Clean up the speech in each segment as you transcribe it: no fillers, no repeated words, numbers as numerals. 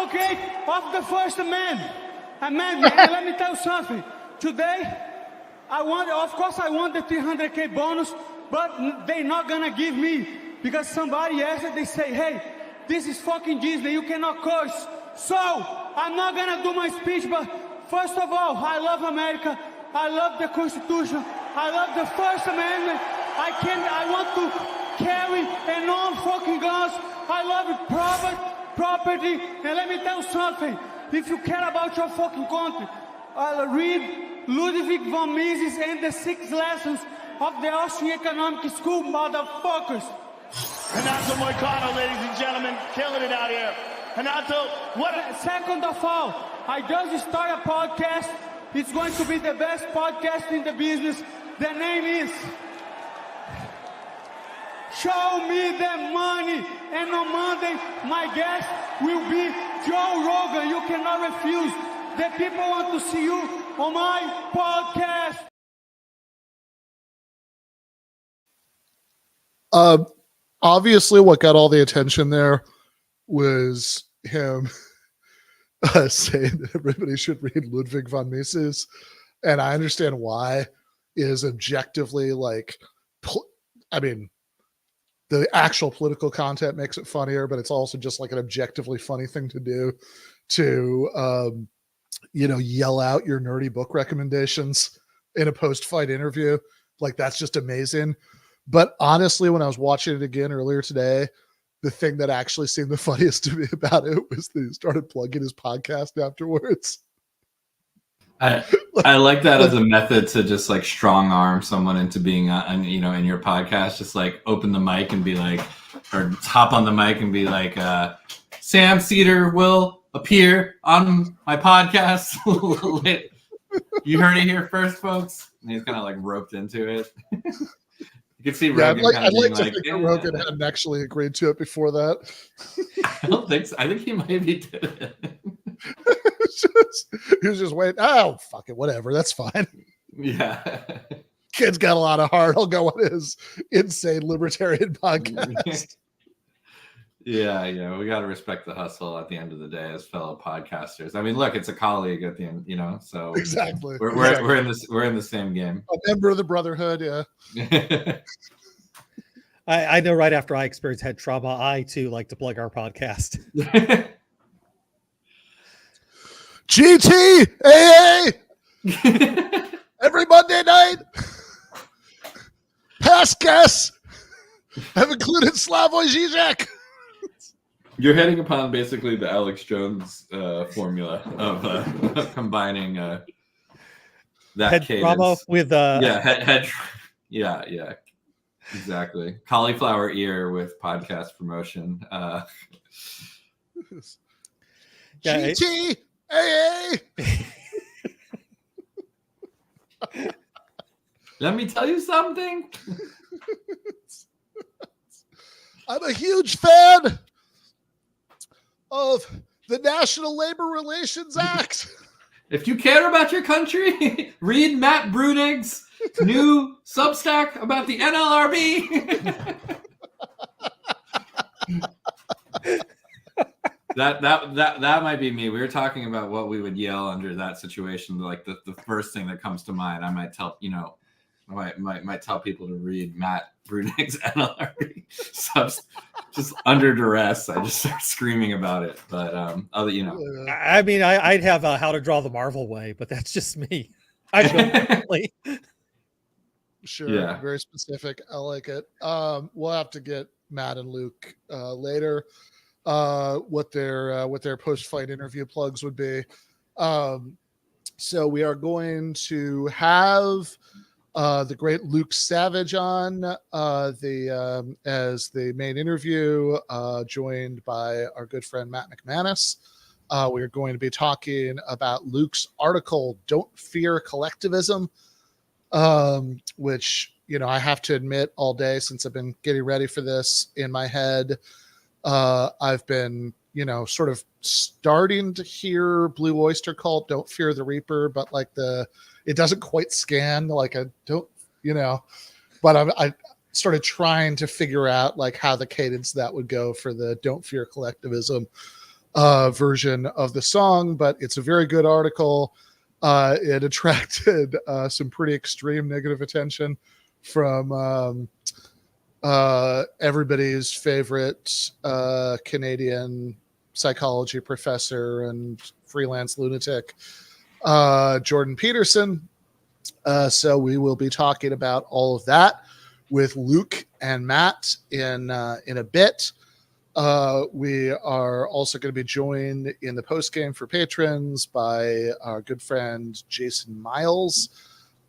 advocate of the First Amendment. Let me tell you something. Today, of course I want the 300K bonus, but they're not gonna give me because somebody asked it, they say, hey, this is fucking Disney, you cannot curse. So, I'm not gonna do my speech, but first of all, I love America, I love the Constitution, I love the First Amendment, I want to carry and own fucking guns, I love property, and let me tell you something, if you care about your fucking country, read Ludwig von Mises and the 6 lessons of the Austrian Economic School, motherfuckers. Renato Moicano, ladies and gentlemen, killing it out here. Renato, Second of all, I just started a podcast. It's going to be the best podcast in the business. The name is Show Me the Money. And on Monday, my guest will be Joe Rogan. You cannot refuse. The people want to see you on my podcast. Obviously, what got all the attention there was him saying that everybody should read Ludwig von Mises. And I understand why. Is objectively the actual political content makes it funnier, but it's also just like an objectively funny thing to do to, yell out your nerdy book recommendations in a post-fight interview. Like, that's just amazing. But honestly, when I was watching it again earlier today, the thing that actually seemed the funniest to me about it was that he started plugging his podcast afterwards. I like that as a method to just like strong arm someone into being in your podcast. Just like open the mic and be like, or hop on the mic and be like, Sam Cedar will appear on my podcast. You heard it here first, folks. And he's kind of like roped into it. You can see Rogan. I'd like to think that Rogan hadn't actually agreed to it before that. I don't think so. I think he maybe did it. He was just waiting. Oh, fuck it, whatever. That's fine. Yeah. Kid's got a lot of heart. I'll go on his insane libertarian podcast. Yeah. We got to respect the hustle at the end of the day as fellow podcasters. I mean, look, it's a colleague at the end, so exactly. We're in the same game. A member of the brotherhood, yeah. I know right after I experienced head trauma, I too like to plug our podcast. GTAA every Monday night. Past guests have included Slavoj Žižek. You're heading upon basically the Alex Jones formula of combining that head cadence trauma with head yeah, exactly. Cauliflower ear with podcast promotion. GTAA. Let me tell you something. I'm a huge fan of the National Labor Relations Act. If you care about your country, read Matt Brunig's new Substack about the NLRB. That might be me. We were talking about what we would yell under that situation. Like the first thing that comes to mind, I might tell might tell people to read Matt Brunig's NLRB just under duress. I just start screaming about it. But I'll let you know. I mean, I'd have How to Draw the Marvel Way, but that's just me. I don't Sure, yeah. Very specific. I like it. We'll have to get Matt and Luke later. What their post-fight interview plugs would be. So we are going to have the great Luke Savage on as the main interview, joined by our good friend Matt McManus. We are going to be talking about Luke's article, Don't Fear Collectivism, which, I have to admit all day since I've been getting ready for this in my head, I've been, sort of starting to hear Blue Oyster Cult, Don't Fear the Reaper, but it doesn't quite scan. Like I don't, but I started trying to figure out how the cadence that would go for the Don't Fear Collectivism. version of the song, but it's a very good article. It attracted some pretty extreme negative attention from everybody's favorite Canadian psychology professor and freelance lunatic, Jordan Peterson. So we will be talking about all of that with Luke and Matt in a bit. We are also going to be joined in the postgame for patrons by our good friend Jason Miles.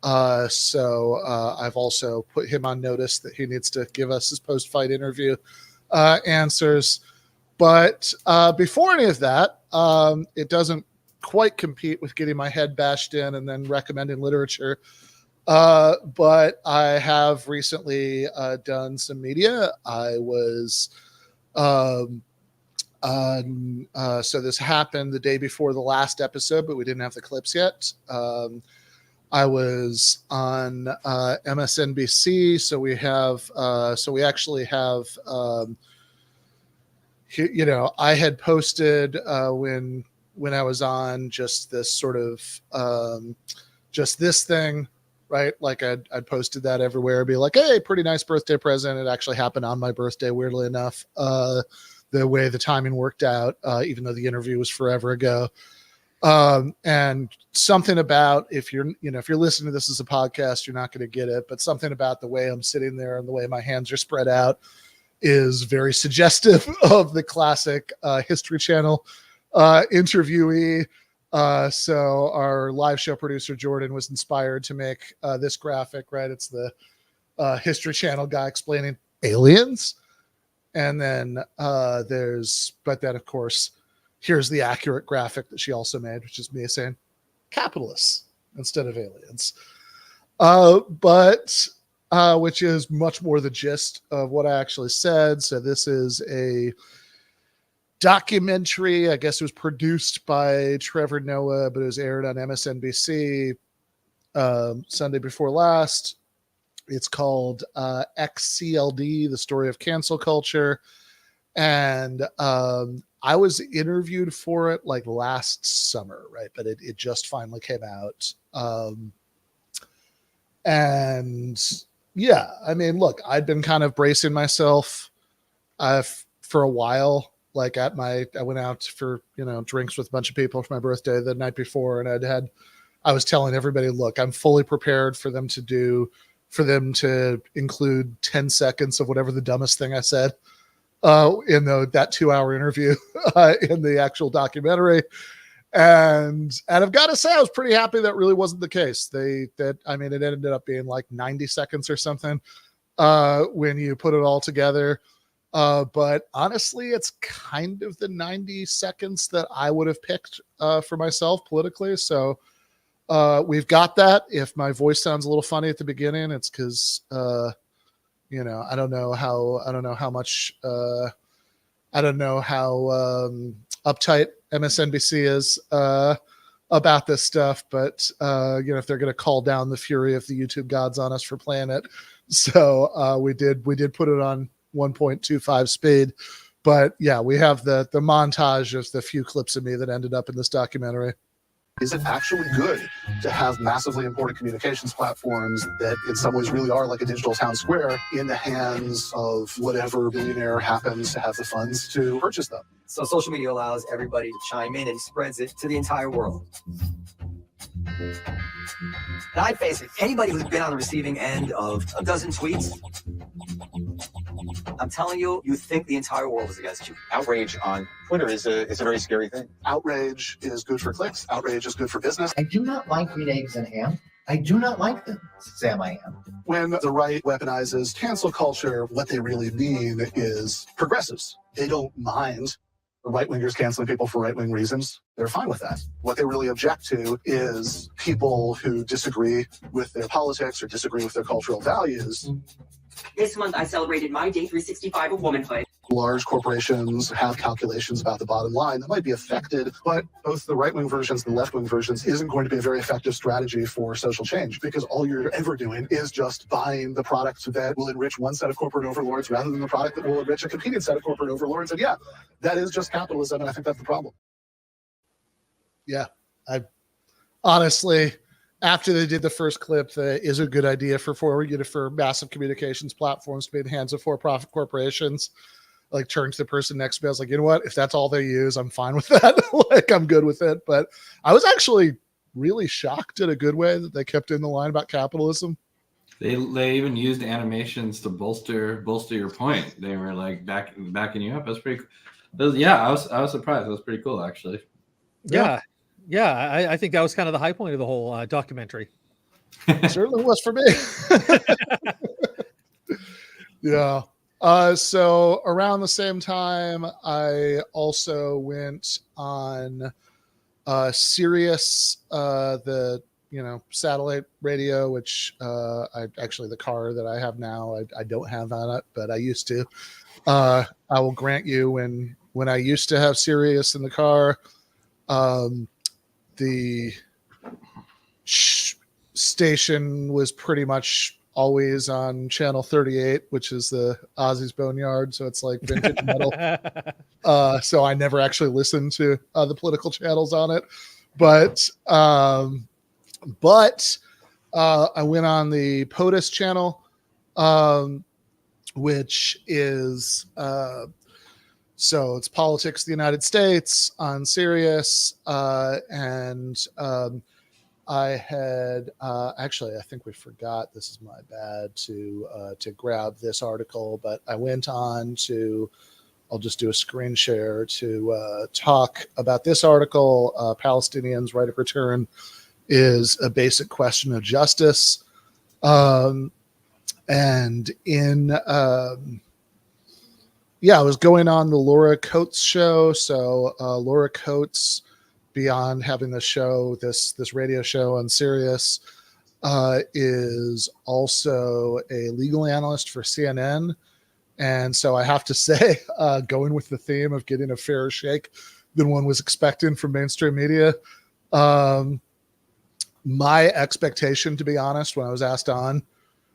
So I've also put him on notice that he needs to give us his post-fight interview answers. But before any of that, it doesn't quite compete with getting my head bashed in and then recommending literature. But I have recently done some media. I was so this happened the day before the last episode, but we didn't have the clips yet. I was on MSNBC, so we actually have you know, I had posted when I was on just this sort of just this thing, right? Like I'd posted that everywhere, be like, hey, pretty nice birthday present. It actually happened on my birthday, weirdly enough, the way the timing worked out, even though the interview was forever ago. And something about, if you're listening to this as a podcast, you're not going to get it, but something about the way I'm sitting there and the way my hands are spread out is very suggestive of the classic History Channel interviewee. So our live show producer, Jordan, was inspired to make this graphic, right? It's the History Channel guy explaining aliens. And then but then, of course, here's the accurate graphic that she also made, which is me saying capitalists instead of aliens. But which is much more the gist of what I actually said. So this is a documentary. I guess it was produced by Trevor Noah, but it was aired on MSNBC Sunday before last. It's called XCLD, The Story of Cancel Culture. And I was interviewed for it like last summer, right? But it just finally came out. And yeah, I mean, look, I'd been kind of bracing myself for a while. Like I went out for, drinks with a bunch of people for my birthday the night before. And I was telling everybody, look, I'm fully prepared for them to include 10 seconds of whatever the dumbest thing I said in that 2-hour interview in the actual documentary. And I've got to say, I was pretty happy that really wasn't the case. It ended up being like 90 seconds or something when you put it all together. But honestly, it's kind of the 90 seconds that I would have picked for myself politically. So we've got that. If my voice sounds a little funny at the beginning, it's because I don't know how uptight MSNBC is about this stuff, but if they're going to call down the fury of the YouTube gods on us for playing it, so we did put it on 1.25 speed. But yeah, we have the montage of the few clips of me that ended up in this documentary. Is it actually good to have massively important communications platforms that in some ways really are like a digital town square in the hands of whatever billionaire happens to have the funds to purchase them? So social media allows everybody to chime in and spreads it to the entire world. And I'd face it, anybody who's been on the receiving end of a dozen tweets, I'm telling you, you think the entire world is against you. Outrage on Twitter is a very scary thing. Outrage is good for clicks. Outrage is good for business. I do not like green eggs and ham. I do not like them, Sam I am. When the right weaponizes cancel culture, what they really mean is progressives. They don't mind the right-wingers canceling people for right-wing reasons. They're fine with that. What they really object to is people who disagree with their politics or disagree with their cultural values. This month, I celebrated my day 365 of womanhood. large corporations have calculations about the bottom line that might be affected, but both the right-wing versions and the left-wing versions isn't going to be a very effective strategy for social change, because all you're ever doing is just buying the product that will enrich one set of corporate overlords rather than the product that will enrich a competing set of corporate overlords. And yeah, that is just capitalism, and I think that's the problem. Yeah, I honestly, after they did the first clip, that is a good idea for massive communications platforms to be in the hands of for-profit corporations. Like, turn to the person next to me. I was like, you know what? If that's all they use, I'm fine with that. Like, I'm good with it. But I was actually really shocked in a good way that they kept in the line about capitalism. They even used animations to bolster your point. They were like backing you up. That's pretty cool. Yeah, I was surprised. That was pretty cool, actually. Yeah. I think that was kind of the high point of the whole documentary. It certainly was for me. Yeah. So around the same time, I also went on Sirius, the satellite radio, which the car that I have now, I don't have on it, but I used to. I will grant you, when I used to have Sirius in the car, the station was pretty much always on channel 38, which is the Ozzy's Boneyard. So it's like vintage metal. So I never actually listened to the political channels on it, but I went on the POTUS channel, which is, so it's politics of the United States on Sirius. I had actually, I think we forgot, this is my bad, to grab this article, but I went on to, I'll just do a screen share to talk about this article. Palestinians' right of return is a basic question of justice. I was going on the Laura Coates show. So Laura Coates, beyond having this show, this radio show on Sirius, is also a legal analyst for CNN. And so I have to say, going with the theme of getting a fairer shake than one was expecting from mainstream media, my expectation, to be honest, when I was asked on,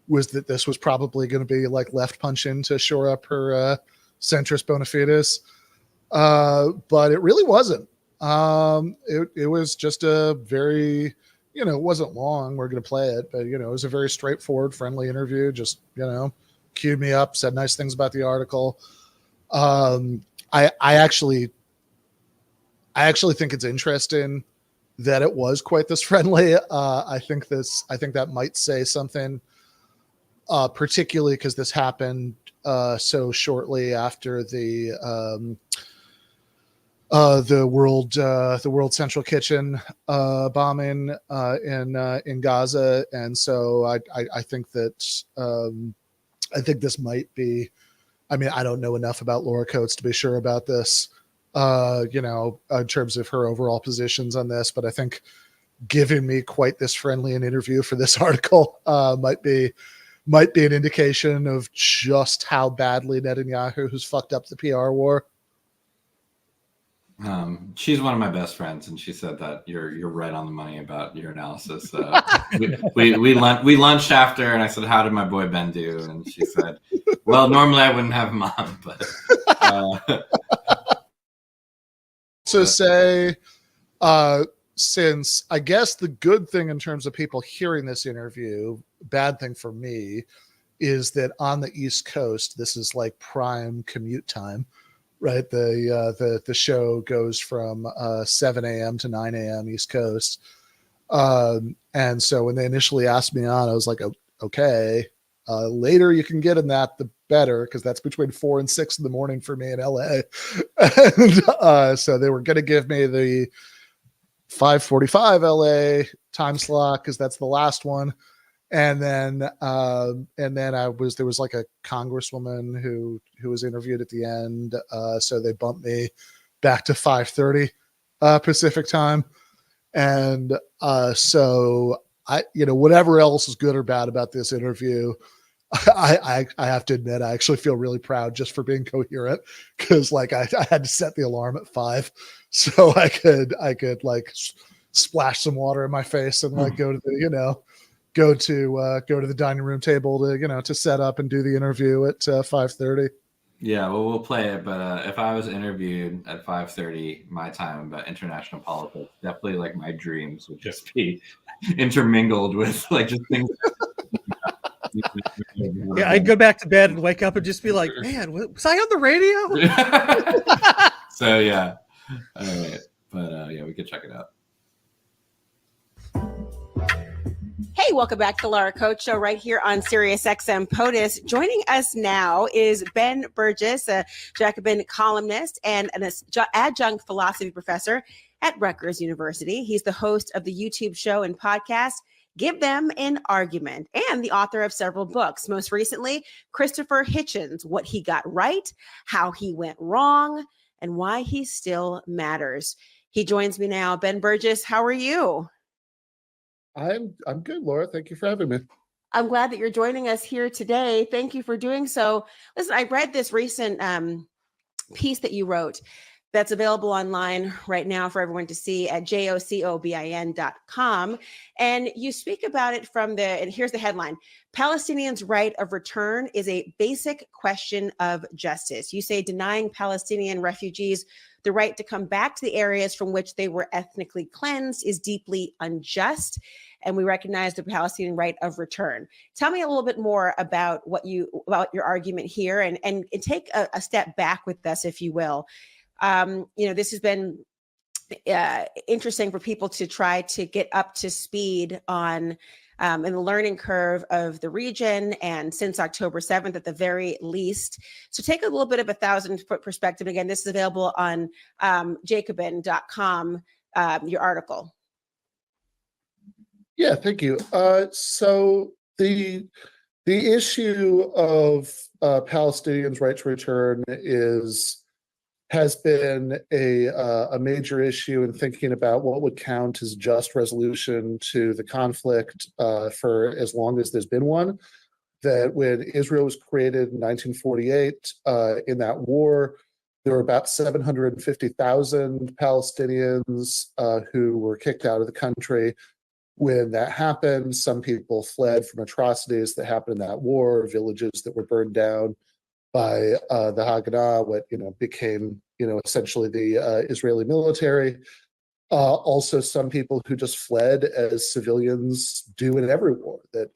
was that this was probably going to be like left punch in to shore up her centrist bona fides. But it really wasn't. It was just a very, it wasn't long. We're going to play it, but it was a very straightforward, friendly interview. Just, queued me up, said nice things about the article. I actually think it's interesting that it was quite this friendly. I think that might say something, particularly because this happened so shortly after the World Central Kitchen bombing in Gaza, and so I think that I think this might be. I mean, I don't know enough about Laura Coates to be sure about this, in terms of her overall positions on this, but I think giving me quite this friendly an interview for this article might be an indication of just how badly Netanyahu has fucked up the PR war. She's one of my best friends, and she said that you're right on the money about your analysis. We lunched after, and I said, "How did my boy Ben do?" And she said, "Well, normally I wouldn't have him on, but." Since I guess the good thing in terms of people hearing this interview, bad thing for me, is that on the East Coast, this is like prime commute time. Right, the show goes from 7 a.m. to 9 a.m. East Coast, and so when they initially asked me on, I was like, okay, later you can get in that, the better, because that's between 4 and 6 in the morning for me in LA, and so they were going to give me the 5:45 LA time slot because that's the last one. And then there was like a congresswoman who was interviewed at the end. So they bumped me back to 5:30 Pacific time. And so whatever else is good or bad about this interview, I have to admit, I actually feel really proud just for being coherent, because like I had to set the alarm at 5 so I could like splash some water in my face and like go to the, go to the dining room table to, to set up and do the interview at 5:30. Yeah, well, we'll play it. But if I was interviewed at 5:30 my time about international politics, definitely like my dreams would just be intermingled with like just things. Yeah, I'd go back to bed and wake up and just be like, man, was I on the radio? So yeah, all right, but yeah, we could check it out. Hey, welcome back to the Laura Coach Show right here on SiriusXM POTUS. Joining us now is Ben Burgis, a Jacobin columnist and an adjunct philosophy professor at Rutgers University. He's the host of the YouTube show and podcast, Give Them an Argument, and the author of several books. Most recently, Christopher Hitchens, What He Got Right, How He Went Wrong, and Why He Still Matters. He joins me now. Ben Burgis, how are you? I'm good, Laura. Thank you for having me. I'm glad that you're joining us here today. Thank you for doing so. Listen, I read this recent piece that you wrote that's available online right now for everyone to see at jocobin.com. And you speak about it and here's the headline: Palestinians' right of return is a basic question of justice. You say denying Palestinian refugees the right to come back to the areas from which they were ethnically cleansed is deeply unjust, and we recognize the Palestinian right of return. Tell me a little bit more about about your argument here, and take a step back with us, if you will. This has been interesting for people to try to get up to speed on in the learning curve of the region, and since October 7th at the very least. So take a little bit of a 1,000-foot perspective. Again, this is available on jacobin.com, your article. Yeah, thank you. So the issue of Palestinians' right to return has been a major issue in thinking about what would count as just resolution to the conflict for as long as there's been one. That when Israel was created in 1948, in that war, there were about 750,000 Palestinians who were kicked out of the country. When that happened, some people fled from atrocities that happened in that war, villages that were burned down by the Haganah, what became essentially the Israeli military. Also, some people who just fled, as civilians do in every war. That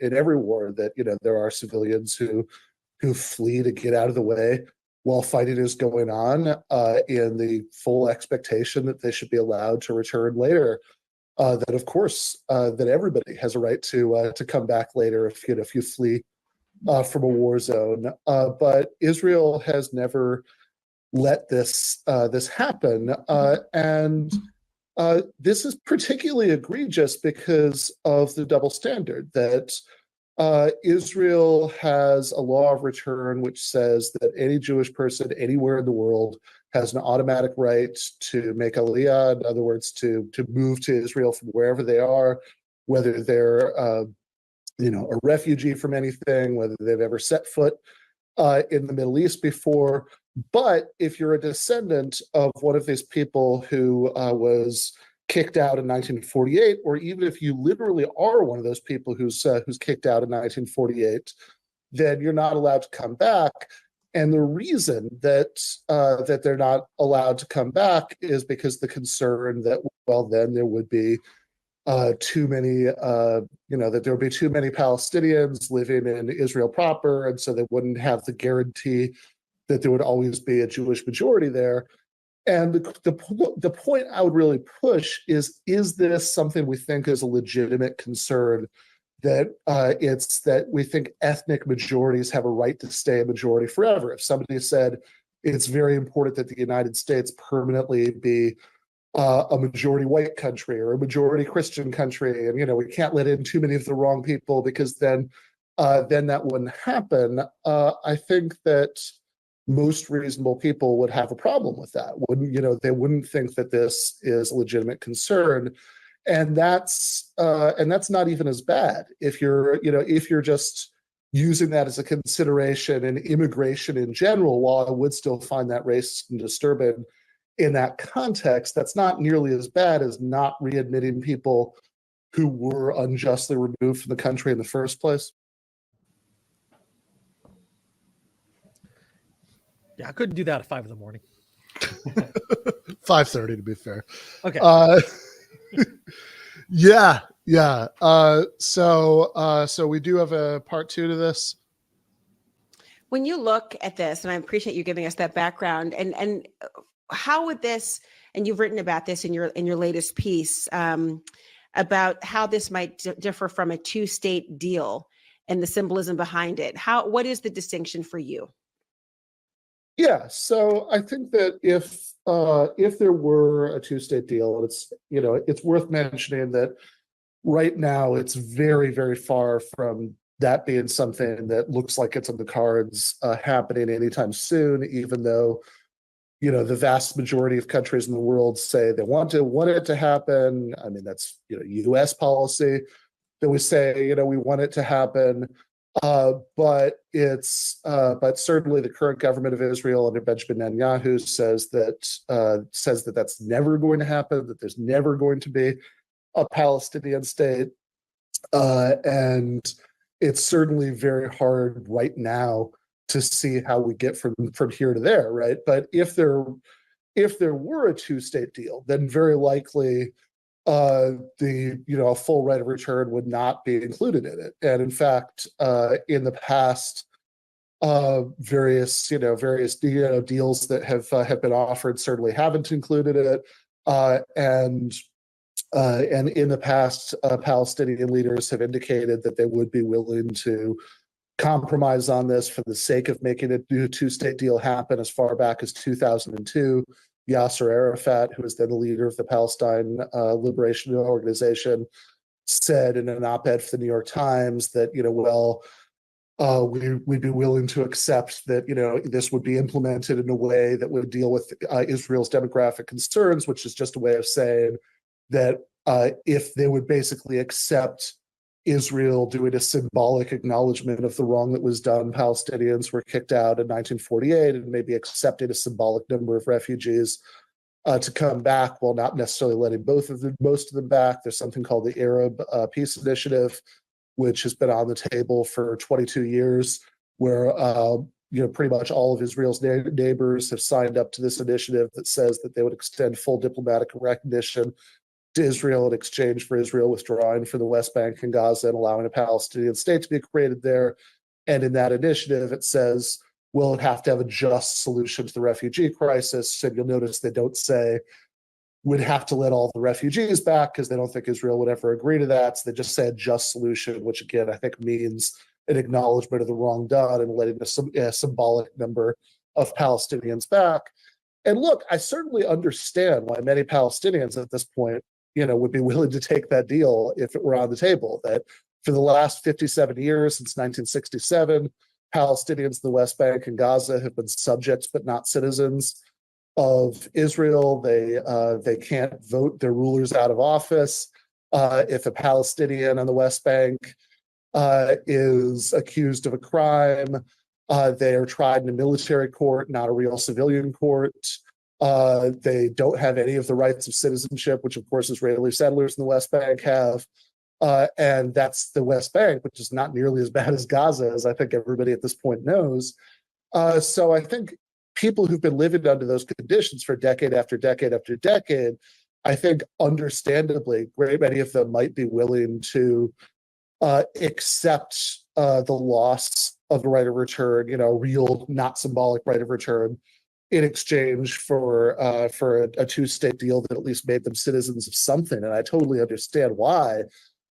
there are civilians who flee to get out of the way while fighting is going on, in the full expectation that they should be allowed to return later. That of course that everybody has a right to come back later if you flee from a war zone, but Israel has never let this happen, and this is particularly egregious because of the double standard that Israel has a law of return which says that any Jewish person anywhere in the world has an automatic right to make aliyah, in other words, to move to Israel from wherever they are, whether they're a refugee from anything, whether they've ever set foot in the Middle East before. But if you're a descendant of one of these people who was kicked out in 1948, or even if you literally are one of those people who's kicked out in 1948, then you're not allowed to come back. And the reason that they're not allowed to come back is because the concern that, well, then there would be too many, that there would be too many Palestinians living in Israel proper, and so they wouldn't have the guarantee that there would always be a Jewish majority there. And the point I would really push is this something we think is a legitimate concern, that it's that we think ethnic majorities have a right to stay a majority forever. If somebody said it's very important that the United States permanently be a majority white country or a majority Christian country, and we can't let in too many of the wrong people because then that wouldn't happen, I think that most reasonable people would have a problem with that. They wouldn't think that this is a legitimate concern, and that's not even as bad if you're just using that as a consideration in immigration in general, while I would still find that racist and disturbing in that context, that's not nearly as bad as not readmitting people who were unjustly removed from the country in the first place. Yeah, I couldn't do that at 5 a.m. 5:30 to be fair. Okay. Yeah. So we do have a part 2 to this. When you look at this, and I appreciate you giving us that background, and how would this, and you've written about this in your latest piece, about how this might differ from a 2-state deal and the symbolism behind it. What is the distinction for you? Yeah, so I think that if there were a 2-state deal, and it's worth mentioning that right now it's very, very far from that being something that looks like it's on the cards happening anytime soon, even though the vast majority of countries in the world say they want it to happen. I mean, that's U.S. policy that we say we want it to happen. But certainly the current government of Israel under Benjamin Netanyahu says that that's never going to happen, that there's never going to be a Palestinian state. And it's certainly very hard right now to see how we get from here to there, right? But if there were a 2-state deal, then very likely a full right of return would not be included in it. And in fact, in the past, various deals that have been offered certainly haven't included it. And in the past, Palestinian leaders have indicated that they would be willing to compromise on this for the sake of making a 2-state deal happen. As far back as 2002, Yasser Arafat, who was then the leader of the Palestine Liberation Organization, said in an op-ed for the New York Times that, we'd be willing to accept that, this would be implemented in a way that would deal with Israel's demographic concerns, which is just a way of saying that if they would basically accept Israel doing a symbolic acknowledgement of the wrong that was done, Palestinians were kicked out in 1948, and maybe accepted a symbolic number of refugees to come back, while not necessarily letting most of them back. There's something called the Arab Peace Initiative, which has been on the table for 22 years, where pretty much all of Israel's neighbors have signed up to this initiative that says that they would extend full diplomatic recognition to Israel in exchange for Israel withdrawing from the West Bank and Gaza and allowing a Palestinian state to be created there. And in that initiative, it says, we'll have to have a just solution to the refugee crisis. And you'll notice they don't say we'd have to let all the refugees back, because they don't think Israel would ever agree to that. So they just say a just solution, which again, I think means an acknowledgement of the wrong done and letting a symbolic number of Palestinians back. And look, I certainly understand why many Palestinians at this point would be willing to take that deal if it were on the table. That for the last 57 years, since 1967, Palestinians in the West Bank and Gaza have been subjects but not citizens of Israel. They can't vote their rulers out of office. If a Palestinian on the West Bank is accused of a crime, they are tried in a military court, not a real civilian court. They don't have any of the rights of citizenship, which of course Israeli settlers in the West Bank have. And that's the West Bank, which is not nearly as bad as Gaza, as I think everybody at this point knows. So I think people who've been living under those conditions for decade after decade after decade, I think understandably, great many of them might be willing to accept the loss of the right of return, real, not symbolic right of return, in exchange for a 2-state deal that at least made them citizens of something. And I totally understand why.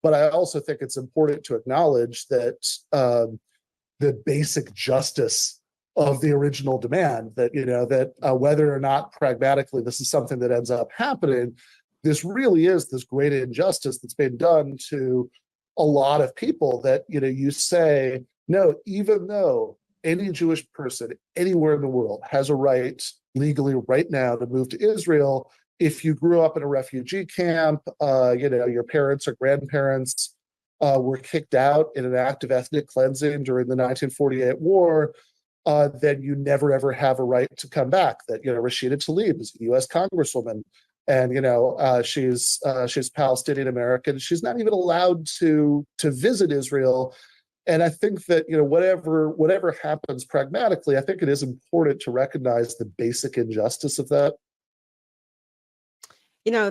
But I also think it's important to acknowledge that the basic justice of the original demand, that whether or not pragmatically this is something that ends up happening, this really is this great injustice that's been done to a lot of people, that you say, no, even though any Jewish person anywhere in the world has a right legally right now to move to Israel, if you grew up in a refugee camp, your parents or grandparents were kicked out in an act of ethnic cleansing during the 1948 war, then you never ever have a right to come back. That Rashida Tlaib is a U.S. Congresswoman, and she's Palestinian American. She's not even allowed to visit Israel. And I think that whatever happens pragmatically, I think it is important to recognize the basic injustice of that.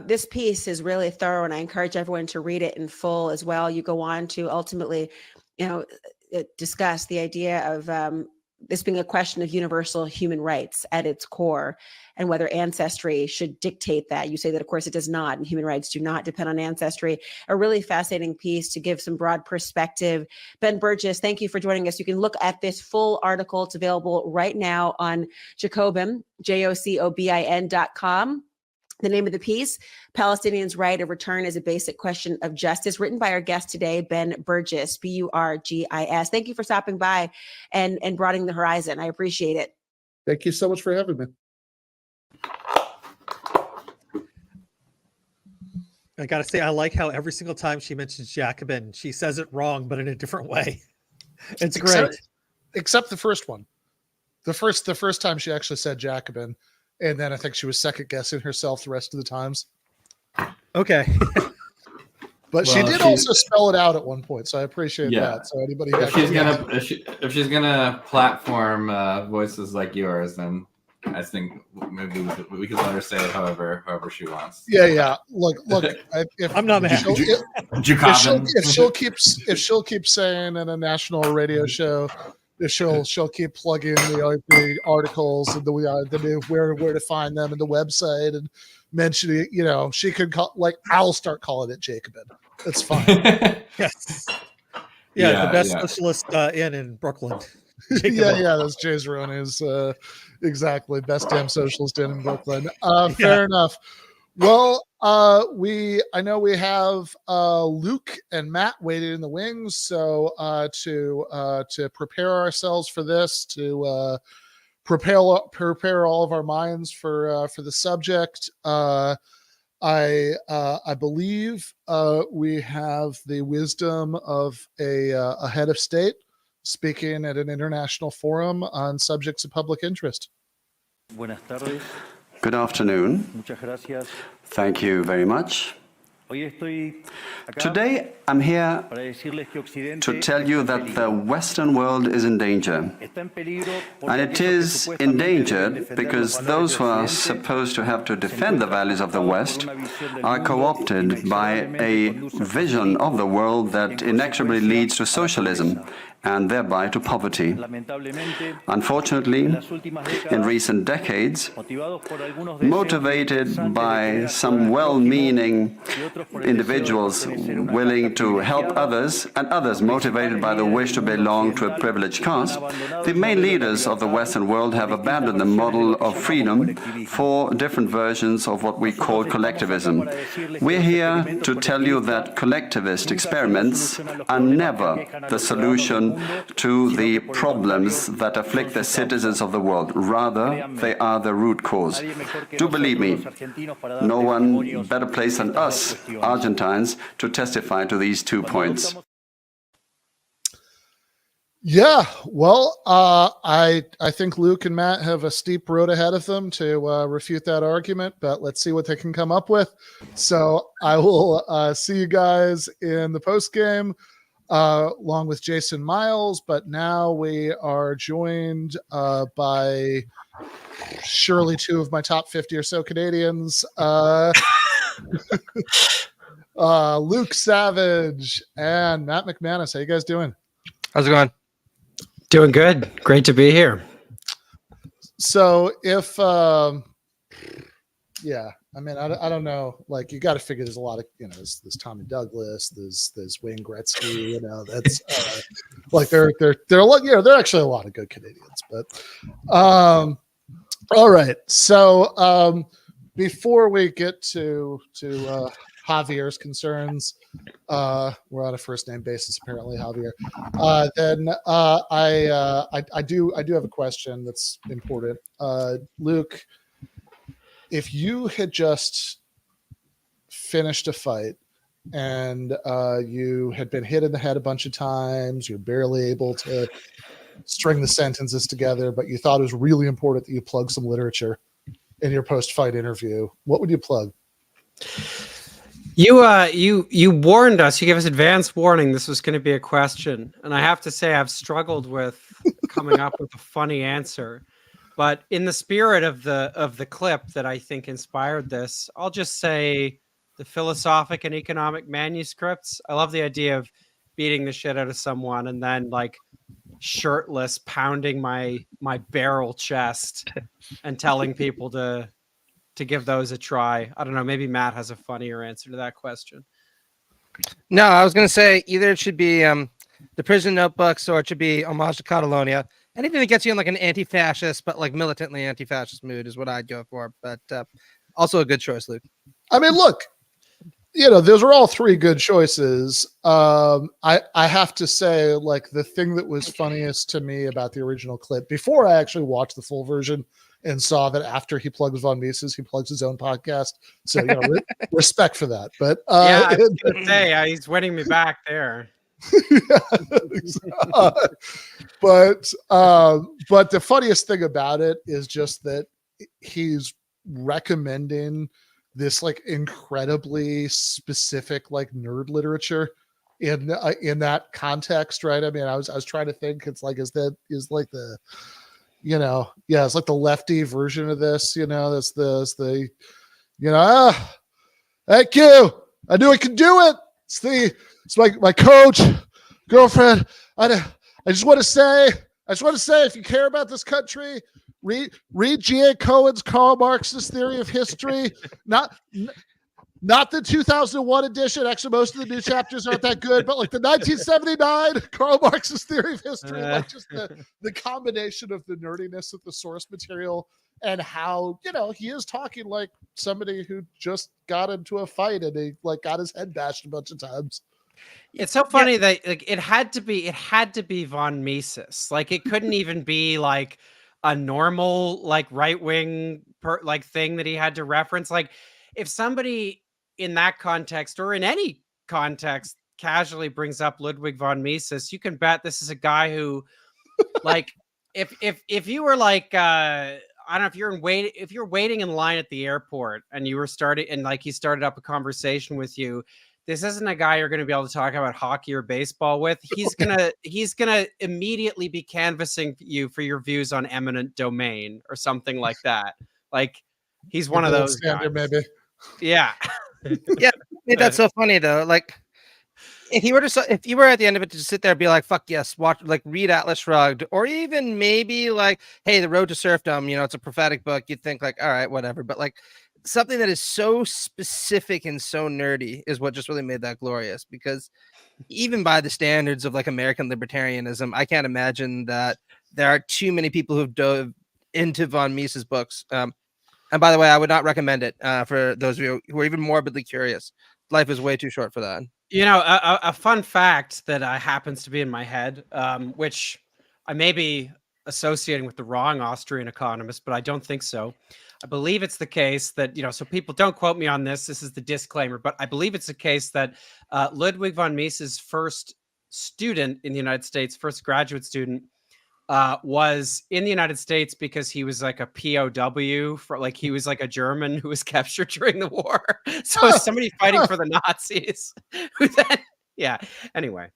This piece is really thorough, and I encourage everyone to read it in full as well. You go on to ultimately, discuss the idea of this being a question of universal human rights at its core, and whether ancestry should dictate that. You say that, of course, it does not, and human rights do not depend on ancestry. A really fascinating piece to give some broad perspective. Ben Burgis, thank you for joining us. You can look at this full article. It's available right now on Jacobin, JOCOBIN.com. The name of the piece, Palestinians' Right of Return is a Basic Question of Justice, written by our guest today, Ben Burgis, Burgis. Thank you for stopping by and broadening the horizon. I appreciate it. Thank you so much for having me. I got to say, I like how every single time she mentions Jacobin, she says it wrong, but in a different way. It's great. Except the first one. The first time she actually said Jacobin. And then I think she was second guessing herself the rest of the times. Okay. But she did also spell it out at one point, so I appreciate that. So anybody if she's gonna platform voices like yours, then I think maybe we could let her say it however she wants. Yeah. Look. I'm not mad. If she'll keep saying in a national radio show. She'll keep plugging the articles and where to find them and the website and mentioning, she could call, I'll start calling it Jacobin. It's fine. Yes. Yeah, the best socialist inn in Brooklyn. That's Jay Zeroni's exactly best damn socialist inn in Brooklyn. Fair enough. Well, I know we have Luke and Matt waiting in the wings, so to prepare ourselves for this, to prepare all of our minds for the subject, I believe we have the wisdom of a head of state speaking at an international forum on subjects of public interest. Buenas tardes. Good afternoon. Muchas gracias. Thank you very much. Today, I'm here to tell you that the Western world is in danger. And it is endangered because those who are supposed to have to defend the values of the West are co-opted by a vision of the world that inexorably leads to socialism and thereby to poverty. Unfortunately, in recent decades, motivated by some well-meaning individuals willing to help others, and others motivated by the wish to belong to a privileged caste, the main leaders of the Western world have abandoned the model of freedom for different versions of what we call collectivism. We're here to tell you that collectivist experiments are never the solution to the problems that afflict the citizens of the world. Rather, they are the root cause. Do believe me, no one better placed than us, Argentines, to testify to these 2 points. Yeah, well, I think Luke and Matt have a steep road ahead of them to refute that argument, but let's see what they can come up with. So I will see you guys in the post game. Along with Jason Miles, but now we are joined by surely 2 of my top 50 or so Canadians, Luke Savage and Matt McManus. How you guys doing? How's it going? Doing good. Great to be here. So if I mean, I don't know. Like, you got to figure there's a lot of, there's Tommy Douglas, there's Wayne Gretzky. That's like they're a lot. There are actually a lot of good Canadians. But all right. So before we get to Javier's concerns, we're on a first name basis apparently, Javier. Then I do have a question that's important. Luke, if you had just finished a fight and you had been hit in the head a bunch of times. You're barely able to string the sentences together, but you thought it was really important that you plug some literature in your post-fight interview. What would you plug? You warned us. You gave us advance warning this was going to be a question, and I have to say I've struggled with coming up with a funny answer. But in the spirit of the clip that I think inspired this, I'll just say the philosophic and economic manuscripts. I love the idea of beating the shit out of someone and then like shirtless pounding my barrel chest and telling people to give those a try. I don't know, maybe Matt has a funnier answer to that question. No, I was going to say either it should be the prison notebooks or it should be Homage to Catalonia. Anything that gets you in like an anti-fascist but like militantly anti-fascist mood is what I'd go for. But also a good choice, Luke. I mean, look, those are all three good choices. I have to say, like, the thing that was funniest to me about the original clip, before I actually watched the full version and saw that after he plugs Von Mises, he plugs his own podcast. So, respect for that. But yeah, I was gonna say, he's winning me back there. But the funniest thing about it is just that he's recommending this like incredibly specific like nerd literature in that context, right? I mean, I was trying to think. It's like it's like the lefty version of this. That's the thank you. I knew I could do it. It's my coach, girlfriend. I just want to say, if you care about this country, read G.A. Cohen's Karl Marx's Theory of History. Not the 2001 edition. Actually, most of the new chapters aren't that good, but like the 1979 Karl Marx's Theory of History, like just the combination of the nerdiness of the source material and how, he is talking like somebody who just got into a fight and he like got his head bashed a bunch of times. It's so funny that like it had to be Von Mises. Like it couldn't even be like a normal like right-wing thing that he had to reference. Like if somebody in that context or in any context casually brings up Ludwig von Mises, you can bet this is a guy who like if you were like I don't know, if you're waiting in line at the airport and you were starting and like he started up a conversation with you, this isn't a guy you're going to be able to talk about hockey or baseball with. He's gonna immediately be canvassing you for your views on eminent domain or something like that. Like he's one of those guys. Maybe. Yeah. Yeah, that's so funny though. Like if you were at the end of it to just sit there and be like, fuck yes, watch, like read Atlas Shrugged, or even maybe like, hey, The Road to Serfdom, it's a prophetic book. You'd think like, all right, whatever. But like something that is so specific and so nerdy is what just really made that glorious, because even by the standards of like American libertarianism, I can't imagine that there are too many people who've dove into Von Mises' books. And by the way, I would not recommend it for those of you who are even morbidly curious. Life is way too short for that. A fun fact that happens to be in my head, which I may be associating with the wrong Austrian economist, but I don't think so. I believe it's the case that, so people don't quote me on this. This is the disclaimer, but I believe it's the case that Ludwig von Mises' first student in the United States, first graduate student, was in the United States because he was like a POW he was like a German who was captured during the war. So somebody fighting for the Nazis who then, anyway.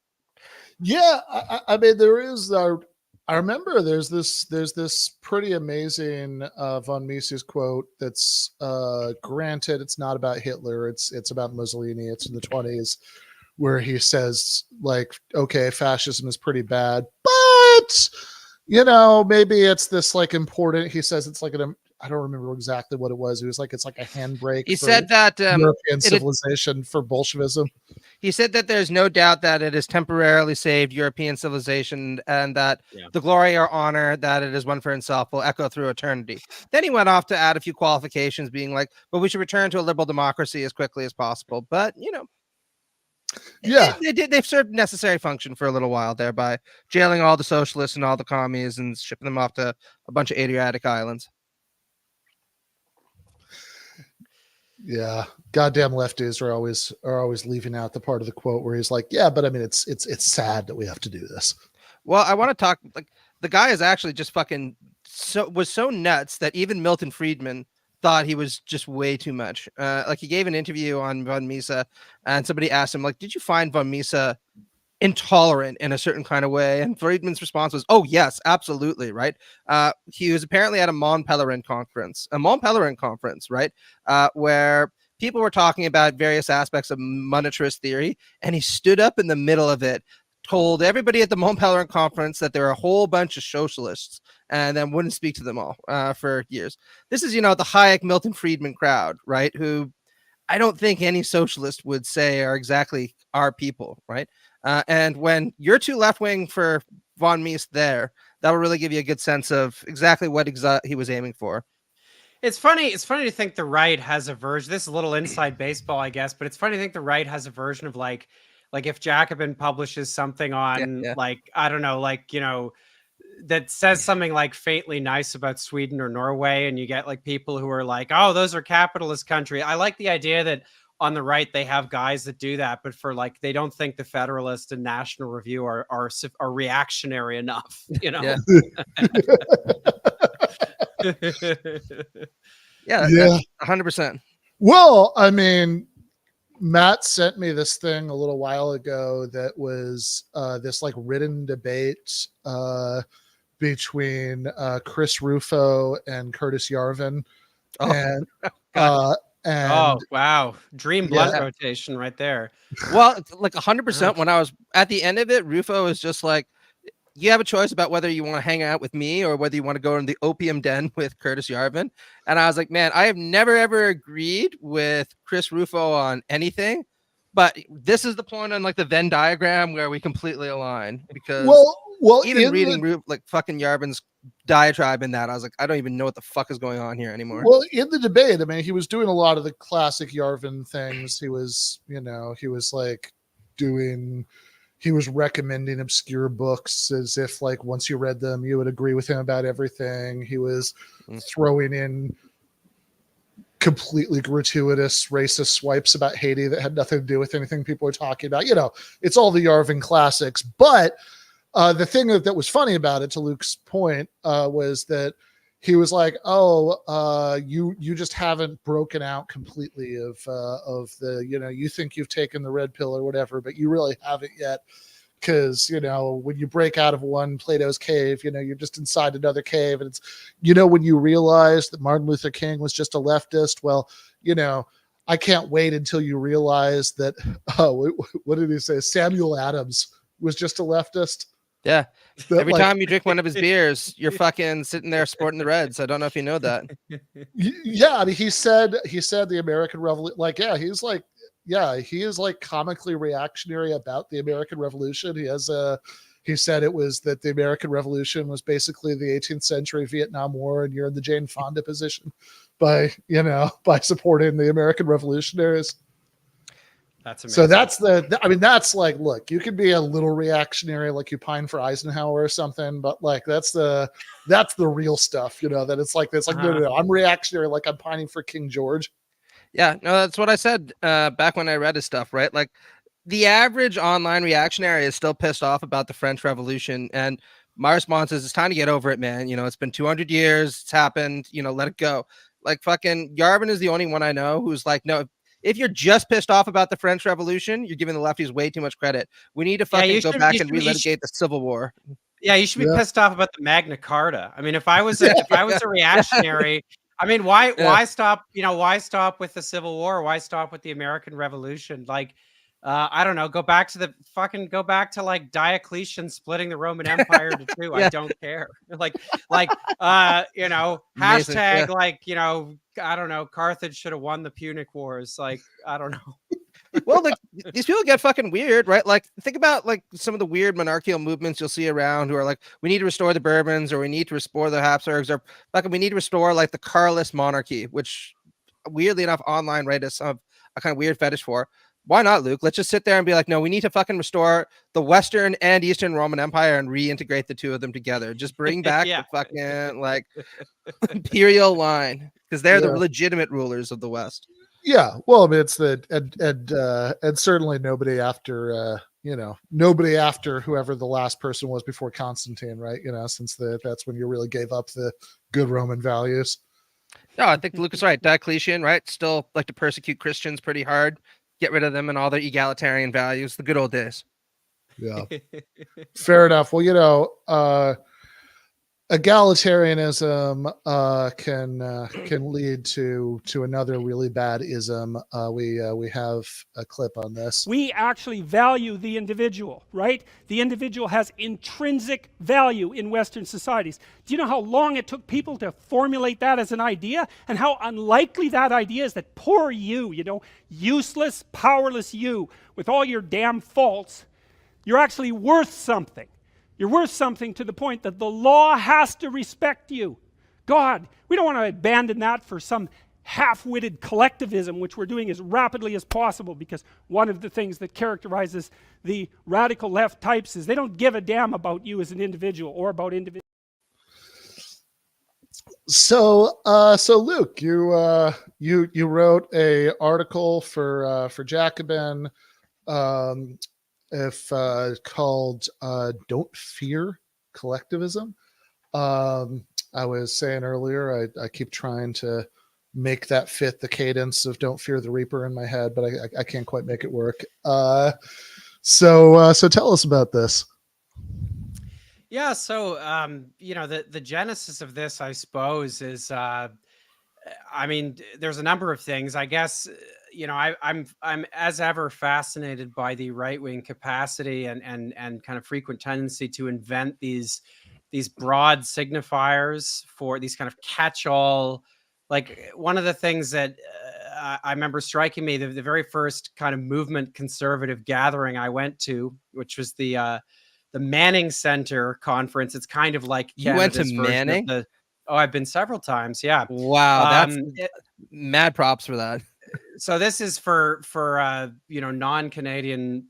Yeah. I mean, there is, I remember there's this pretty amazing von Mises quote that's granted it's not about Hitler, it's about Mussolini, it's in the 1920s, where he says like, okay, fascism is pretty bad, but maybe it's this like important, he says it's like I don't remember exactly what it was. It was like, it's like a handbrake. He said that European civilization for Bolshevism. He said that there's no doubt that it has temporarily saved European civilization and that the glory or honor that it has won for itself will echo through eternity. Then he went off to add a few qualifications, being like, but we should return to a liberal democracy as quickly as possible. But, they've served necessary function for a little while there by jailing all the socialists and all the commies and shipping them off to a bunch of Adriatic islands. Yeah, goddamn lefties are always leaving out the part of the quote where he's like, "Yeah, but I mean, it's sad that we have to do this." Well, I want to talk. Like, the guy is actually just fucking was so nuts that even Milton Friedman thought he was just way too much. Like, he gave an interview on Von Misa, and somebody asked him, like, "Did you find Von Misa intolerant in a certain kind of way?" And Friedman's response was, "Oh yes, absolutely." Right. He was apparently at a Mont Pelerin conference, right? Where people were talking about various aspects of monetarist theory, and he stood up in the middle of it, told everybody at the Mont Pelerin conference that there are a whole bunch of socialists, and then wouldn't speak to them all for years. This is, the Hayek, Milton Friedman crowd, right? Who I don't think any socialist would say are exactly our people, right? And when you're too left-wing for von Mies there, that will really give you a good sense of exactly what he was aiming for. It's funny to think the right has a version. This is a little inside baseball, I guess, but it's funny to think the right has a version of like if Jacobin publishes something on like, I don't know, like, that says something like faintly nice about Sweden or Norway, and you get like people who are like, oh, those are capitalist country. I like the idea that on the right they have guys that do that, but for like, they don't think the Federalist and National Review are reactionary enough, Yeah. Yeah, 100%. Well, I mean, Matt sent me this thing a little while ago that was this like written debate between Chris Rufo and Curtis Yarvin. And oh wow, dream blunt rotation right there. Well, like 100%. When I was at the end of it, Rufo is just like, you have a choice about whether you want to hang out with me or whether you want to go in the opium den with Curtis Yarvin. And I was like, man, I have never ever agreed with Chris Rufo on anything, but this is the point on like the Venn diagram where we completely align. Because well, even reading like fucking Yarvin's diatribe in that, I was like, I don't even know what the fuck is going on here anymore. Well, in the debate, I mean, he was doing a lot of the classic Yarvin things. He was, he was recommending obscure books as if like once you read them, you would agree with him about everything. He was throwing in completely gratuitous racist swipes about Haiti that had nothing to do with anything people were talking about. It's all the Yarvin classics. But the thing that was funny about it, to Luke's point, was that he was like, "Oh, you just haven't broken out completely of the, you think you've taken the red pill or whatever, but you really haven't yet, because when you break out of one Plato's cave, you're just inside another cave, and it's when you realize that Martin Luther King was just a leftist, well, I can't wait until you realize that what did he say? Samuel Adams was just a leftist." Yeah. Every time you drink one of his beers, you're fucking sitting there sporting the Reds. I don't know if you know that. Yeah, I mean, he said the American Revolution. Like, yeah, he is like comically reactionary about the American Revolution. He said it was that the American Revolution was basically the 18th century Vietnam War, and you're in the Jane Fonda position by supporting the American revolutionaries. That's amazing. So that's like, look, you could be a little reactionary, like you pine for Eisenhower or something, but like that's the real stuff, that it's like this, like, no, I'm reactionary, like I'm pining for King George. Yeah, no, that's what I said back when I read his stuff, right? Like the average online reactionary is still pissed off about the French Revolution, and my response is, it's time to get over it, man. It's been 200 years, it's happened, let it go. Like fucking Yarvin is the only one I know who's like, no, if you're just pissed off about the French Revolution, you're giving the lefties way too much credit. We need to fucking go back and relitigate the Civil War. Yeah, you should be pissed off about the Magna Carta. I mean, if I was a reactionary, I mean, why stop? Why stop with the Civil War? Why stop with the American Revolution? Like, I don't know. Go back to like Diocletian splitting the Roman Empire to two. I don't care. Hashtag like, I don't know. Carthage should have won the Punic Wars. Like, I don't know. Well, these people get fucking weird, right? Like, think about like some of the weird monarchical movements you'll see around who are like, we need to restore the Bourbons, or we need to restore the Habsburgs, or fucking we need to restore like the Carlist monarchy, which weirdly enough online writers have a kind of weird fetish for. Why not, Luke? Let's just sit there and be like, no, we need to fucking restore the Western and Eastern Roman Empire and reintegrate the two of them together. Just bring back the fucking like imperial line, because they're the legitimate rulers of the West. Yeah, well, I mean, it's the and certainly nobody after nobody after whoever the last person was before Constantine, right? Since that's when you really gave up the good Roman values. No, I think Luke is right. Diocletian, right? Still like to persecute Christians pretty hard, get rid of them and all their egalitarian values. The good old days. Yeah, fair enough. Well, egalitarianism can lead to another really bad ism. We have a clip on this. We actually value the individual, right? The individual has intrinsic value in Western societies. Do you know how long it took people to formulate that as an idea, and how unlikely that idea is? That poor you, useless, powerless you, with all your damn faults, you're actually worth something. You're worth something to the point that the law has to respect you. God, we don't want to abandon that for some half-witted collectivism, which we're doing as rapidly as possible, because one of the things that characterizes the radical left types is they don't give a damn about you as an individual or about individuals. So Luke, you wrote a article for Jacobin, called "Don't Fear Collectivism." I was saying earlier, I keep trying to make that fit the cadence of "Don't Fear the Reaper" in my head, but I can't quite make it work. So tell us about this. Yeah, so the genesis of this, I suppose, is there's a number of things. I guess I'm as ever fascinated by the right-wing capacity and kind of frequent tendency to invent these broad signifiers for these kind of catch-all. Like, one of the things that I remember striking me, the very first kind of movement conservative gathering I went to, which was the Manning Center conference. It's kind of like you went to Canada's version Manning? of I've been several times. Yeah. Wow, that's mad props for that. So this is for non-Canadian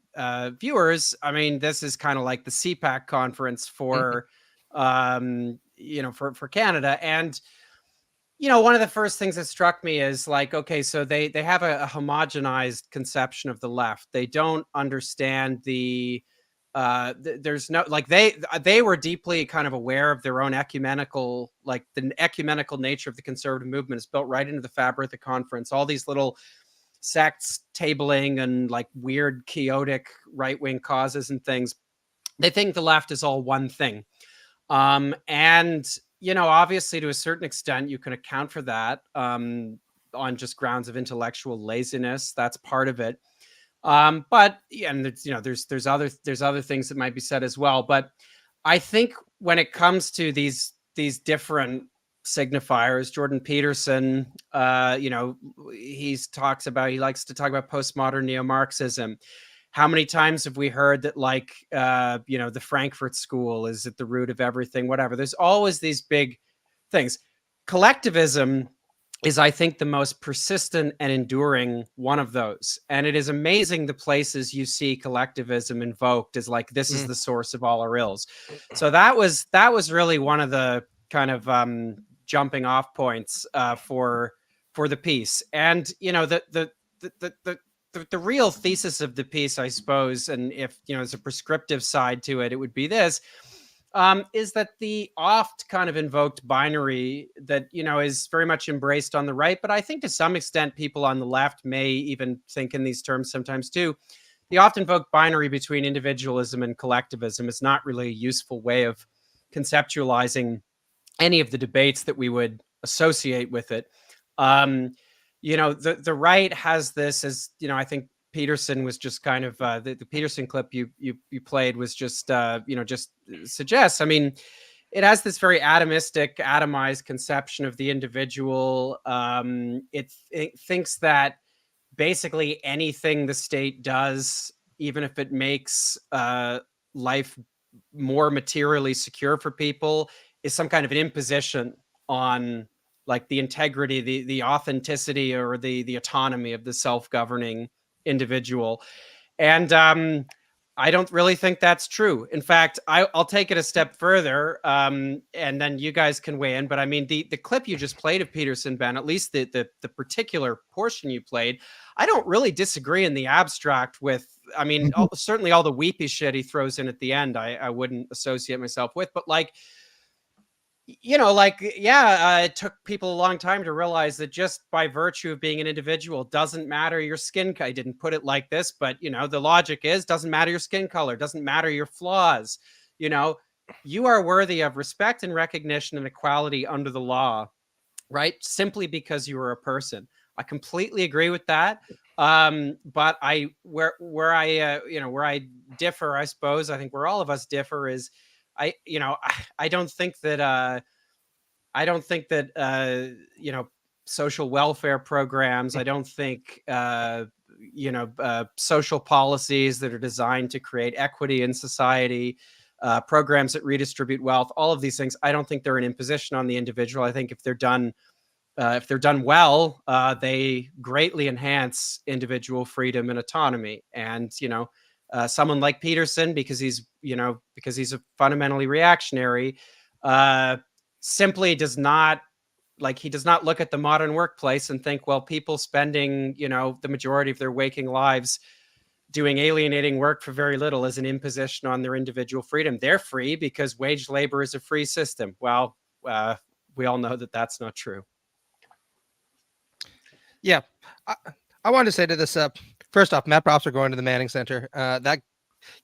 viewers. I mean, this is kind of like the CPAC conference for for Canada. And one of the first things that struck me is like, okay, so they have a homogenized conception of the left. They don't understand there's no, like, they were deeply kind of aware of their own ecumenical, like the ecumenical nature of the conservative movement is built right into the fabric of the conference. All these little sects tabling and like weird chaotic right-wing causes and things. They think the left is all one thing. And obviously to a certain extent you can account for that on just grounds of intellectual laziness. That's part of it. But there's other things that might be said as well. But I think when it comes to these different signifiers, Jordan Peterson, he likes to talk about postmodern neo-Marxism. How many times have we heard that, like, the Frankfurt School is at the root of everything, whatever. There's always these big things. Collectivism is, I think, the most persistent and enduring one of those. And it is amazing the places you see collectivism invoked as like, this is the source of all our ills. So that was really one of the kind of jumping off points for the piece. And the real thesis of the piece, I suppose, and if there's a prescriptive side to it, it would be this. Is that the oft kind of invoked binary that, is very much embraced on the right, but I think to some extent people on the left may even think in these terms sometimes too. The oft invoked binary between individualism and collectivism is not really a useful way of conceptualizing any of the debates that we would associate with it. The right has this, as I think Peterson was just kind of the Peterson clip you played was just just suggests. I mean, it has this very atomized conception of the individual. It thinks that basically anything the state does, even if it makes life more materially secure for people, is some kind of an imposition on like the integrity, the authenticity, or the autonomy of the self-governing individual. And I don't really think that's true. In fact, I'll take it a step further, and then you guys can weigh in. But I mean, the clip you just played of Peterson, Ben, at least the particular portion you played, I don't really disagree in the abstract with. I mean, certainly all the weepy shit he throws in at the end, I wouldn't associate myself with. But like, you know, like, yeah, it took people a long time to realize that just by virtue of being an individual doesn't matter your skin. I didn't put it like this, but, you know, the logic is doesn't matter your skin color, doesn't matter your flaws. You know, you are worthy of respect and recognition and equality under the law, right? Simply because you are a person. I completely agree with that. But where I differ, I suppose, I think where all of us differ is, I don't think that you know, social welfare programs, I don't think social policies that are designed to create equity in society, programs that redistribute wealth, all of these things, I don't think they're an imposition on the individual. I think if they're done well, they greatly enhance individual freedom and autonomy. And, you know, someone like Peterson, because he's a fundamentally reactionary, simply does not look at the modern workplace and think, well, people spending, you know, the majority of their waking lives doing alienating work for very little is an imposition on their individual freedom. They're free because wage labor is a free system. Well, we all know that that's not true. Yeah, I wanted to say to this, first off, Matt props are going to the Manning Center. That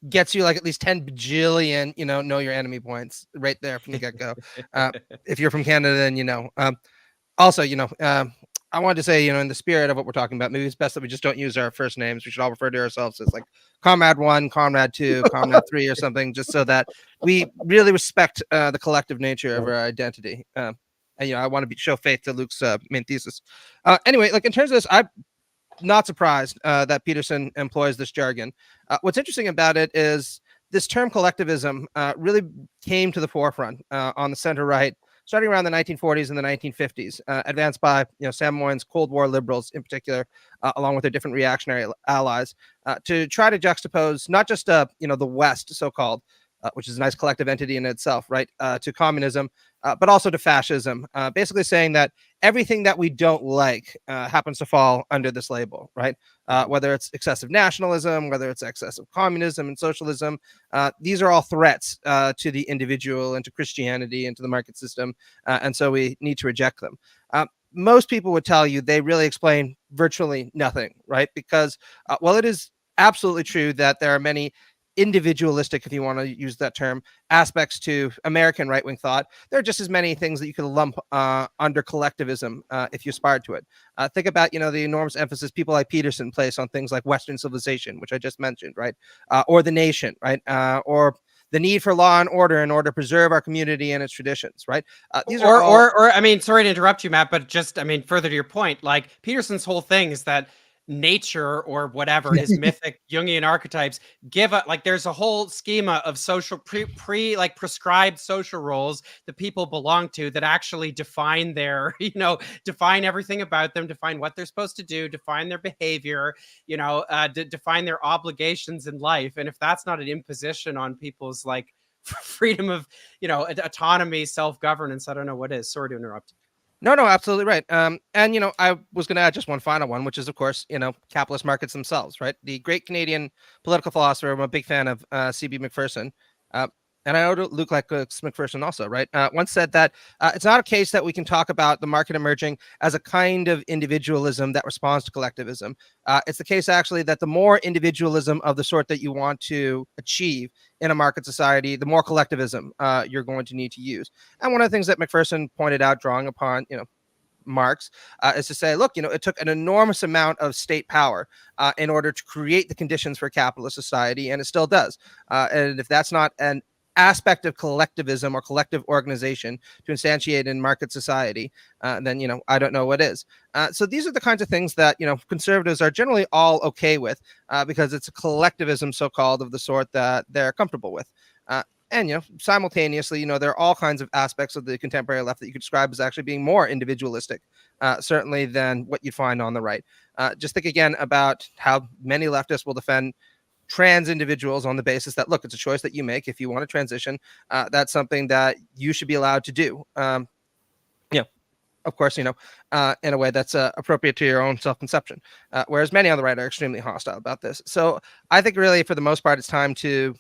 gets you like at least 10 bajillion, you know your enemy points right there from the get-go. If you're from Canada, then you know. Also, you know, I wanted to say, you know, in the spirit of what we're talking about, maybe it's best that we just don't use our first names. We should all refer to ourselves as like Comrade 1, Comrade 2, Comrade 3 or something, just so that we really respect the collective nature of our identity. And, you know, I want to show faith to Luke's main thesis. Anyway, like in terms of this, I'm not surprised that Peterson employs this jargon. What's interesting about it is this term collectivism really came to the forefront on the center right, starting around the 1940s and the 1950s, advanced by, you know, Sam Moyne's Cold War liberals in particular, along with their different reactionary allies, to try to juxtapose not just you know, the West, so-called, which is a nice collective entity in itself, right, to communism, but also to fascism, basically saying that everything that we don't like happens to fall under this label, right? Whether it's excessive nationalism, whether it's excessive communism and socialism, these are all threats to the individual and to Christianity and to the market system, and so we need to reject them. Most people would tell you they really explain virtually nothing, right? Because while it is absolutely true that there are many individualistic, if you want to use that term, aspects to American right-wing thought, there are just as many things that you could lump under collectivism if you aspired to it. Think about, you know, the enormous emphasis people like Peterson place on things like Western civilization, which I just mentioned, right? Or the nation, right? Or the need for law and order in order to preserve our community and its traditions, right? These are all... or I mean, sorry to interrupt you, Matt, but just, I mean, further to your point, like Peterson's whole thing is that nature or whatever his mythic Jungian archetypes give a, like, there's a whole schema of social like prescribed social roles that people belong to that actually define their, you know, define everything about them, define what they're supposed to do, define their behavior, you know, define their obligations in life. And if that's not an imposition on people's like freedom of, you know, autonomy, self-governance, I don't know what is. Sorry to interrupt. No, absolutely right. And, you know, I was going to add just one final one, which is, of course, you know, capitalist markets themselves, right? The great Canadian political philosopher, I'm a big fan of, C.B. McPherson, and I know Luke likes McPherson also, right? Once said that it's not a case that we can talk about the market emerging as a kind of individualism that responds to collectivism. It's the case, actually, that the more individualism of the sort that you want to achieve in a market society, the more collectivism you're going to need to use. And one of the things that McPherson pointed out, drawing upon, you know, Marx, is to say, look, you know, it took an enormous amount of state power in order to create the conditions for capitalist society, and it still does. And if that's not an aspect of collectivism or collective organization to instantiate in market society, then, you know, I don't know what is. So these are the kinds of things that, you know, conservatives are generally all okay with because it's a collectivism, so-called, of the sort that they're comfortable with. And, you know, simultaneously, you know, there are all kinds of aspects of the contemporary left that you could describe as actually being more individualistic, certainly, than what you'd find on the right. Just think again about how many leftists will defend trans individuals on the basis that, look, it's a choice that you make. If you want to transition, that's something that you should be allowed to do. Of course, in a way that's appropriate to your own self-conception. Whereas many on the right are extremely hostile about this. So I think really, for the most part, it's time to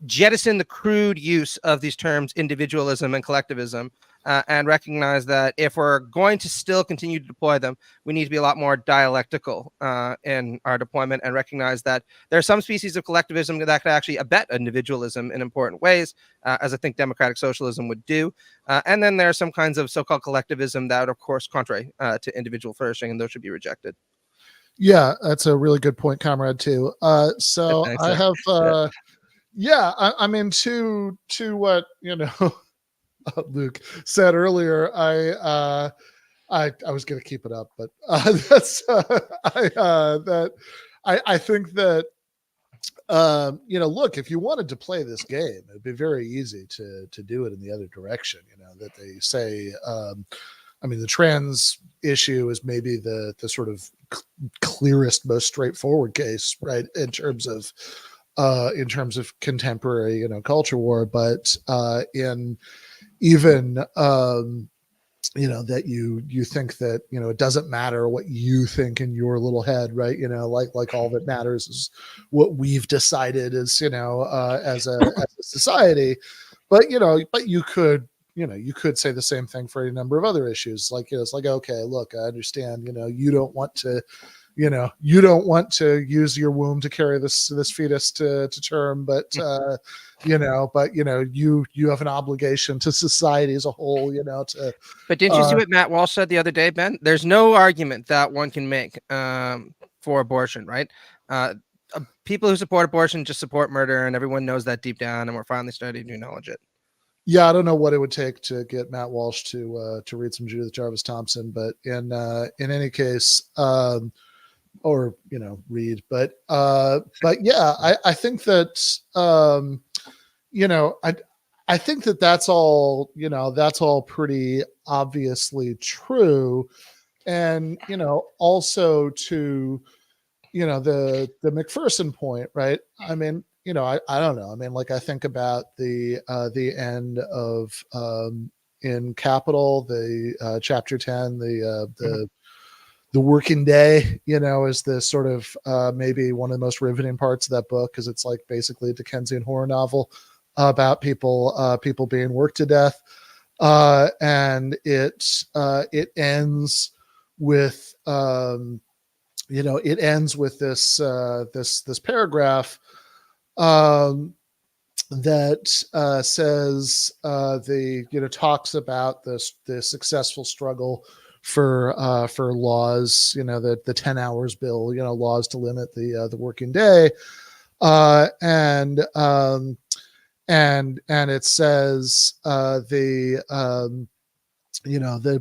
jettison the crude use of these terms individualism and collectivism, and recognize that if we're going to still continue to deploy them, we need to be a lot more dialectical in our deployment, and recognize that there are some species of collectivism that could actually abet individualism in important ways, as I think democratic socialism would do. And then there are some kinds of so-called collectivism that are, of course, contrary to individual flourishing, and those should be rejected. Yeah, that's a really good point, comrade, too. So Thanks, I have, I mean, to what, Luke said earlier, I was going to keep it up, but I think that, look, if you wanted to play this game, it'd be very easy to do it in the other direction, that they say, the trans issue is maybe the sort of clearest, most straightforward case, right, in terms of contemporary, culture war, but that you think that, it doesn't matter what you think in your little head, right? Like all that matters is what we've decided is, as a society. But you could say the same thing for a number of other issues. Like, it's like, okay, look, I understand, you don't want to use your womb to carry this fetus to term, but you have an obligation to society as a whole, to. But didn't you see what Matt Walsh said the other day, Ben? There's no argument that one can make for abortion, right? People who support abortion just support murder, and everyone knows that deep down, and we're finally starting to acknowledge it. Yeah, I don't know what it would take to get Matt Walsh to read some Judith Jarvis Thompson, but in any case, or read, but yeah, I think that I think that that's all pretty obviously true, and also to the McPherson point, right? I mean, I don't know. I mean, like, I think about the end of in Capital, the chapter 10, the working day, is the sort of maybe one of the most riveting parts of that book, because it's like basically a Dickensian horror novel about people being worked to death, and it ends with this paragraph that says talks about the successful struggle for laws, the 10 hours bill, laws to limit the working day, and it says the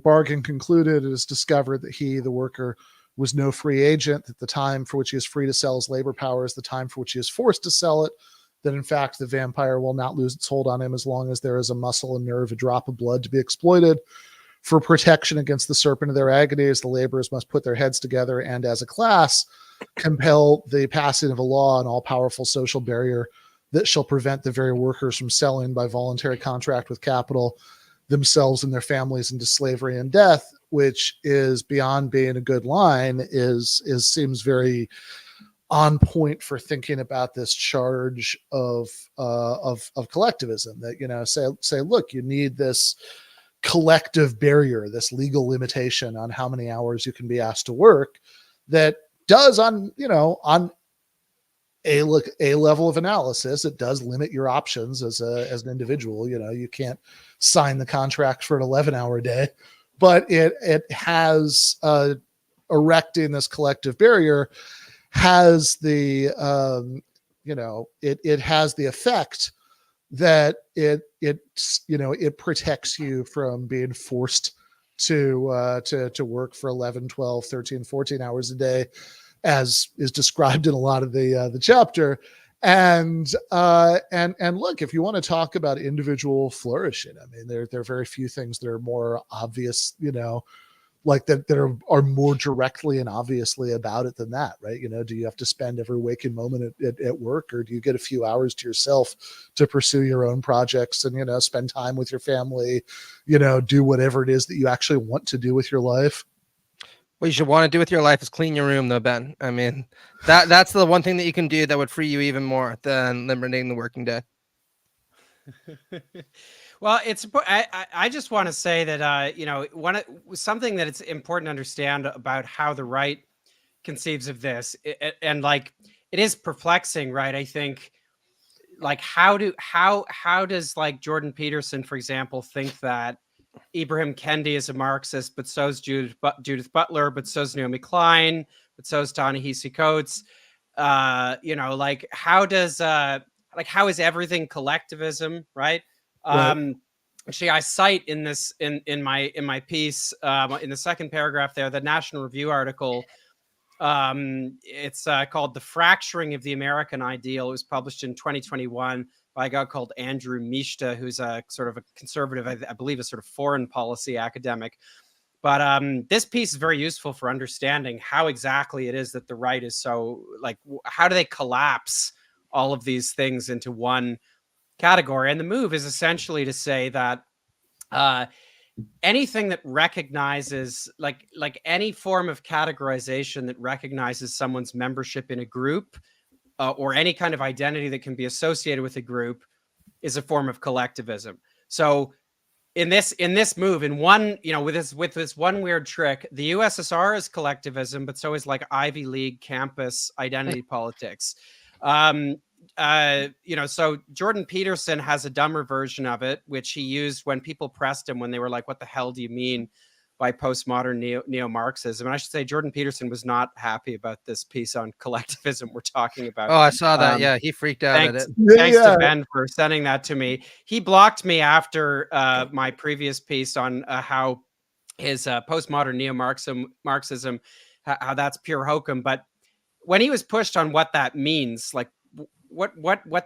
bargain concluded, it is discovered that he, the worker, was no free agent, that the time for which he is free to sell his labor power is the time for which he is forced to sell it, that in fact the vampire will not lose its hold on him as long as there is a muscle, a nerve, a drop of blood to be exploited. For protection against the serpent of their agonies, the laborers must put their heads together and, as a class, compel the passing of a law, an all-powerful social barrier that shall prevent the very workers from selling by voluntary contract with capital themselves and their families into slavery and death, which is, beyond being a good line, seems very on point for thinking about this charge of collectivism, that say look, you need this collective barrier, this legal limitation on how many hours you can be asked to work, that does, on a level of analysis, it does limit your options as an individual. You can't sign the contract for an 11-hour day, but it has erecting this collective barrier has the it has the effect that it protects you from being forced to work for 11, 12, 13, 14 hours a day, as is described in a lot of the chapter. And look, if you want to talk about individual flourishing, I mean, there are very few things that are more obvious, like that are more directly and obviously about it than that, right? You know, do you have to spend every waking moment at work, or do you get a few hours to yourself to pursue your own projects and, you know, spend time with your family, you know, do whatever it is that you actually want to do with your life? What you should want to do with your life is clean your room, though, Ben. I mean, that's the one thing that you can do that would free you even more than limiting the working day. Well, I just want to say that you know, something that it's important to understand about how the right conceives of this, and like it is perplexing, right? I think, like, how does like Jordan Peterson, for example, think that Ibrahim Kendi is a Marxist, but so's Judith Butler, but so's Naomi Klein, but so's Ta-Nehisi Coates. You know, like how is everything collectivism, right? Right. Actually, I cite in my piece, in the second paragraph there, the National Review article. It's called "The Fracturing of the American Ideal." It was published in 2021 by a guy called Andrew Mishta, who's a sort of a conservative, I believe, a sort of foreign policy academic. But this piece is very useful for understanding how exactly it is that the right is so, like, how do they collapse all of these things into one category? And the move is essentially to say that anything that recognizes, like any form of categorization that recognizes someone's membership in a group, or any kind of identity that can be associated with a group, is a form of collectivism. So in this move, in one, you know, with this one weird trick, the USSR is collectivism, but so is like Ivy League campus identity politics. You know, so Jordan Peterson has a dumber version of it, which he used when people pressed him when they were like, "What the hell do you mean by postmodern neo-Marxism?" And I should say Jordan Peterson was not happy about this piece on collectivism we're talking about. Oh, I saw that. Yeah, he freaked out at it. Thanks to Ben for sending that to me. He blocked me after my previous piece on how his postmodern neo-Marxism, how that's pure hokum. But when he was pushed on what that means, like, what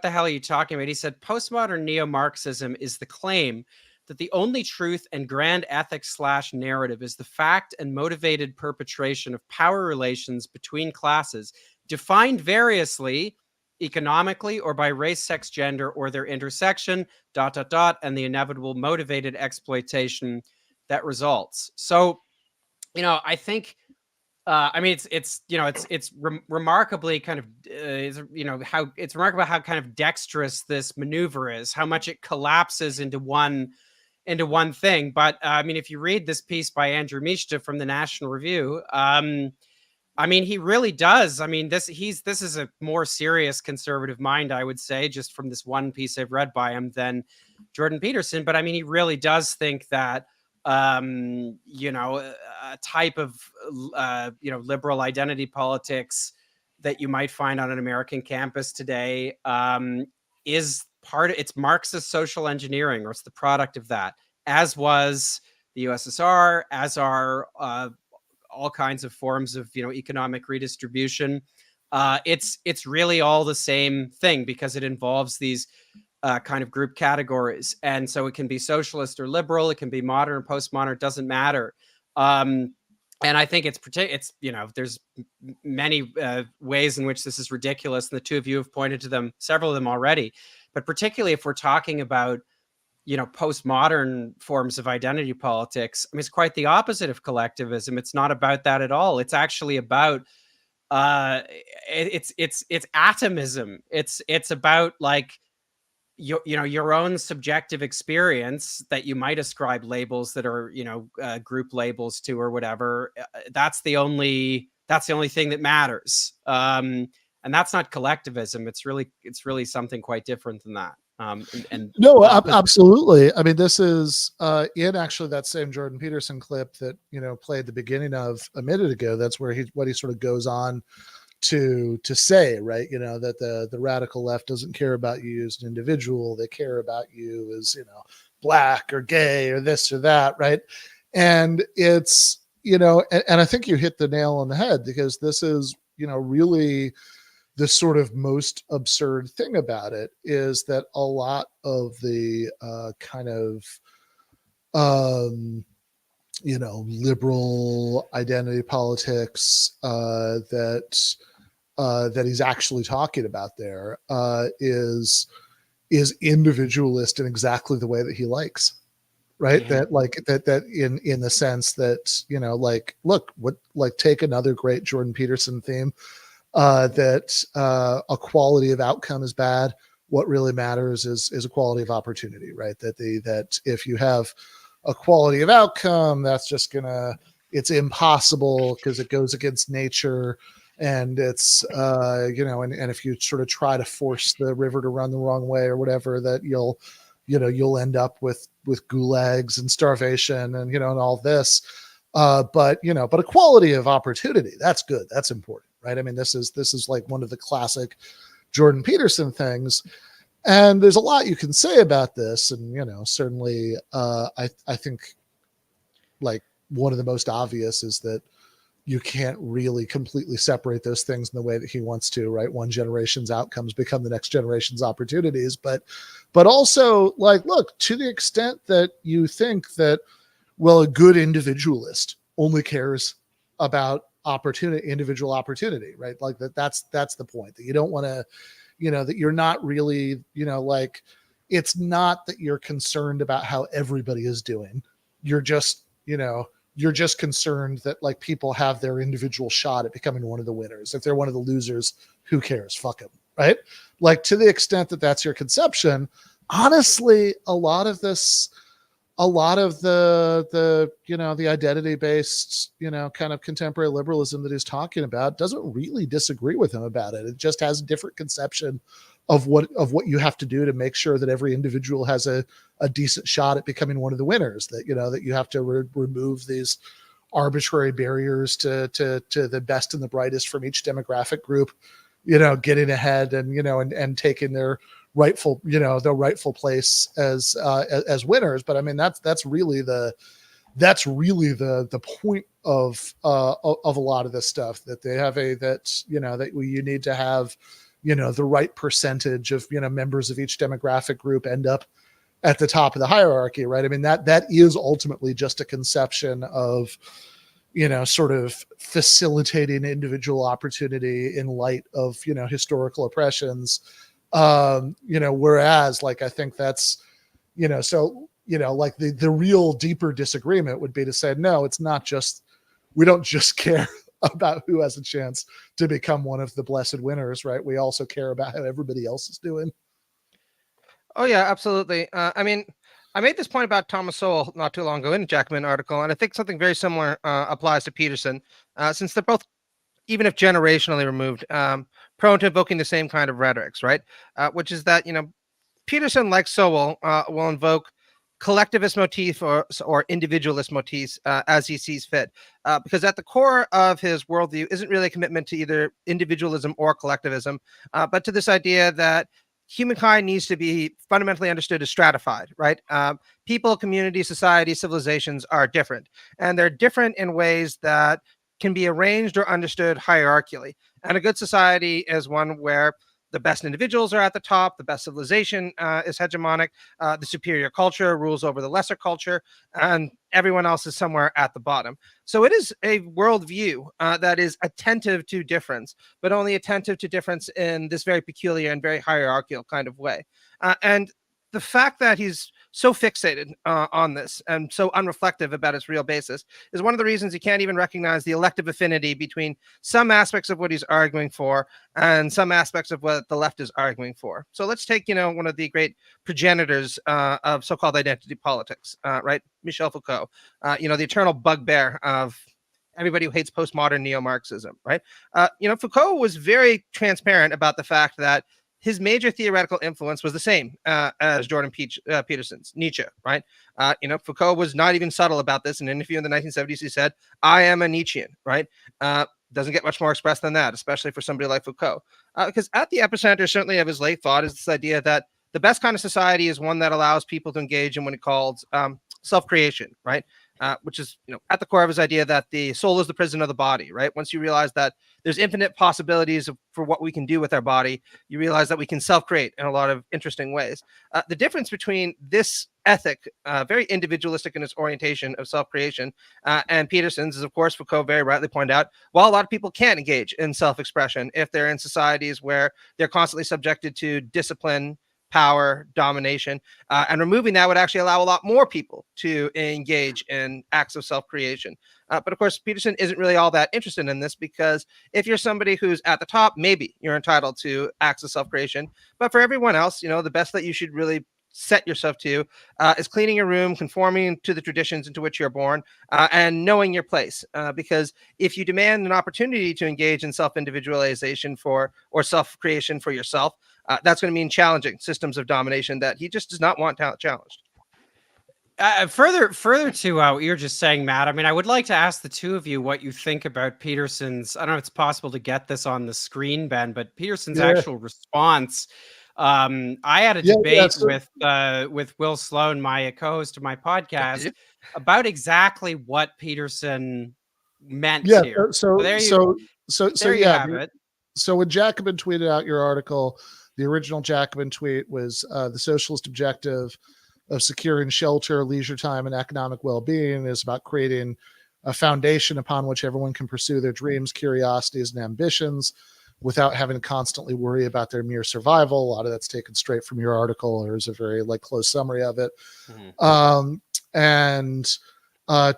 the hell are you talking about? He said, postmodern neo-Marxism is the claim that the only truth and grand ethics / narrative is the fact and motivated perpetration of power relations between classes, defined variously, economically, or by race, sex, gender, or their intersection, ... and the inevitable motivated exploitation that results. So, you know, I think, I mean, it's you know, it's remarkably kind of, you know, how it's remarkable how kind of dexterous this maneuver is, how much it collapses into one thing. But I mean, if you read this piece by Andrew Mishta from the National Review, I mean, he really does. I mean, this is a more serious conservative mind, I would say, just from this one piece I've read by him, than Jordan Peterson. But I mean, he really does think that, you know, a type of, you know, liberal identity politics that you might find on an American campus today, is it's Marxist social engineering, or it's the product of that, as was the USSR, as are all kinds of forms of, you know, economic redistribution. It's really all the same thing, because it involves these kind of group categories. And so it can be socialist or liberal, it can be modern or postmodern, it doesn't matter. And I think it's, you know, there's many ways in which this is ridiculous, and the two of you have pointed to them, several of them already. But particularly if we're talking about, you know, postmodern forms of identity politics, I mean, it's quite the opposite of collectivism. It's not about that at all. It's actually about it's atomism. It's about, like, you know, your own subjective experience that you might ascribe labels that are, you know, group labels to, or whatever. That's the only thing that matters. And that's not collectivism. It's really something quite different than that. And no, absolutely. I mean, this is in actually that same Jordan Peterson clip that, you know, played the beginning of a minute ago. That's where what he sort of goes on to say, right, you know, that the radical left doesn't care about you as an individual. They care about you as, you know, black or gay or this or that, right? And it's, you know, and I think you hit the nail on the head, because this is, you know, really the sort of most absurd thing about it is that a lot of the kind of liberal identity politics that he's actually talking about there is individualist in exactly the way that he likes, right? That in the sense that, take another great Jordan Peterson theme, that equality of outcome is bad. What really matters is equality of opportunity, right? That if you have equality of outcome, that's just it's impossible because it goes against nature. And it's, and if you sort of try to force the river to run the wrong way or whatever, that you'll end up with gulags and starvation and, and all this. But equality of opportunity, that's good. That's important, right? I mean, this is like one of the classic Jordan Peterson things. And there's a lot you can say about this. And, certainly I think like one of the most obvious is that you can't really completely separate those things in the way that he wants to, right? One generation's outcomes become the next generation's opportunities. But also, like, look, to the extent that you think that, well, a good individualist only cares about individual opportunity, right? Like that's the point, that you don't want to, that you're not really, it's not that you're concerned about how everybody is doing. You're just, you're just concerned that like people have their individual shot at becoming one of the winners. If they're one of the losers, who cares? Fuck them, right? Like, to the extent that that's your conception, honestly, a lot of the the identity based, kind of contemporary liberalism that he's talking about doesn't really disagree with him about it. It just has a different conception of what you have to do to make sure that every individual has a decent shot at becoming one of the winners, that, that you have to remove these arbitrary barriers to the best and the brightest from each demographic group, getting ahead and, and taking their rightful place as winners. But I mean, that's really the point of a lot of this stuff, that they have that you need to have, the right percentage of, members of each demographic group end up at the top of the hierarchy, right? I mean, that is ultimately just a conception of, sort of facilitating individual opportunity in light of, historical oppressions. Whereas, like, I think that's, like the real deeper disagreement would be to say, no, it's not just, we don't just care about who has a chance to become one of the blessed winners, right? We also care about how everybody else is doing. Oh yeah, absolutely. I mean, I made this point about Thomas Sowell not too long ago in a Jacobin article, and I think something very similar applies to Peterson, since they're both, even if generationally removed, prone to evoking the same kind of rhetorics, right? Which is that, Peterson, like Sowell, will invoke collectivist motif or individualist motifs as he sees fit, because at the core of his worldview isn't really a commitment to either individualism or collectivism, but to this idea that humankind needs to be fundamentally understood as stratified, right? People, communities, societies, civilizations are different, and they're different in ways that can be arranged or understood hierarchically. And a good society is one where the best individuals are at the top, the best civilization is hegemonic, the superior culture rules over the lesser culture, and everyone else is somewhere at the bottom. So it is a worldview that is attentive to difference, but only attentive to difference in this very peculiar and very hierarchical kind of way. And the fact that he's so fixated on this and so unreflective about its real basis is one of the reasons you can't even recognize the elective affinity between some aspects of what he's arguing for and some aspects of what the left is arguing for. So let's take, one of the great progenitors of so-called identity politics, right? Michel Foucault, the eternal bugbear of everybody who hates postmodern neo-Marxism, right? Foucault was very transparent about the fact that his major theoretical influence was the same as Jordan Peterson's, Nietzsche, right? Foucault was not even subtle about this. In an interview in the 1970s, he said, I am a Nietzschean, right? Doesn't get much more expressed than that, especially for somebody like Foucault. Because at the epicenter, certainly, of his late thought is this idea that the best kind of society is one that allows people to engage in what he calls self-creation, right? Which is, at the core of his idea that the soul is the prison of the body, right? Once you realize that there's infinite possibilities for what we can do with our body, you realize that we can self-create in a lot of interesting ways. The difference between this ethic, very individualistic in its orientation of self-creation. And Peterson's is, of course, Foucault very rightly pointed out, while a lot of people can't engage in self-expression if they're in societies where they're constantly subjected to discipline, power, domination, and removing that would actually allow a lot more people to engage in acts of self-creation. But of course, Peterson isn't really all that interested in this, because if you're somebody who's at the top, maybe you're entitled to acts of self-creation. But for everyone else, the best that you should really set yourself to is cleaning your room, conforming to the traditions into which you're born, and knowing your place. Because if you demand an opportunity to engage in self-individualization or self-creation for yourself, that's going to mean challenging systems of domination that he just does not want challenged. Further to what you're just saying, Matt, I mean, I would like to ask the two of you what you think about Peterson's, I don't know if it's possible to get this on the screen, Ben, but Peterson's actual response. I had a debate with Will Sloan, my co-host of my podcast, about exactly what Peterson meant here. So there you have it. So when Jacobin tweeted out your article, the original Jacobin tweet was the socialist objective of securing shelter, leisure time, and economic well-being is about creating a foundation upon which everyone can pursue their dreams, curiosities, and ambitions without having to constantly worry about their mere survival. A lot of that's taken straight from your article. There's a very close summary of it.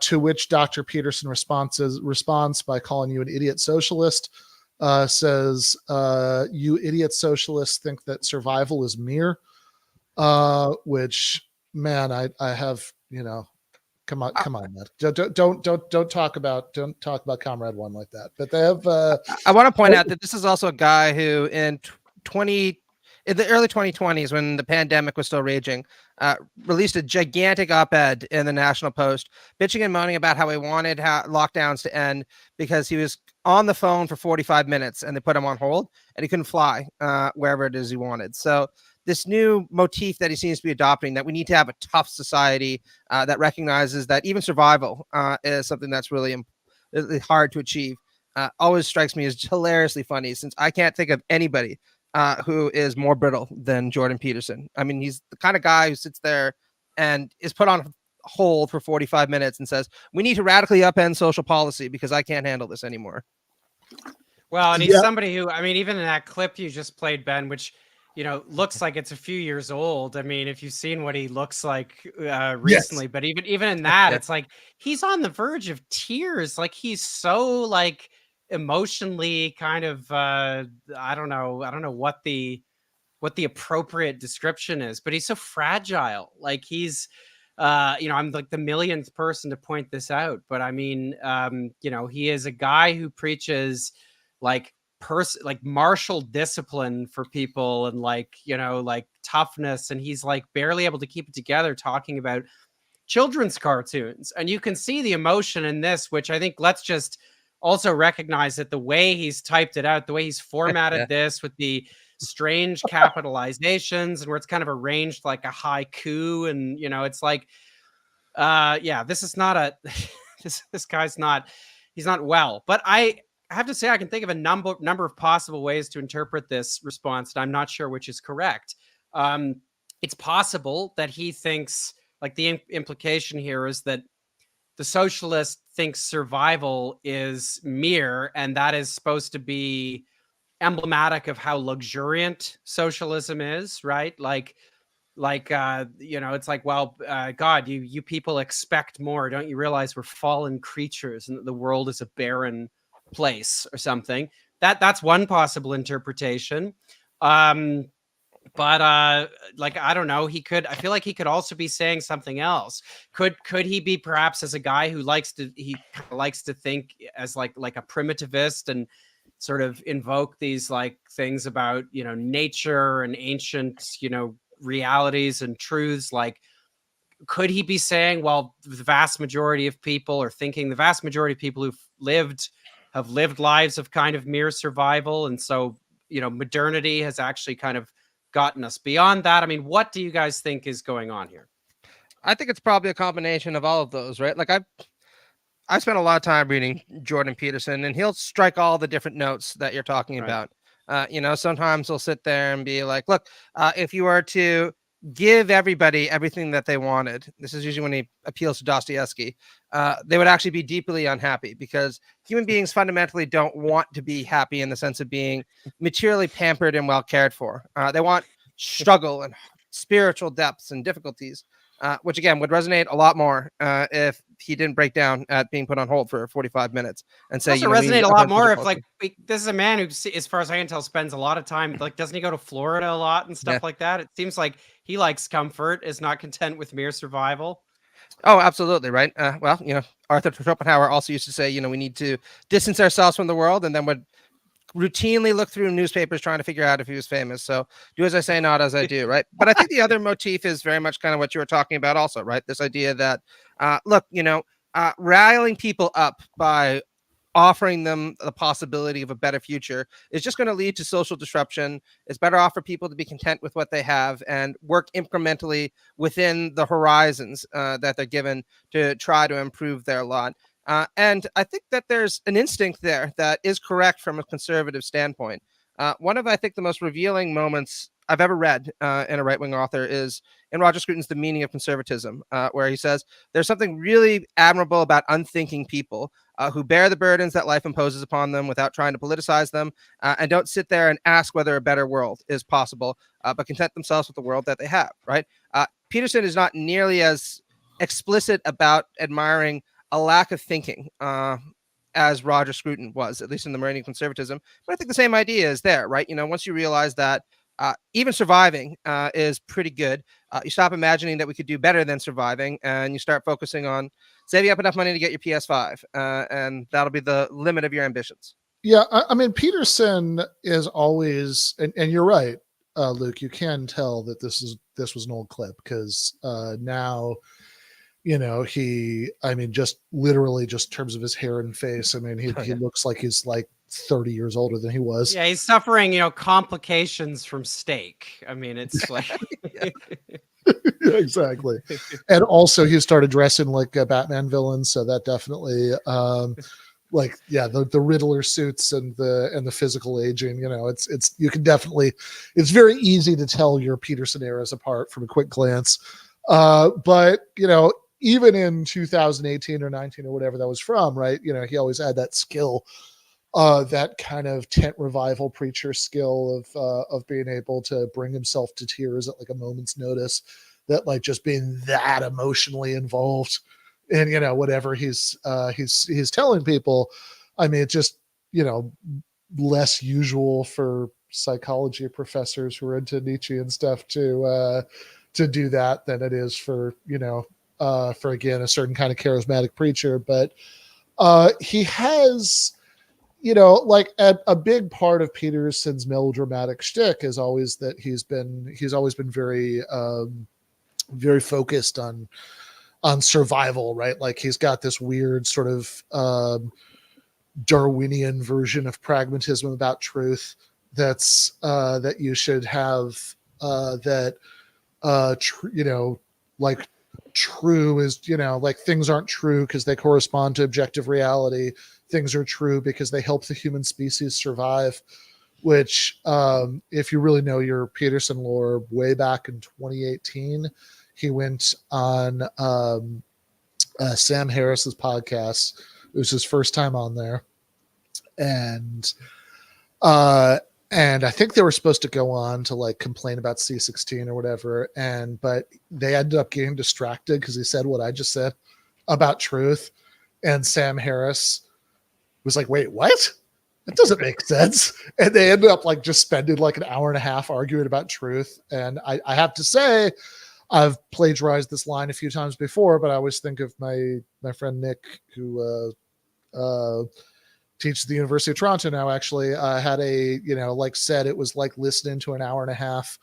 To which Dr. Peterson responds by calling you an idiot socialist, says, you idiot socialists think that survival is mere, which, man, I have, come on, Matt. Don't talk about Comrade One like that. But they have. I want to point out that this is also a guy who in the early 2020s, when the pandemic was still raging, released a gigantic op-ed in the National Post, bitching and moaning about how he wanted lockdowns to end because he was on the phone for 45 minutes and they put him on hold and he couldn't fly wherever it is he wanted. So this new motif that he seems to be adopting, that we need to have a tough society that recognizes that even survival is something that's really hard to achieve, always strikes me as hilariously funny, since I can't think of anybody who is more brittle than Jordan Peterson. I mean, he's the kind of guy who sits there and is put on hold for 45 minutes and says, we need to radically upend social policy because I can't handle this anymore. Well, and he's somebody who, I mean, even in that clip you just played, Ben, which, looks like it's a few years old. I mean, if you've seen what he looks like recently, but even in that, it's like he's on the verge of tears. Like he's so emotionally kind of I don't know what the appropriate description is, but he's so fragile. Like he's I'm like the millionth person to point this out, but I mean he is a guy who preaches martial discipline for people and toughness, and he's barely able to keep it together talking about children's cartoons. And you can see the emotion in this, which I think, let's just also recognize that the way he's typed it out, the way he's formatted this with the strange capitalizations and where it's kind of arranged like a haiku, and it's this is not this guy's not, he's not well. But I have to say, I can think of a number of possible ways to interpret this response, and I'm not sure which is correct. It's possible that he thinks, the implication here is that the socialist thinks survival is mere, and that is supposed to be emblematic of how luxuriant socialism is, right? It's God, you people expect more. Don't you realize we're fallen creatures and that the world is a barren place or something? That's one possible interpretation. But I don't know, I feel like he could also be saying something else. Could he be perhaps as a guy who likes to think as like a primitivist and sort of invoke these things about nature and ancient realities and truths? Could he be saying, well, the vast majority of people are thinking, the vast majority of people have lived lives of kind of mere survival, and so modernity has actually kind of gotten us beyond that? I mean, what do you guys think is going on here? I think it's probably a combination of all of those, right? I spent a lot of time reading Jordan Peterson, and he'll strike all the different notes that you're talking about. Sometimes he'll sit there and be like, look, if you were to give everybody everything that they wanted, this is usually when he appeals to Dostoevsky, they would actually be deeply unhappy, because human beings fundamentally don't want to be happy in the sense of being materially pampered and well cared for. They want struggle and spiritual depths and difficulties, which again would resonate a lot more if he didn't break down at being put on hold for 45 minutes and say, also resonate a lot more if like this is a man who, as far as I can tell, spends a lot of time, like, doesn't he go to Florida a lot and stuff like that? It seems like he likes comfort, is not content with mere survival. Oh, absolutely, right. Well, Arthur Schopenhauer also used to say, we need to distance ourselves from the world, and then would routinely look through newspapers trying to figure out if he was famous. So do as I say, not as I do, right? But I think the other motif is very much kind of what you were talking about also, right? This idea that, look, riling people up by offering them the possibility of a better future is just going to lead to social disruption. It's better off for people to be content with what they have and work incrementally within the horizons that they're given to try to improve their lot. And I think that there's an instinct there that is correct from a conservative standpoint. One of, I think, the most revealing moments I've ever read in a right-wing author is in Roger Scruton's The Meaning of Conservatism, where he says there's something really admirable about unthinking people who bear the burdens that life imposes upon them without trying to politicize them, and don't sit there and ask whether a better world is possible, but content themselves with the world that they have, right? Peterson is not nearly as explicit about admiring a lack of thinking as Roger Scruton was, at least in The Meaning of Conservatism. But I think the same idea is there, right? Once you realize that even surviving is pretty good, you stop imagining that we could do better than surviving, and you start focusing on saving up enough money to get your PS5, and that'll be the limit of your ambitions. Yeah, I mean, Peterson is always, and you're right, Luke, you can tell that this was an old clip, because now, just literally just in terms of his hair and face, I mean, he looks like he's like 30 years older than he was. Yeah, he's suffering, complications from steak. I mean, it's like Yeah, exactly. And also he started dressing like a Batman villain, so that definitely the Riddler suits and the physical aging, it's you can definitely, it's very easy to tell your Peterson eras apart from a quick glance. But even in 2018 or 19 or whatever that was from, right? He always had that skill, that kind of tent revival preacher skill of being able to bring himself to tears at like a moment's notice, that like just being that emotionally involved in, whatever he's telling people. I mean, it's just, less usual for psychology professors who are into Nietzsche and stuff to do that than it is for, for again, a certain kind of charismatic preacher. But he has, a big part of Peterson's melodramatic shtick is always that he's always been very, very focused on survival, right? Like he's got this weird sort of Darwinian version of pragmatism about truth that's that you should have true is, like things aren't true because they correspond to objective reality. Things are true because they help the human species survive, which if you really know your Peterson lore, way back in 2018, he went on Sam Harris's podcast. It was his first time on there. And I think they were supposed to go on to like complain about C16 or whatever. But they ended up getting distracted because he said what I just said about truth. And Sam Harris was like, wait, what? That doesn't make sense. And they ended up like just spending like an hour and a half arguing about truth. And I have to say, I've plagiarized this line a few times before, but I always think of my friend Nick, who teaches at the University of Toronto now, actually had said it was like listening to an hour and a half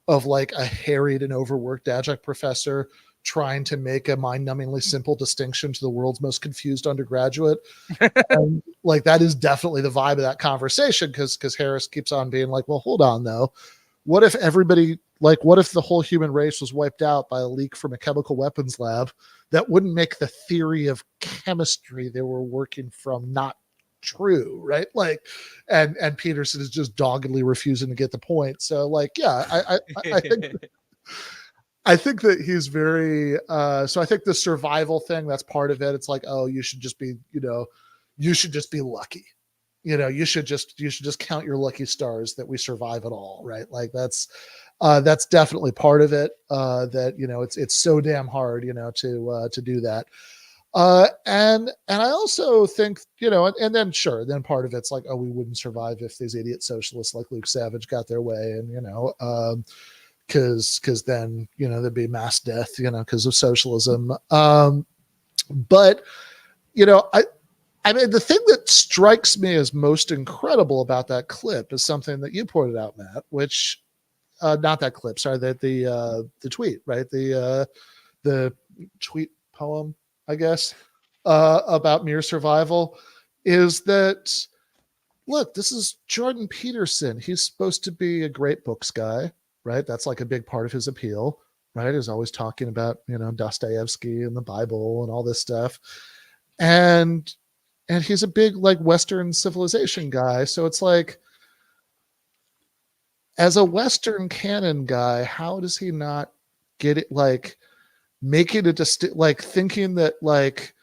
of like a harried and overworked adjunct professor trying to make a mind-numbingly simple distinction to the world's most confused undergraduate. And like that is definitely the vibe of that conversation, because Harris keeps on being like, well, hold on though. What if the whole human race was wiped out by a leak from a chemical weapons lab? That wouldn't make the theory of chemistry they were working from not true, right? Like, and Peterson is just doggedly refusing to get the point. So like, yeah, I think I think that he's very so I think the survival thing, that's part of it. It's like, oh, you should just be, you should just be lucky. You should just count your lucky stars that we survive at all, right? Like that's definitely part of it. That it's so damn hard, to do that. And I also think, and then sure, then part of it's like, oh, we wouldn't survive if these idiot socialists like Luke Savage got their way, and because then there'd be mass death, because of socialism. But I mean, the thing that strikes me as most incredible about that clip is something that you pointed out, Matt, which not that clip, sorry, the tweet, right? The tweet poem, I guess, about mere survival, is that, look, this is Jordan Peterson. He's supposed to be a great books guy, right? That's like a big part of his appeal, right? He's always talking about, Dostoevsky and the Bible and all this stuff. And he's a big like Western civilization guy. So it's like, as a Western canon guy, how does he not get it? Like making it like thinking that like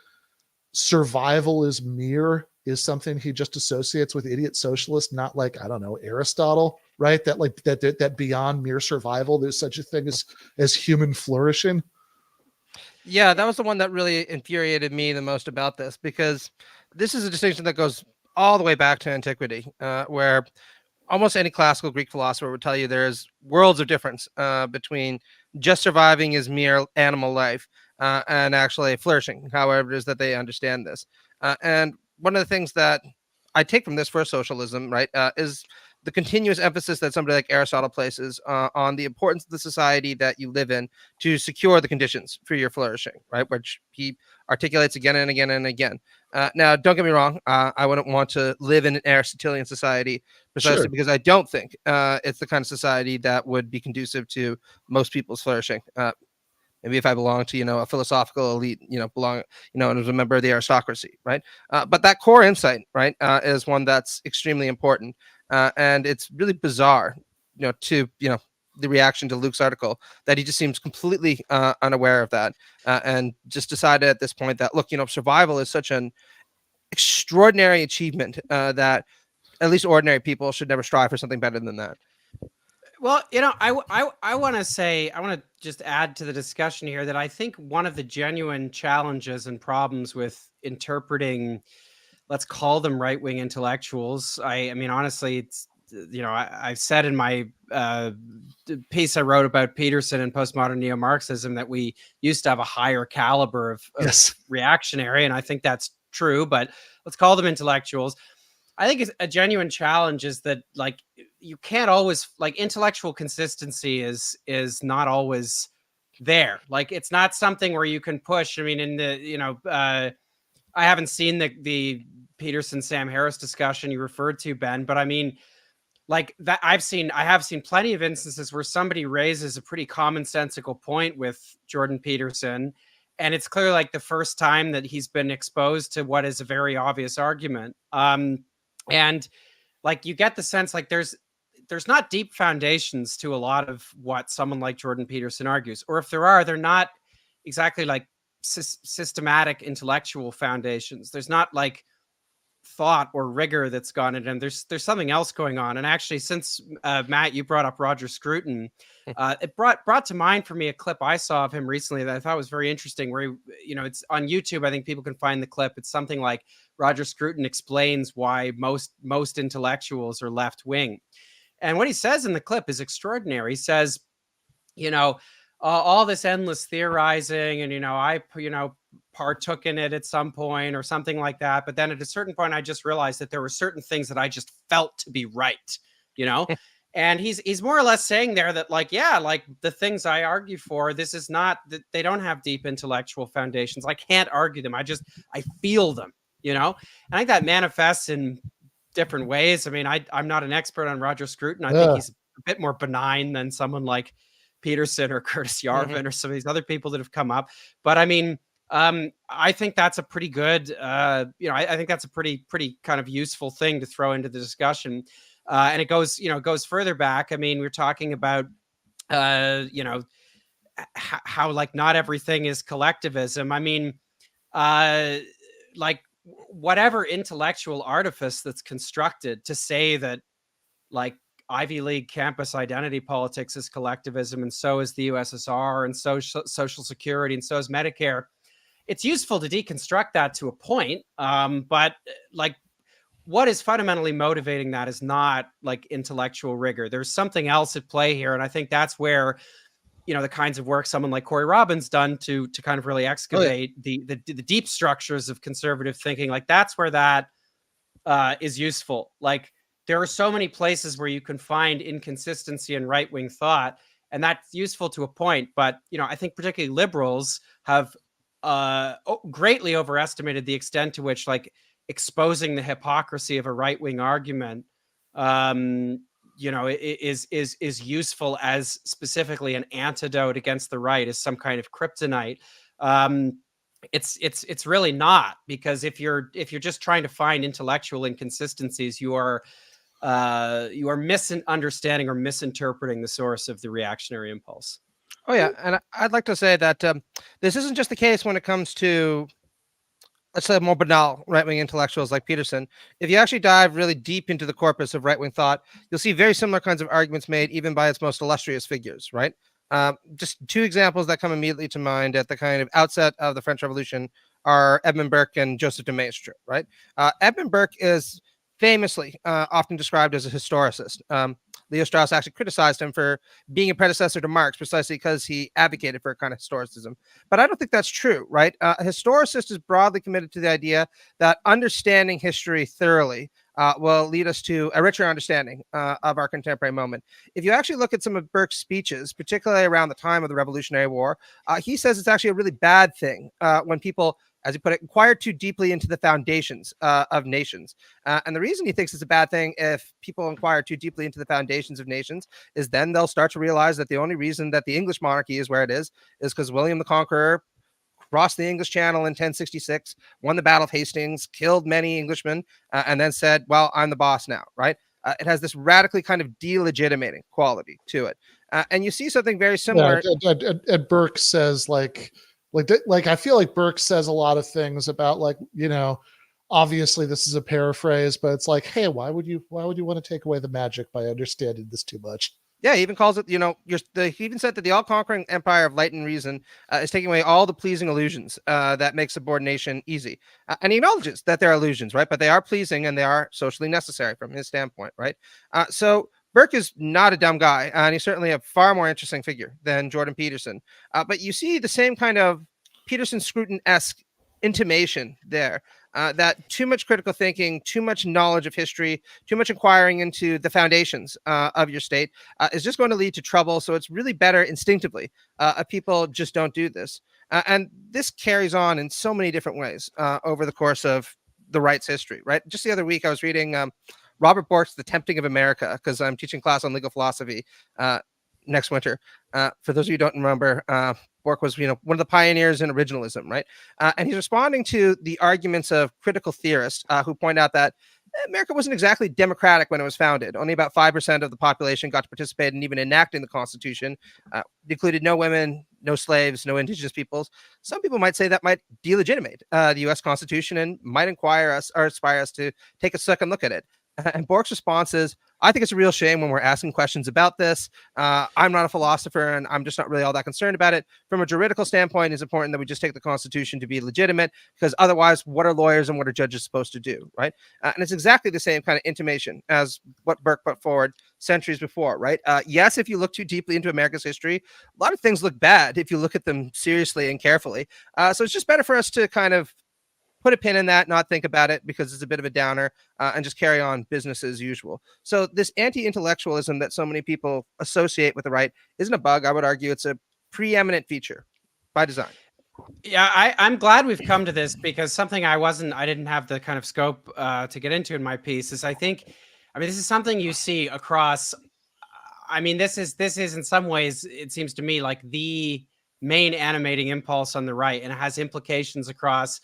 survival is mere is something he just associates with idiot socialists, not like, I don't know, Aristotle, right? That like that beyond mere survival, there's such a thing as human flourishing. Yeah, that was the one that really infuriated me the most about this, because this is a distinction that goes all the way back to antiquity, where almost any classical Greek philosopher would tell you there's worlds of difference between just surviving as mere animal life and actually flourishing, however it is that they understand this. And one of the things that I take from this for socialism, right, is the continuous emphasis that somebody like Aristotle places on the importance of the society that you live in to secure the conditions for your flourishing, right, which he articulates again and again and again. Now, don't get me wrong. I wouldn't want to live in an Aristotelian society precisely because I don't think it's the kind of society that would be conducive to most people's flourishing. Maybe if I belong to, a philosophical elite, and as a member of the aristocracy, right? But that core insight, right, is one that's extremely important. And it's really bizarre, to, the reaction to Luke's article, that he just seems completely unaware of that and just decided at this point that, look, survival is such an extraordinary achievement that at least ordinary people should never strive for something better than that. Well, I want to just add to the discussion here that I think one of the genuine challenges and problems with interpreting, let's call them right-wing intellectuals. I mean, honestly, it's, I've said in my piece I wrote about Peterson and postmodern neo-Marxism that we used to have a higher caliber of reactionary, and I think that's true, but let's call them intellectuals. I think it's a genuine challenge is that, like, you can't always, like, intellectual consistency is not always there. Like, it's not something where you can push. I mean, in the, I haven't seen the Peterson Sam Harris discussion you referred to, Ben, but I mean, like that I have seen plenty of instances where somebody raises a pretty commonsensical point with Jordan Peterson, and it's clearly like the first time that he's been exposed to what is a very obvious argument. And like you get the sense like there's not deep foundations to a lot of what someone like Jordan Peterson argues, or if there are, they're not exactly like systematic intellectual foundations. There's not like thought or rigor that's gone into them. There's something else going on. And actually, since Matt, you brought up Roger Scruton, it brought to mind for me a clip I saw of him recently that I thought was very interesting, where he, it's on YouTube. I think people can find the clip. It's something like Roger Scruton explains why most intellectuals are left wing. And what he says in the clip is extraordinary. He says, all this endless theorizing, and I partook in it at some point or something like that, but then at a certain point I just realized that there were certain things that I just felt to be right, and he's more or less saying there that, like, yeah, like the things I argue for, this is not that they don't have deep intellectual foundations. I can't argue them. I feel them, and I think that manifests in different ways. I mean, I'm not an expert on Roger Scruton. I think he's a bit more benign than someone like Peterson or Curtis Yarvin or some of these other people that have come up. But I mean, I think that's a pretty good, I think that's a pretty kind of useful thing to throw into the discussion. And it goes further back. I mean, we're talking about you know, how like not everything is collectivism. I mean, like whatever intellectual artifice that's constructed to say that like Ivy League campus identity politics is collectivism, and so is the USSR, and Social Security, and so is Medicare. It's useful to deconstruct that to a point, but like what is fundamentally motivating that is not like intellectual rigor. There's something else at play here, and I think that's where, you know, the kinds of work someone like Corey Robbins done to kind of really excavate the deep structures of conservative thinking, like that's where that is useful. Like there are so many places where you can find inconsistency in right-wing thought, and that's useful to a point. But, you know, I think particularly liberals have greatly overestimated the extent to which like exposing the hypocrisy of a right-wing argument, you know, is useful as specifically an antidote against the right, as some kind of kryptonite. It's really not, because if you're just trying to find intellectual inconsistencies, you are misunderstanding or misinterpreting the source of the reactionary impulse. Oh yeah, and I'd like to say that this isn't just the case when it comes to, let's say, more banal right-wing intellectuals like Peterson. If you actually dive really deep into the corpus of right-wing thought, you'll see very similar kinds of arguments made even by its most illustrious figures, right? Just two examples that come immediately to mind at the kind of outset of the French Revolution are Edmund Burke and Joseph de Maistre, right? Edmund Burke is famously often described as a historicist. Leo Strauss actually criticized him for being a predecessor to Marx precisely because he advocated for a kind of historicism. But I don't think that's true, right? A historicist is broadly committed to the idea that understanding history thoroughly will lead us to a richer understanding of our contemporary moment. If you actually look at some of Burke's speeches, particularly around the time of the Revolutionary War, he says it's actually a really bad thing when people, as he put it, inquire too deeply into the foundations of nations. And the reason he thinks it's a bad thing if people inquire too deeply into the foundations of nations is then they'll start to realize that the only reason that the English monarchy is where it is because William the Conqueror crossed the English Channel in 1066, won the Battle of Hastings, killed many Englishmen, and then said, well, I'm the boss now, right? It has this radically kind of delegitimating quality to it. And you see something very similar. Yeah, and Burke says like I feel like Burke says a lot of things about, like, you know, obviously this is a paraphrase, but it's like, hey, why would you want to take away the magic by understanding this too much? Yeah, he even calls it, you know, he even said that the all-conquering empire of light and reason is taking away all the pleasing illusions that make subordination easy. And he acknowledges that there are illusions, right? But they are pleasing and they are socially necessary from his standpoint, right? So Burke is not a dumb guy, and he's certainly a far more interesting figure than Jordan Peterson. But you see the same kind of Peterson-Scruton-esque intimation there, that too much critical thinking, too much knowledge of history, too much inquiring into the foundations of your state is just going to lead to trouble. So it's really better instinctively if people just don't do this. And this carries on in so many different ways over the course of the right's history, right? Just the other week, I was reading Robert Bork's The Tempting of America, because I'm teaching class on legal philosophy next winter. For those of you who don't remember, Bork was, you know, one of the pioneers in originalism, right? And he's responding to the arguments of critical theorists who point out that America wasn't exactly democratic when it was founded. Only about 5% of the population got to participate in even enacting the Constitution. It included no women, no slaves, no indigenous peoples. Some people might say that might delegitimate the U.S. Constitution and might inspire us to take a second look at it. And Bork's response is, I think it's a real shame when we're asking questions about this. I'm not a philosopher, and I'm just not really all that concerned about it. From a juridical standpoint, it's important that we just take the Constitution to be legitimate, because otherwise, what are lawyers and what are judges supposed to do, right? And it's exactly the same kind of intimation as what Burke put forward centuries before, right? Yes, if you look too deeply into America's history, a lot of things look bad if you look at them seriously and carefully. So it's just better for us to kind of put a pin in that, not think about it because it's a bit of a downer, and just carry on business as usual. So this anti-intellectualism that so many people associate with the right isn't a bug. I would argue it's a preeminent feature by design. Yeah, I'm glad we've come to this, because something I didn't have the kind of scope to get into in my piece is this is something you see across. I mean, this is in some ways, it seems to me, like the main animating impulse on the right, and it has implications across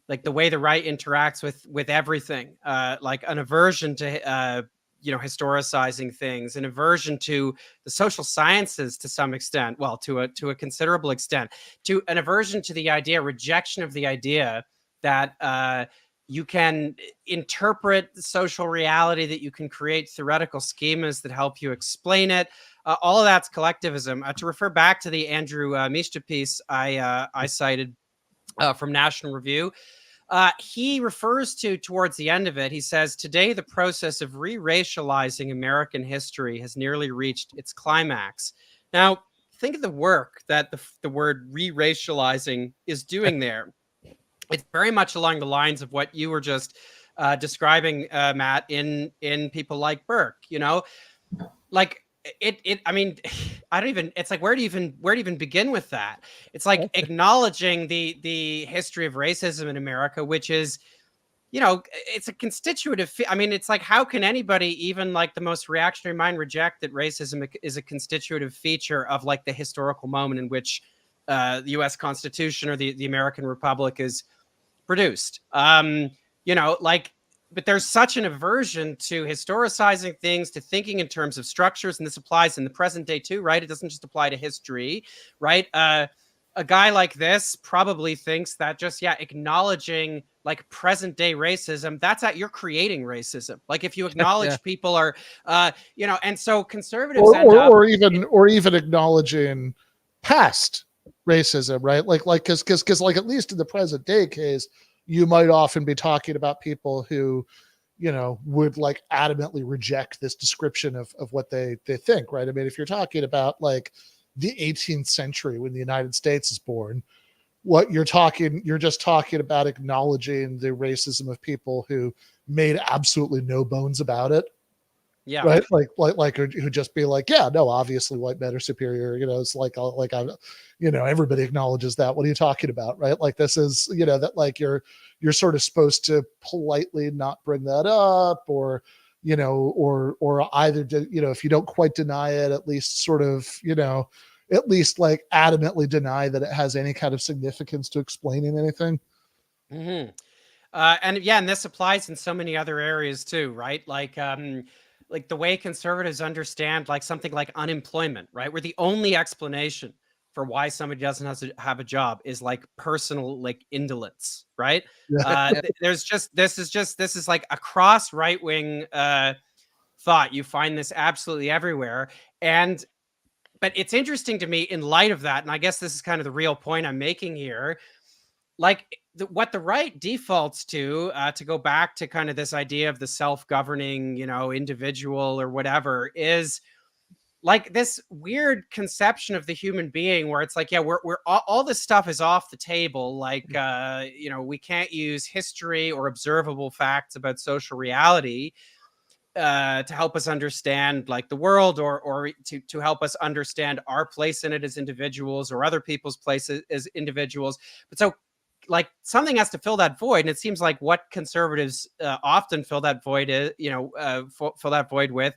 like the way the right interacts with everything, like an aversion to historicizing things, an aversion to the social sciences to some extent, well, to a considerable extent, to an aversion to the idea, rejection of the idea that you can interpret social reality, that you can create theoretical schemas that help you explain it. All of that's collectivism. To refer back to the Andrew Mishta piece I cited from National Review, he refers to, towards the end of it, he says, today the process of re-racializing American history has nearly reached its climax. Now, think of the work that the word re-racializing is doing there. It's very much along the lines of what you were just describing, Matt, in people like Burke, like I mean, I don't even, it's like, where do you even begin with that? It's like acknowledging the history of racism in America, which is, it's a constitutive, I mean, it's like, how can anybody, even like the most reactionary mind, reject that racism is a constitutive feature of like the historical moment in which the US Constitution or the American Republic is produced? But there's such an aversion to historicizing things, to thinking in terms of structures, and this applies in the present day too, right? It doesn't just apply to history, right? A guy like this probably thinks that just, acknowledging like present day racism, you're creating racism. Like if you acknowledge people are, and so conservatives or even acknowledging past racism, right? Because like at least in the present day case, you might often be talking about people who, would like adamantly reject this description of what they think, right? I mean, if you're talking about like the 18th century when the United States is born, you're just talking about acknowledging the racism of people who made absolutely no bones about it. Yeah. Right. Like who just be like, yeah, no, obviously white men are superior. It's everybody acknowledges that. What are you talking about? Right. Like this is, that like you're sort of supposed to politely not bring that up or either, if you don't quite deny it, at least sort of, at least like adamantly deny that it has any kind of significance to explaining anything. Mm-hmm. And this applies in so many other areas too, right? Like the way conservatives understand like something like unemployment, right? Where the only explanation for why somebody doesn't have a job is like personal like indolence, right? This is like a cross right-wing thought. You find this absolutely everywhere. But it's interesting to me in light of that, and I guess this is kind of the real point I'm making here, like what the right defaults to go back to kind of this idea of the self-governing, individual or whatever, is like this weird conception of the human being where it's like, we're all this stuff is off the table. Like, we can't use history or observable facts about social reality to help us understand like the world or to help us understand our place in it as individuals or other people's places as individuals. But so like something has to fill that void. And it seems like what conservatives often fill that void with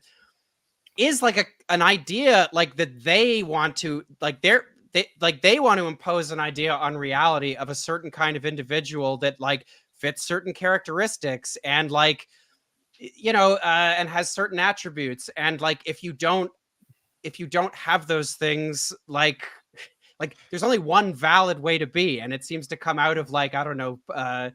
is like an idea like that they want to they want to impose an idea on reality of a certain kind of individual that like fits certain characteristics and like, and has certain attributes. And like, if you don't have those things, like there's only one valid way to be. And it seems to come out of like, I don't know, a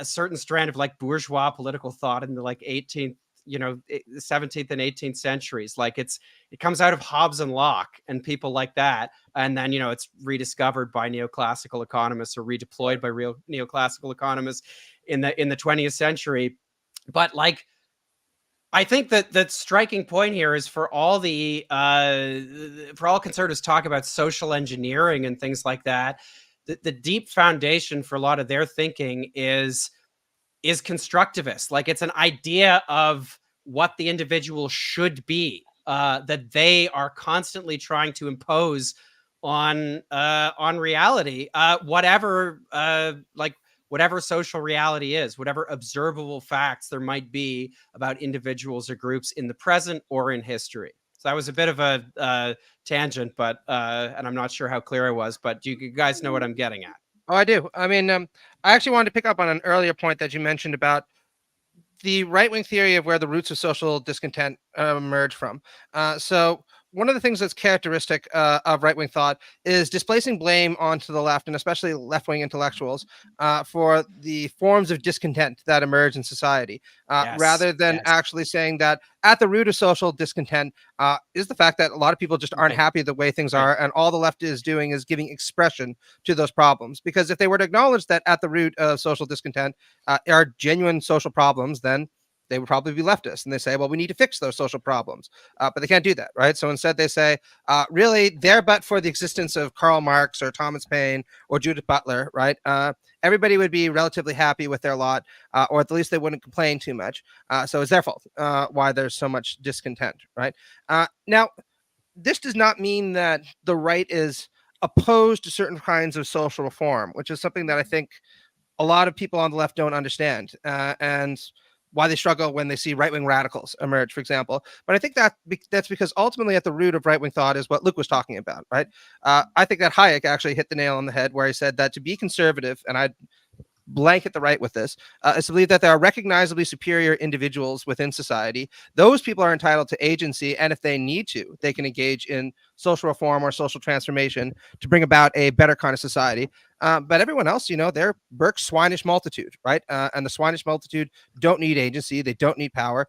certain strand of like bourgeois political thought in the like 18th, the 17th and 18th centuries. Like it comes out of Hobbes and Locke and people like that. And then, it's rediscovered by neoclassical economists or redeployed by real neoclassical economists in the 20th century. But like, I think that the striking point here is for all conservatives talk about social engineering and things like that, the deep foundation for a lot of their thinking is constructivist. Like it's an idea of what the individual should be, that they are constantly trying to impose on reality, whatever social reality is, whatever observable facts there might be about individuals or groups in the present or in history. So that was a bit of a tangent, but and I'm not sure how clear I was, but do you guys know what I'm getting at? Oh, I do. I mean, I actually wanted to pick up on an earlier point that you mentioned about the right-wing theory of where the roots of social discontent emerge from. So one of the things that's characteristic of right-wing thought is displacing blame onto the left, and especially left-wing intellectuals, for the forms of discontent that emerge in society, rather than actually saying that at the root of social discontent is the fact that a lot of people just aren't happy the way things are, and all the left is doing is giving expression to those problems. Because if they were to acknowledge that at the root of social discontent are genuine social problems, then they would probably be leftists, and they say, well, we need to fix those social problems, but they can't do that, right? So instead they say, really, there but for the existence of Karl Marx or Thomas Paine or Judith Butler, right? Everybody would be relatively happy with their lot, or at least they wouldn't complain too much. So it's their fault why there's so much discontent, right? Now, this does not mean that the right is opposed to certain kinds of social reform, which is something that I think a lot of people on the left don't understand, and why they struggle when they see right-wing radicals emerge, for example. But I think that's because ultimately at the root of right-wing thought is what Luke was talking about, right? I think that Hayek actually hit the nail on the head where he said that to be conservative, and I blanket the right with this, is to believe that there are recognizably superior individuals within society. Those people are entitled to agency, and if they need to, they can engage in social reform or social transformation to bring about a better kind of society. But everyone else, they're Burke's swinish multitude, right? And the swinish multitude don't need agency. They don't need power.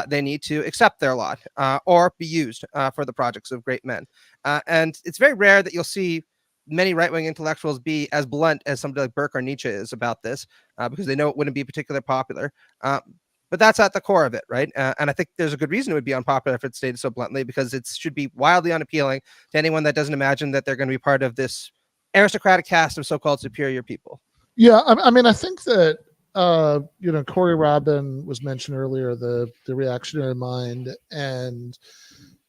They need to accept their lot or be used for the projects of great men. And it's very rare that you'll see many right-wing intellectuals be as blunt as somebody like Burke or Nietzsche is about this, because they know it wouldn't be particularly popular. But that's at the core of it, right? And I think there's a good reason it would be unpopular if it's stated so bluntly, because it should be wildly unappealing to anyone that doesn't imagine that they're going to be part of this aristocratic caste of so-called superior people. Yeah, I mean, I think that Corey Robin was mentioned earlier, the reactionary mind, and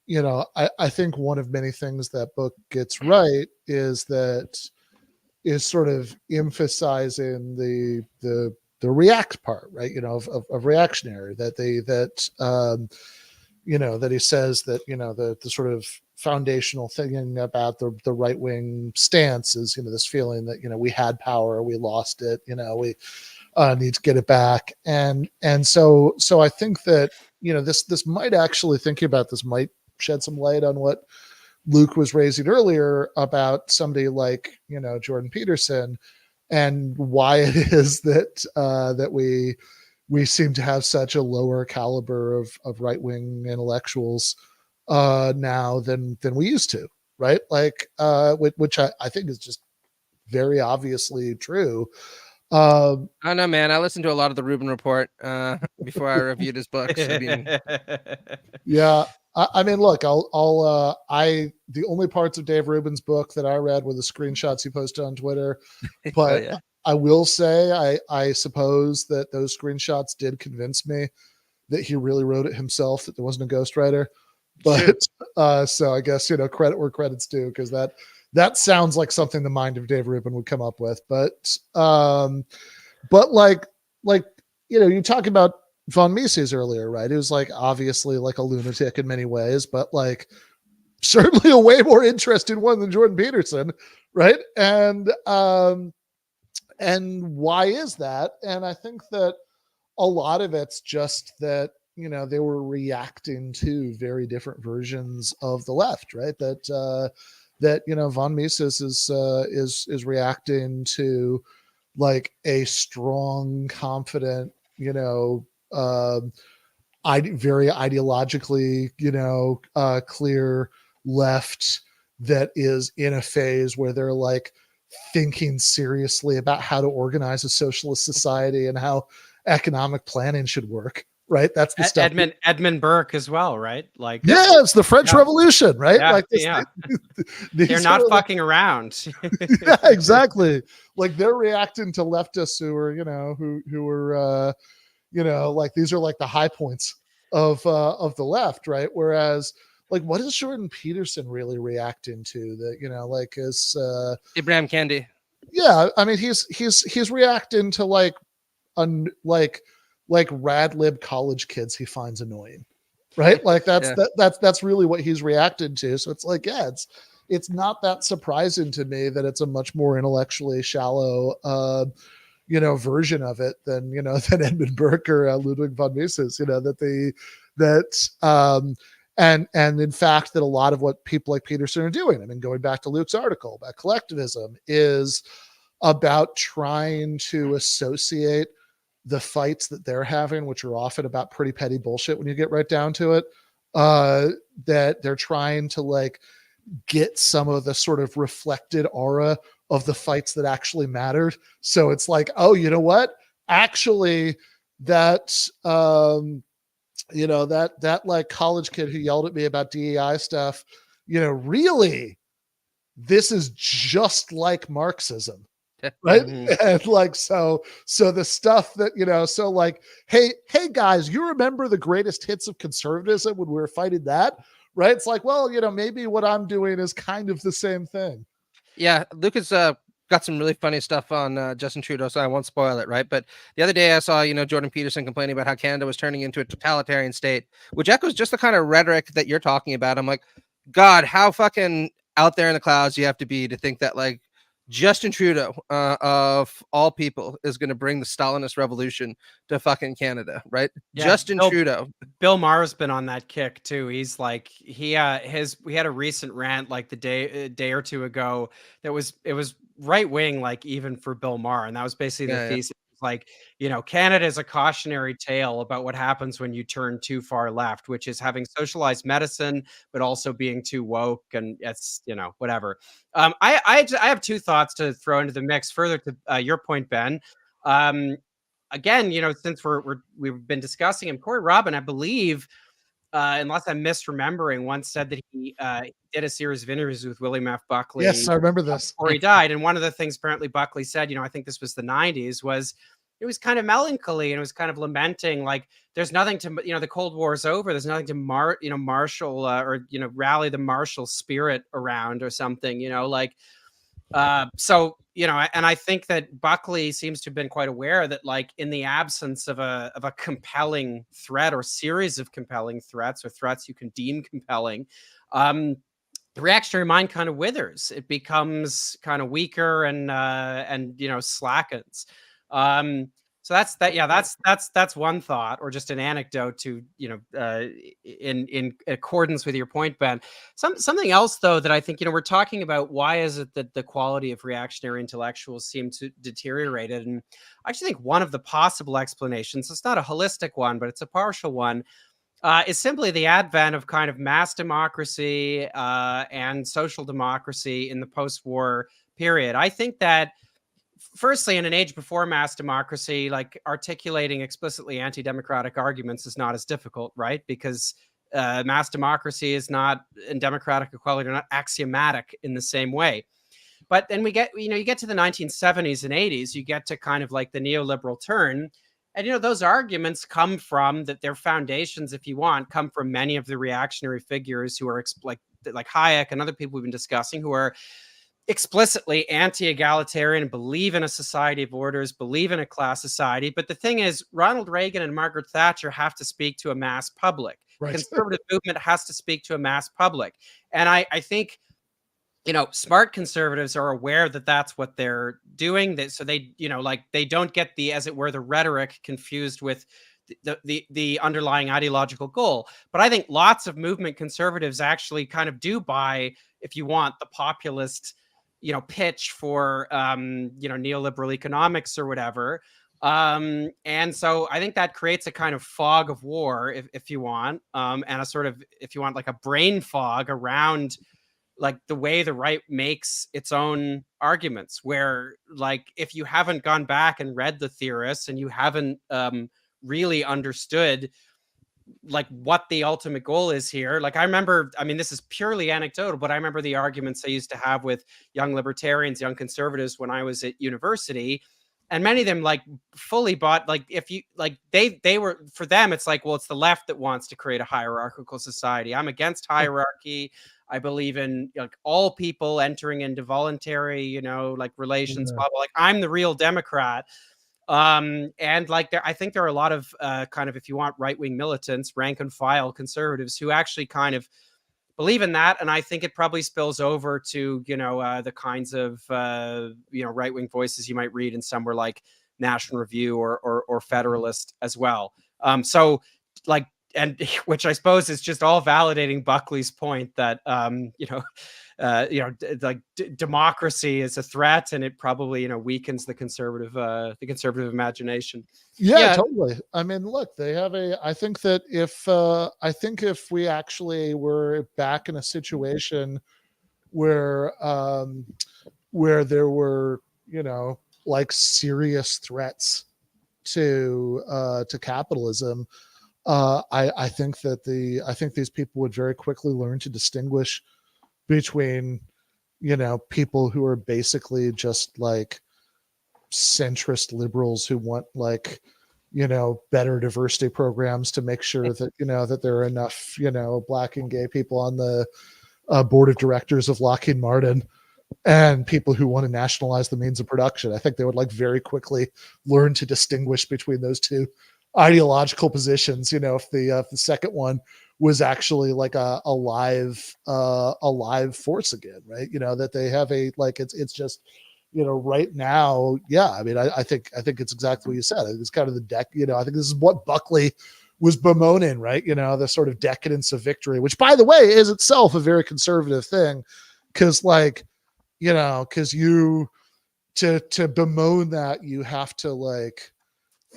I think one of many things that book gets right is sort of emphasizing the react part, right? Of reactionary, that he says that the sort of foundational thing about the right wing stance is this feeling that we had power, we lost it, we need to get it back, and so I think that this might actually, thinking about this, might shed some light on what Luke was raising earlier about somebody like Jordan Peterson, and why it is that we seem to have such a lower caliber of right-wing intellectuals now than we used to, right? Like which I think is just very obviously true. I don't know, man. I listened to a lot of the Rubin Report before I reviewed his books. Yeah. I mean, look, the only parts of Dave Rubin's book that I read were the screenshots he posted on Twitter, but yeah. I will say, I suppose that those screenshots did convince me that he really wrote it himself, that there wasn't a ghostwriter. But so I guess, credit where credit's due, because that sounds like something the mind of Dave Rubin would come up with. But like, you talk about von Mises earlier, right? It was like obviously like a lunatic in many ways, but like certainly a way more interesting one than Jordan Peterson, right? And why is that? And I think that a lot of it's just that they were reacting to very different versions of the left, right? That von Mises is reacting to like a strong, confident, very ideologically, clear left that is in a phase where they're like thinking seriously about how to organize a socialist society and how economic planning should work. Right. That's the stuff. Edmund Burke as well, right? Like, yeah, it's the French Revolution, right? Yeah, like this, yeah. They're not fucking around. Yeah, exactly. Like they're reacting to leftists who are, who are, like these are like the high points of the left, right? Whereas, like, what is Jordan Peterson really reacting to? That like is Ibrahim Kendi. Yeah, I mean he's reacting to like rad lib college kids he finds annoying, right? Like that's really what he's reacted to. So it's like, yeah, it's not that surprising to me that it's a much more intellectually shallow version of it than than Edmund Burke or Ludwig von Mises. And in fact, that a lot of what people like Peterson are doing, I mean, going back to Luke's article about collectivism, is about trying to associate the fights that they're having, which are often about pretty petty bullshit when you get right down to it, that they're trying to like get some of the sort of reflected aura of the fights that actually mattered. So it's like, oh, you know what? Actually, that that like college kid who yelled at me about DEI stuff, really, this is just like Marxism. Right. And like, so the stuff that, so like, hey guys, you remember the greatest hits of conservatism when we were fighting that? Right. It's like, well, maybe what I'm doing is kind of the same thing. Yeah. Luke has got some really funny stuff on Justin Trudeau, so I won't spoil it. Right. But the other day I saw, Jordan Peterson complaining about how Canada was turning into a totalitarian state, which echoes just the kind of rhetoric that you're talking about. I'm like, God, how fucking out there in the clouds you have to be to think that like Justin Trudeau, of all people, is going to bring the Stalinist revolution to fucking Canada, right? Yeah, Justin Trudeau. Bill Maher's been on that kick too. He's like, we had a recent rant like a day or two ago it was right wing, like even for Bill Maher, and that was basically the thesis. Like, Canada is a cautionary tale about what happens when you turn too far left, which is having socialized medicine, but also being too woke. And it's, whatever. I have two thoughts to throw into the mix further to your point, Ben. Again, since we've been discussing him, Corey Robin, I believe, unless I'm misremembering, once said that he did a series of interviews with William F. Buckley. Yes, I remember this. Before he died. And one of the things apparently Buckley said, I think this was the 90s, was it was kind of melancholy and it was kind of lamenting, like there's nothing to, the Cold War is over. There's nothing to marshal or, rally the martial spirit around or something, so, and I think that Buckley seems to have been quite aware that, like, in the absence of a compelling threat or series of compelling threats or threats you can deem compelling, the reactionary mind kind of withers. It becomes kind of weaker and slackens. So that's one thought, or just an anecdote to, in accordance with your point, Ben. Something else though that I think, we're talking about, why is it that the quality of reactionary intellectuals seem to deteriorate? And I actually think one of the possible explanations, it's not a holistic one, but it's a partial one, is simply the advent of kind of mass democracy and social democracy in the post-war period. I think that, firstly, in an age before mass democracy, like articulating explicitly anti-democratic arguments is not as difficult, right? Because mass democracy is not, and democratic equality are not axiomatic in the same way. But then we get, you get to the 1970s and 80s, you get to kind of like the neoliberal turn. And, those arguments come from their foundations, if you want, come from many of the reactionary figures who are like Hayek and other people we've been discussing, who are explicitly anti-egalitarian, believe in a society of orders, believe in a class society. But the thing is, Ronald Reagan and Margaret Thatcher have to speak to a mass public. Right. Conservative movement has to speak to a mass public. And I think, smart conservatives are aware that that's what they're doing. So they, they don't get the, as it were, the rhetoric confused with the underlying ideological goal. But I think lots of movement conservatives actually kind of do buy, if you want, the populist pitch for, neoliberal economics or whatever. And so I think that creates a kind of fog of war, if you want, and a sort of, if you want, like a brain fog around like the way the right makes its own arguments, where like, if you haven't gone back and read the theorists and you haven't really understood like what the ultimate goal is here. Like I remember, this is purely anecdotal, but I remember the arguments I used to have with young libertarians, young conservatives when I was at university, and many of them like fully bought, like if you like, they were, for them, it's like, well, it's the left that wants to create a hierarchical society. I'm against hierarchy. I believe in like all people entering into voluntary, like relations, blah, blah. Like I'm the real Democrat. And like I think there are a lot of kind of, if you want, right-wing militants, rank and file conservatives who actually kind of believe in that. And I think it probably spills over to, the kinds of, right-wing voices you might read in somewhere like National Review or Federalist as well. So like, and which I suppose is just all validating Buckley's point that like democracy is a threat, and it probably weakens the conservative imagination. Yeah, totally. I mean, look, they have I think that if we actually were back in a situation where there were like serious threats to capitalism, I think these people would very quickly learn to distinguish between people who are basically just like centrist liberals who want like better diversity programs to make sure that that there are enough Black and gay people on the board of directors of Lockheed Martin, and people who want to nationalize the means of production. I think they would like very quickly learn to distinguish between those two ideological positions. If the second one was actually like a live force again, right? That they have it's just right now. Yeah, I mean, I think it's exactly what you said. It's kind of the deck. I think this is what Buckley was bemoaning, right? The sort of decadence of victory, which, by the way, is itself a very conservative thing, because to bemoan that, you have to like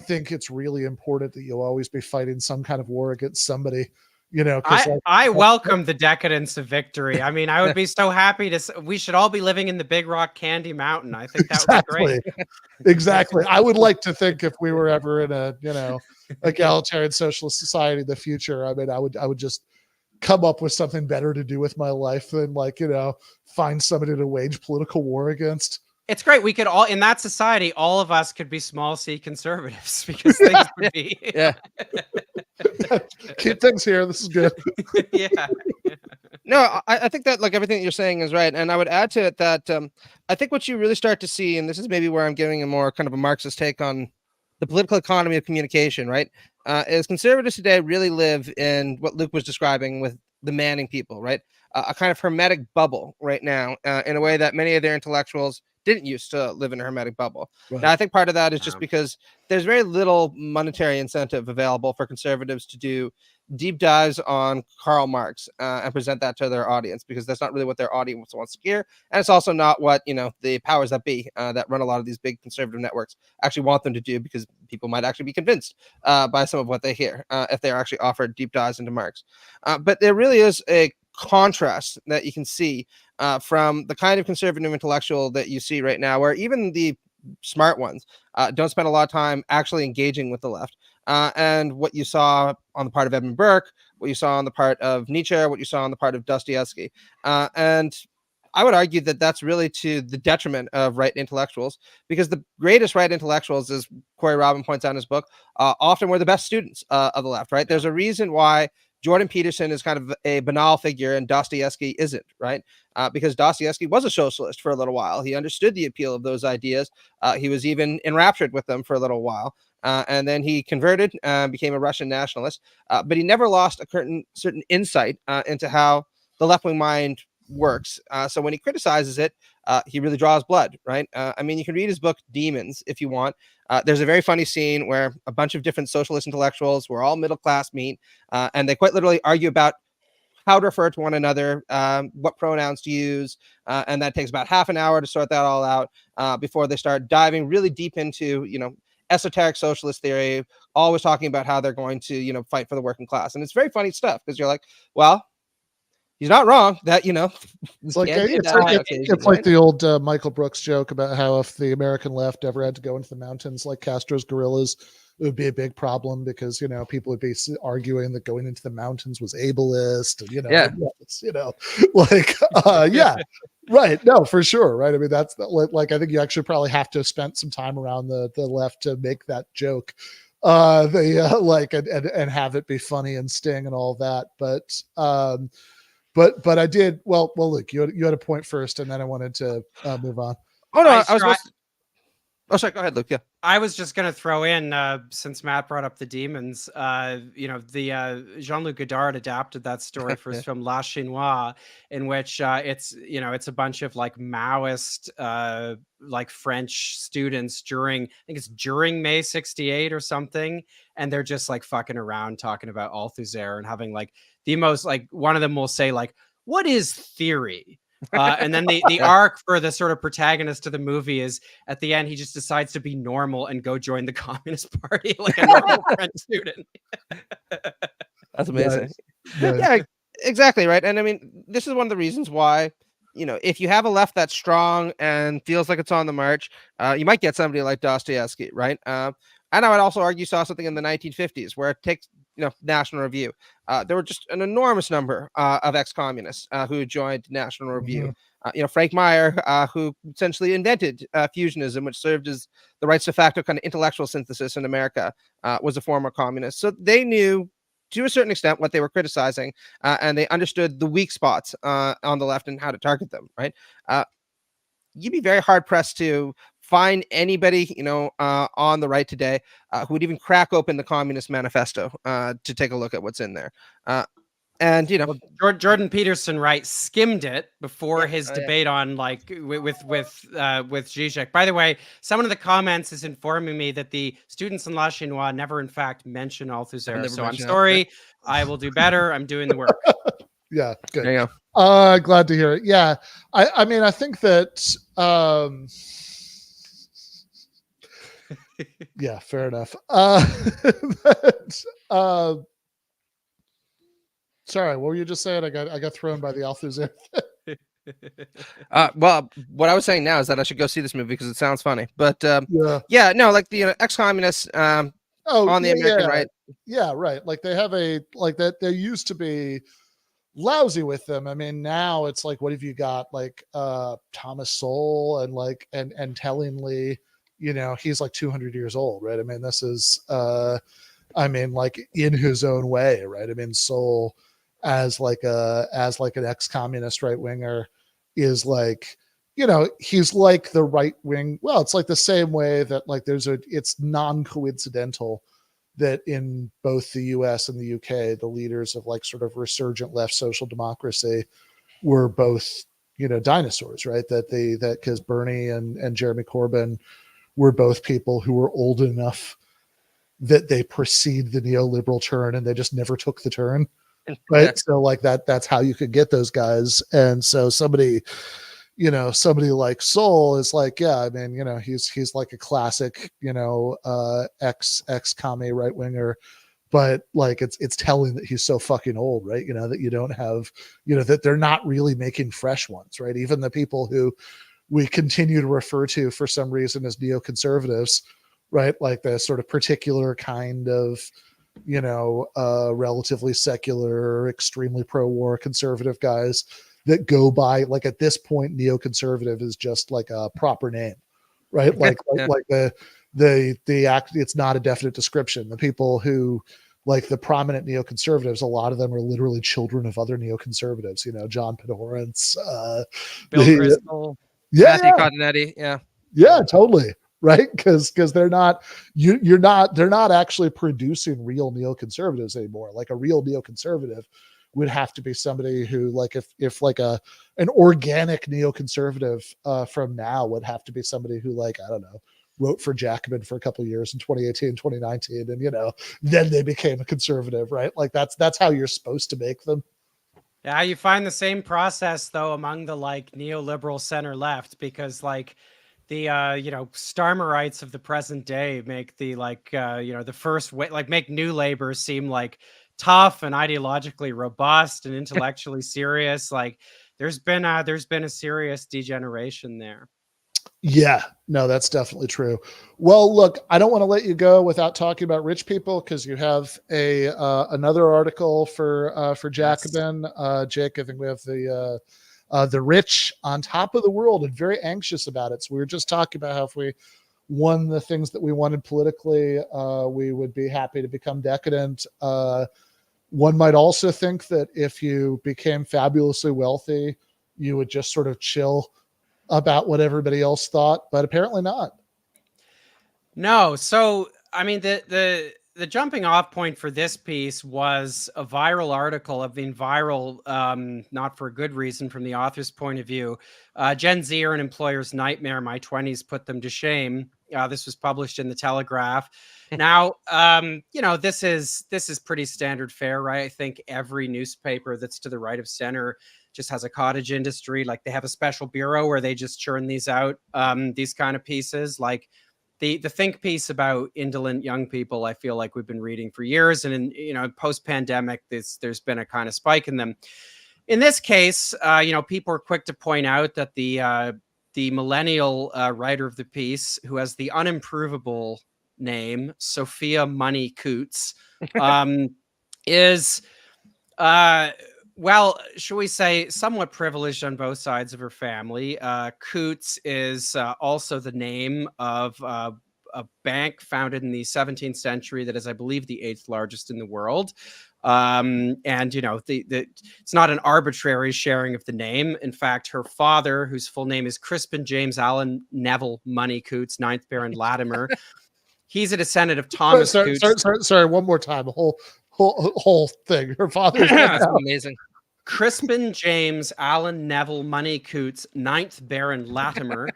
think it's really important that you'll always be fighting some kind of war against somebody. I welcome the decadence of victory. I mean, I would be so happy we should all be living in the Big Rock Candy Mountain. I think that would be great. Exactly. I would like to think if we were ever in a, egalitarian socialist society in the future, I mean, I would just come up with something better to do with my life than find somebody to wage political war against. It's great. We could all, in that society, all of us could be small c conservatives, because things would be. Yeah. Keep things here. This is good. Yeah. No, I think that like everything that you're saying is right. And I would add to it that I think what you really start to see, and this is maybe where I'm giving a more kind of a Marxist take on the political economy of communication, right? Is conservatives today really live in what Luke was describing with the Manning people, right? A kind of hermetic bubble right now, in a way that many of their intellectuals didn't used to live in a hermetic bubble. Right. Now, I think part of that is just because there's very little monetary incentive available for conservatives to do deep dives on Karl Marx and present that to their audience, because that's not really what their audience wants to hear. And it's also not what, the powers that be that run a lot of these big conservative networks actually want them to do, because people might actually be convinced by some of what they hear if they're actually offered deep dives into Marx. But there really is a contrast that you can see from the kind of conservative intellectual that you see right now, where even the smart ones don't spend a lot of time actually engaging with the left. And what you saw on the part of Edmund Burke, what you saw on the part of Nietzsche, what you saw on the part of Dostoevsky. And I would argue that that's really to the detriment of right intellectuals, because the greatest right intellectuals, as Corey Robin points out in his book, often were the best students of the left, right? There's a reason why Jordan Peterson is kind of a banal figure and Dostoevsky isn't, right? Because Dostoevsky was a socialist for a little while. He understood the appeal of those ideas. He was even enraptured with them for a little while. And then he converted and became a Russian nationalist. But he never lost a certain insight into how the left-wing mind works. So when he criticizes it, he really draws blood, right? I mean, you can read his book Demons if you want. There's a very funny scene where a bunch of different socialist intellectuals who are all middle class meet, and they quite literally argue about how to refer to one another, what pronouns to use, and that takes about half an hour to sort that all out before they start diving really deep into, esoteric socialist theory, always talking about how they're going to, fight for the working class. And it's very funny stuff, because you're like, well, he's not wrong that, it's like the old Michael Brooks joke about how if the American left ever had to go into the mountains like Castro's guerrillas, it would be a big problem, because people would be arguing that going into the mountains was ableist, and yeah, right. No, for sure, right. I mean, that's like I think you actually probably have to have spent some time around the left to make that joke, and have it be funny and sting and all that, But I did well. Look, you had a point first, and then I wanted to move on. Oh no, I was Oh, sorry. Go ahead, Luke. Yeah. I was just going to throw in, since Matt brought up the demons, the Jean-Luc Godard adapted that story for his film La Chinoise, in which it's a bunch of like Maoist, like French students during May 68 or something. And they're just like fucking around talking about Althusser and having like the most, like, one of them will say like, what is theory? And then the arc for the sort of protagonist of the movie is at the end, he just decides to be normal and go join the Communist Party like a normal French student. That's amazing. Nice. Yeah, exactly. Right. And I mean, this is one of the reasons why, if you have a left that's strong and feels like it's on the march, you might get somebody like Dostoevsky. Right. And I would also argue saw something in the 1950s where it takes, National Review. There were just an enormous number of ex-communists who joined National Review. Frank Meyer, who essentially invented fusionism, which served as the rights de facto kind of intellectual synthesis in America, was a former communist. So they knew to a certain extent what they were criticizing, and they understood the weak spots on the left and how to target them, right? You'd be very hard pressed to find anybody, on the right today who would even crack open the Communist Manifesto to take a look at what's in there. And Jordan Peterson, right, skimmed it before his debate on like with Zizek. By the way, someone in the comments is informing me that the students in La Chinoise never, in fact, mention Althusser. So I'm sorry. I will do better. I'm doing the work. Yeah, good. There you go. Glad to hear it. Yeah, I mean, I think that. Yeah, fair enough. Sorry, what were you just saying? I got thrown by the Althusser. Well, what I was saying now is that I should go see this movie because it sounds funny. But no, like the ex-communists on the American right. Yeah, right. Like they have that. They used to be lousy with them. I mean, now it's like, what have you got? Like Thomas Sowell and tellingly, he's like 200 years old, right? I mean, this is like in his own way, right? I mean, Sowell as like an ex-communist right winger is like, he's like the right wing. Well, it's like the same way that like it's non-coincidental that in both the US and the UK, the leaders of like sort of resurgent left social democracy were both, dinosaurs, right? That because Bernie and Jeremy Corbyn were both people who were old enough that they precede the neoliberal turn and they just never took the turn. Right. So like that's how you could get those guys. And so somebody like Sowell is like, yeah, I mean, he's like a classic, ex-commie right winger, but like it's telling that he's so fucking old, right? That you don't have, that they're not really making fresh ones, right? Even the people who we continue to refer to for some reason as neoconservatives, right? Like the sort of particular kind of, relatively secular, extremely pro-war conservative guys that go by, like at this point, neoconservative is just like a proper name, right? Like the act, it's not a definite description. The people who like the prominent neoconservatives, a lot of them are literally children of other neoconservatives, John Podhoretz, Bill Kristol, Matthew Cottonetti. Yeah, totally. Right. Cause they're not, they're not actually producing real neoconservatives anymore. Like a real neoconservative would have to be somebody who like, if like an organic neoconservative from now would have to be somebody who like, I don't know, wrote for Jacobin for a couple of years in 2018, 2019. And, then they became a conservative, right? Like that's how you're supposed to make them. Yeah. You find the same process though, among the like neoliberal center left, because like, the Starmerites of the present day make the the first way, like make New Labor seem like tough and ideologically robust and intellectually serious. Like there's been a serious degeneration there. Yeah, no, that's definitely true. Well, look, I don't want to let you go without talking about rich people because you have another article for Jacobin. Jake, I think we have the rich on top of the world and very anxious about it. So we were just talking about how if we won the things that we wanted politically, we would be happy to become decadent. One might also think that if you became fabulously wealthy, you would just sort of chill about what everybody else thought, but apparently not. No. So, I mean, the jumping off point for this piece was a viral article of being viral, not for a good reason from the author's point of view. Gen Z are an employer's nightmare. My 20s put them to shame. This was published in the Telegraph. Now, this is pretty standard fare, right? I think every newspaper that's to the right of center just has a cottage industry. Like they have a special bureau where they just churn these out, these kind of pieces. Like the think piece about indolent young people, I feel like we've been reading for years, and in post-pandemic, there's been a kind of spike in them. In this case, people are quick to point out that the millennial writer of the piece, who has the unimprovable name Sophia Money Coots, is well, shall we say, somewhat privileged on both sides of her family. Coots is also the name of a bank founded in the 17th century that is, I believe, the 8th largest in the world. And it's not an arbitrary sharing of the name. In fact, her father, whose full name is Crispin James Allen Neville Money Coots, 9th Baron Latimer, he's a descendant of Thomas Coots. Sorry, one more time. The whole thing. Her father's amazing. Crispin James Allen Neville Money Coots, 9th Baron Latimer.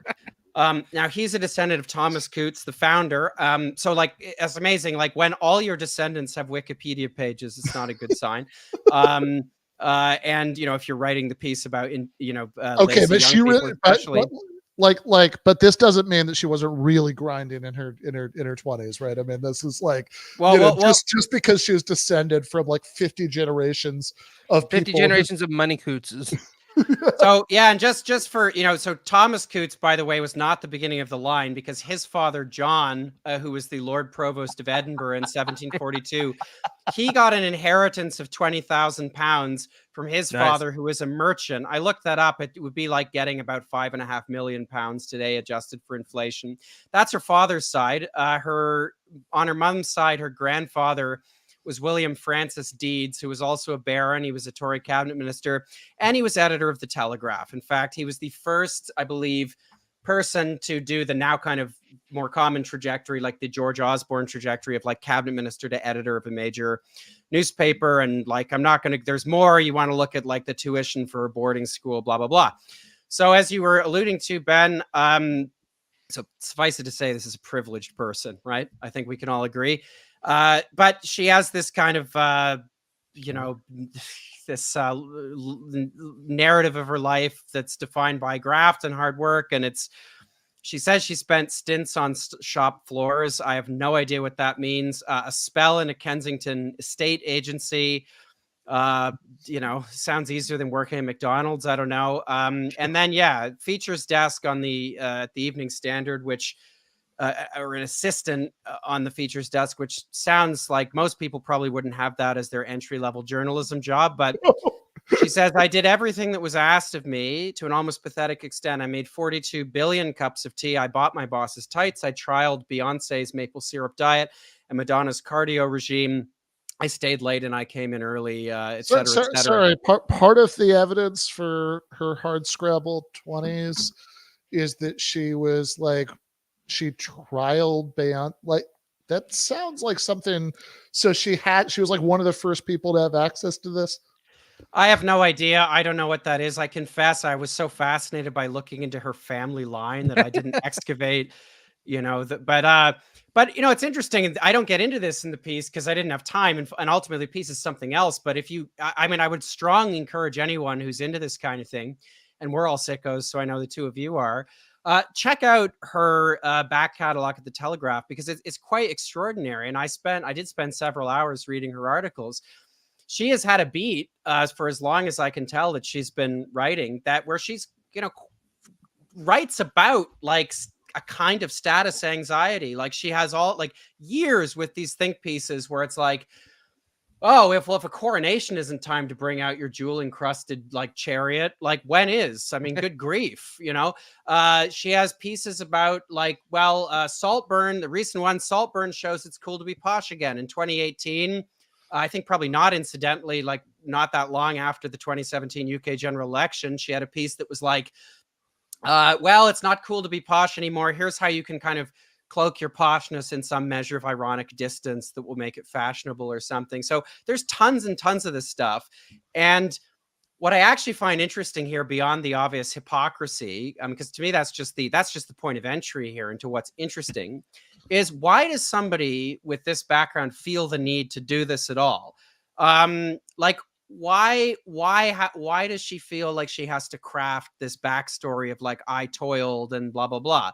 Now he's a descendant of Thomas Coots, the founder. So like, it's amazing. Like when all your descendants have Wikipedia pages, it's not a good sign. And if you're writing the piece about, okay, but she really, but this doesn't mean that she wasn't really grinding in her 20s, right? I mean, this is like, just because she was descended from like 50 generations of 50 generations of Money Cootses. So yeah, and just for so Thomas Coots, by the way, was not the beginning of the line, because his father John, who was the Lord Provost of Edinburgh in 1742, he got an inheritance of £20,000 from his father, who was a merchant. I looked that up. It would be like getting about £5.5 million today, adjusted for inflation. That's her father's side. On her mom's side, her grandfather was William Francis Deeds, who was also a baron. He was a Tory cabinet minister, and he was editor of the Telegraph. In fact, he was the first, I believe, person to do the now kind of more common trajectory, like the George Osborne trajectory of like cabinet minister to editor of a major newspaper. And like, there's more. You want to look at like the tuition for a boarding school, blah, blah, blah. So as you were alluding to, Ben, so suffice it to say, this is a privileged person, right? I think we can all agree. But she has this kind of, this narrative of her life that's defined by graft and hard work. And she says she spent stints on shop floors. I have no idea what that means. A spell in a Kensington estate agency, sounds easier than working at McDonald's. I don't know. And then, features desk on the Evening Standard, which or an assistant on the features desk, which sounds like most people probably wouldn't have that as their entry-level journalism job. But she says, I did everything that was asked of me to an almost pathetic extent. I made 42 billion cups of tea. I bought my boss's tights. I trialed Beyonce's maple syrup diet and Madonna's cardio regime. I stayed late and I came in early, et cetera, et cetera. Sorry, part of the evidence for her hard scrabble 20s is that she was like, she trialed beyond, like, that sounds like something. So she was like one of the first people to have access to this. I have no idea. I don't know what that is. I confess I was so fascinated by looking into her family line that I didn't excavate, but it's interesting. I don't get into this in the piece because I didn't have time, and ultimately the piece is something else. But I would strongly encourage anyone who's into this kind of thing, and we're all sickos, so I know the two of you are, check out her back catalog at the Telegraph, because it's quite extraordinary. And I did spend several hours reading her articles. She has had a beat for as long as I can tell that she's been writing, that where she's, writes about like a kind of status anxiety. Like she has all like years with these think pieces where it's like, oh, if a coronation isn't time to bring out your jewel encrusted like chariot, like when is? I mean, good grief, She has pieces about like, Saltburn, the recent one, Saltburn shows it's cool to be posh again. In 2018, I think probably not incidentally, like not that long after the 2017 UK general election, she had a piece that was like, it's not cool to be posh anymore. Here's how you can kind of cloak your poshness in some measure of ironic distance that will make it fashionable or something. So there's tons and tons of this stuff. And what I actually find interesting here, beyond the obvious hypocrisy, because to me that's just the point of entry here into what's interesting, is why does somebody with this background feel the need to do this at all? Like, why does she feel like she has to craft this backstory of like, I toiled and blah blah blah?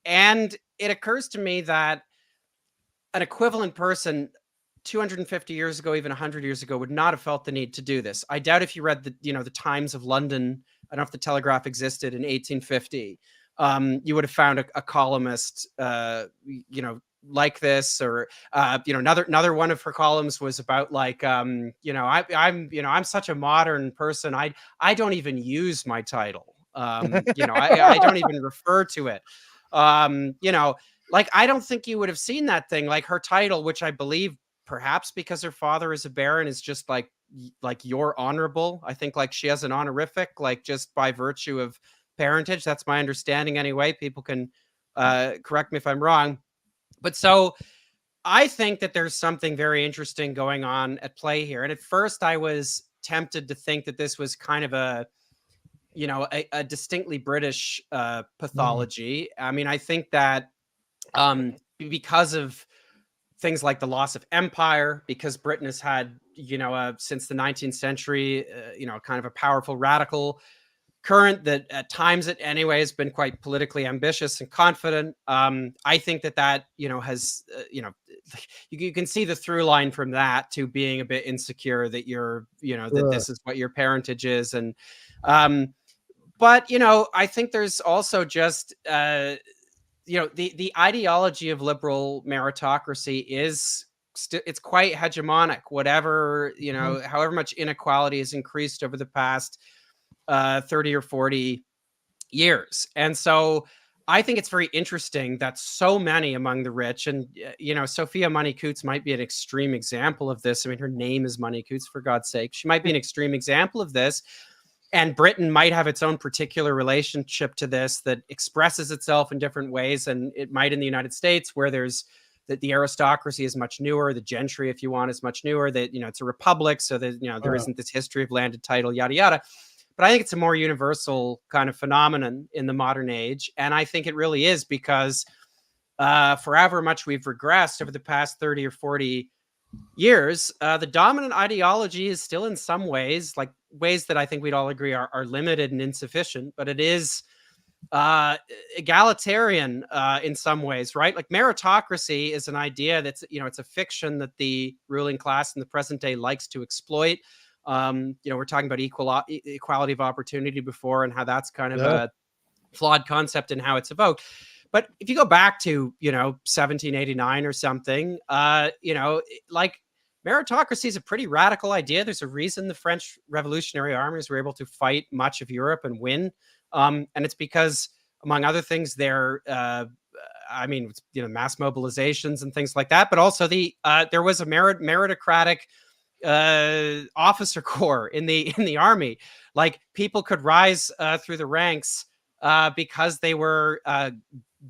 And it occurs to me that an equivalent person 250 years ago, even 100 years ago, would not have felt the need to do this. I doubt if you read the Times of London, I don't know if the Telegraph existed in 1850, you would have found a columnist, like this, or another one of her columns was about like, I'm such a modern person, I don't even use my title, I don't even refer to it, like, I don't think you would have seen that thing, like her title, which I believe perhaps because her father is a baron, is just like your honorable. I think like she has an honorific, like just by virtue of parentage. That's my understanding anyway. People can correct me if I'm wrong. But so I think that there's something very interesting going on at play here. And at first I was tempted to think that this was kind of a distinctly British pathology. I mean, I think that because of things like the loss of empire, because Britain has had, since the 19th century, kind of a powerful radical current that at times it anyway has been quite politically ambitious and confident. I think that has, you can see the through line from that to being a bit insecure that that this is what your parentage is. And, but, I think there's also just, the ideology of liberal meritocracy is it's quite hegemonic, whatever, however much inequality has increased over the past 30 or 40 years. And so I think it's very interesting that so many among the rich, and, Sophia Money Coots might be an extreme example of this. I mean, her name is Money Coots, for God's sake. She might be an extreme example of this. And Britain might have its own particular relationship to this that expresses itself in different ways. And it might in the United States, where there's the aristocracy is much newer, the gentry, if you want, is much newer, that, it's a republic. So that, there isn't this history of landed title, yada, yada. But I think it's a more universal kind of phenomenon in the modern age. And I think it really is because for however much we've regressed over the past 30 or 40 years, the dominant ideology is still in some ways, like ways that I think we'd all agree are limited and insufficient, but it is egalitarian in some ways, right? Like meritocracy is an idea that's, it's a fiction that the ruling class in the present day likes to exploit. We're talking about equality of opportunity before, and how that's kind of a flawed concept and how it's evoked. But if you go back to, 1789 or something, like meritocracy is a pretty radical idea. There's a reason the French Revolutionary armies were able to fight much of Europe and win. And it's because, among other things, mass mobilizations and things like that. But also there was a meritocratic officer corps in the army. Like people could rise through the ranks because they were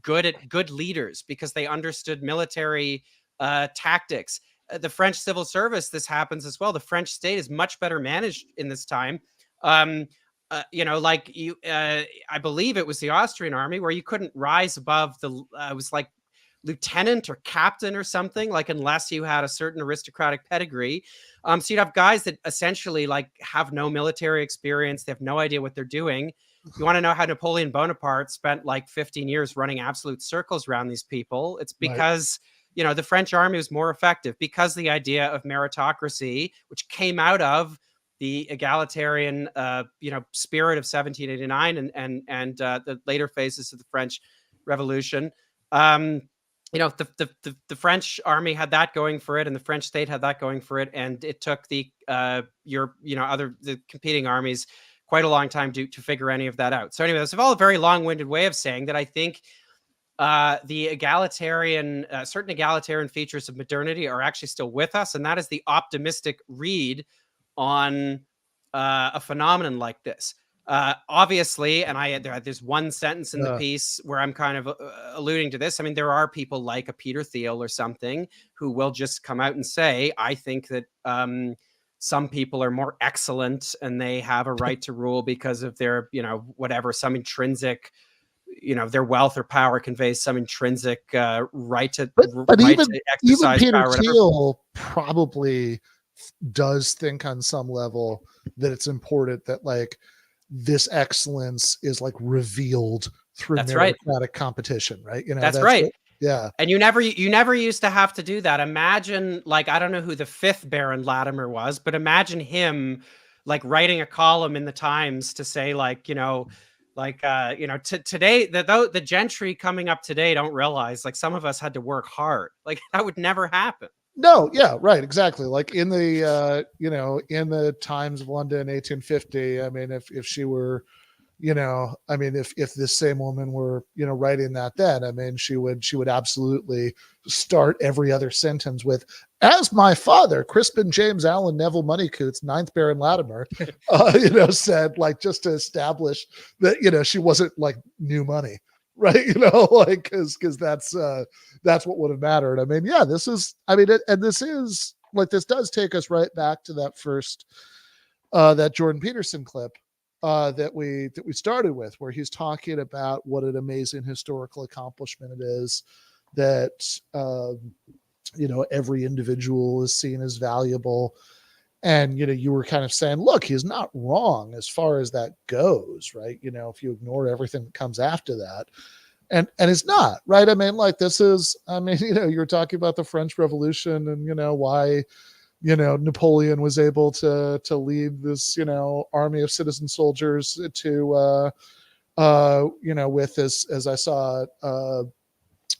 good leaders, because they understood military tactics. The French civil service, this happens as well. The French state is much better managed in this time. I believe it was the Austrian army where you couldn't rise above it was like lieutenant or captain or something, like unless you had a certain aristocratic pedigree. So you'd have guys that essentially like have no military experience. They have no idea what they're doing. You want to know how Napoleon Bonaparte spent like 15 years running absolute circles around these people? It's because, the French army was more effective, because the idea of meritocracy, which came out of the egalitarian, spirit of 1789 and the later phases of the French Revolution. The French army had that going for it, and the French state had that going for it, and it took the competing armies quite a long time to figure any of that out. So anyway, that's all a very long-winded way of saying that I think the certain egalitarian features of modernity are actually still with us, and that is the optimistic read on a phenomenon like this. Obviously, and there's one sentence in the piece where I'm kind of alluding to this. I mean, there are people like a Peter Thiel or something who will just come out and say, I think that some people are more excellent and they have a right to rule because of their, whatever, some intrinsic, their wealth or power conveys some intrinsic right to exercise Peter power. Thiel probably does think on some level that it's important that like this excellence is like revealed through meritocratic competition, right? That's right. Yeah. And you never used to have to do that. Imagine, like, I don't know who the 5th Baron Latimer was, but imagine him like writing a column in the Times to say like, today, the gentry coming up today don't realize like some of us had to work hard. Like that would never happen. No, yeah, right, exactly. Like in the in the Times of London, 1850. I mean, if she were, if this same woman were, writing that then, I mean, she would absolutely start every other sentence with, "As my father, Crispin James Allen Neville Moneycoots, 9th Baron Latimer, said," like just to establish that, she wasn't like new money. Right. Because that's what would have mattered. I mean, yeah, this is this does take us right back to that first, that Jordan Peterson clip that we started with, where he's talking about what an amazing historical accomplishment it is that, every individual is seen as valuable. And, you were kind of saying, look, he's not wrong as far as that goes, right? If you ignore everything that comes after that. And it's not, right? I mean, like this is, you're talking about the French Revolution and, why, Napoleon was able to lead this, army of citizen soldiers to, with as I saw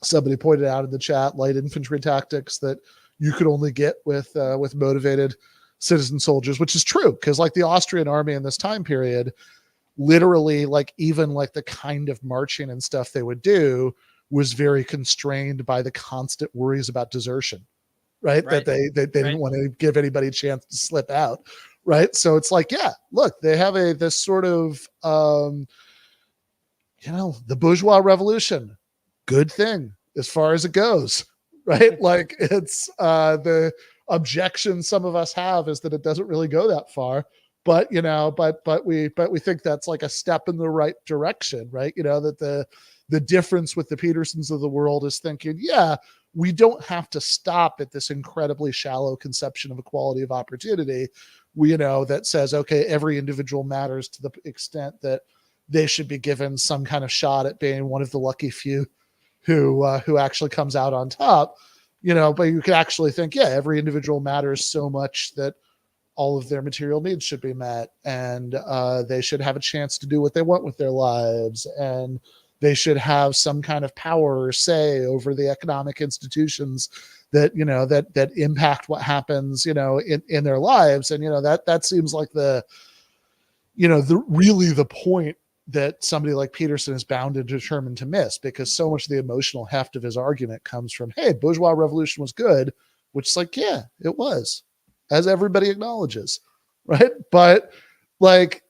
somebody pointed out in the chat, light infantry tactics that you could only get with motivated citizen soldiers, which is true, because like the Austrian army in this time period, literally, like even like the kind of marching and stuff they would do was very constrained by the constant worries about desertion, right? That they didn't want to give anybody a chance to slip out, right? So it's like, yeah, look, they have this sort of the bourgeois revolution, good thing as far as it goes, right? Like it's the objection some of us have is that it doesn't really go that far, but we think that's like a step in the right direction, right? That the difference with the Petersons of the world is thinking, yeah, we don't have to stop at this incredibly shallow conception of equality of opportunity. That says, okay, every individual matters to the extent that they should be given some kind of shot at being one of the lucky few who actually comes out on top. But you could actually think, yeah, every individual matters so much that all of their material needs should be met, and they should have a chance to do what they want with their lives, and they should have some kind of power or say over the economic institutions that that impact what happens in their lives. And that seems like the point that somebody like Peterson is bound and determined to miss, because so much of the emotional heft of his argument comes from, hey, bourgeois revolution was good, which is like, yeah, it was, as everybody acknowledges, right? But like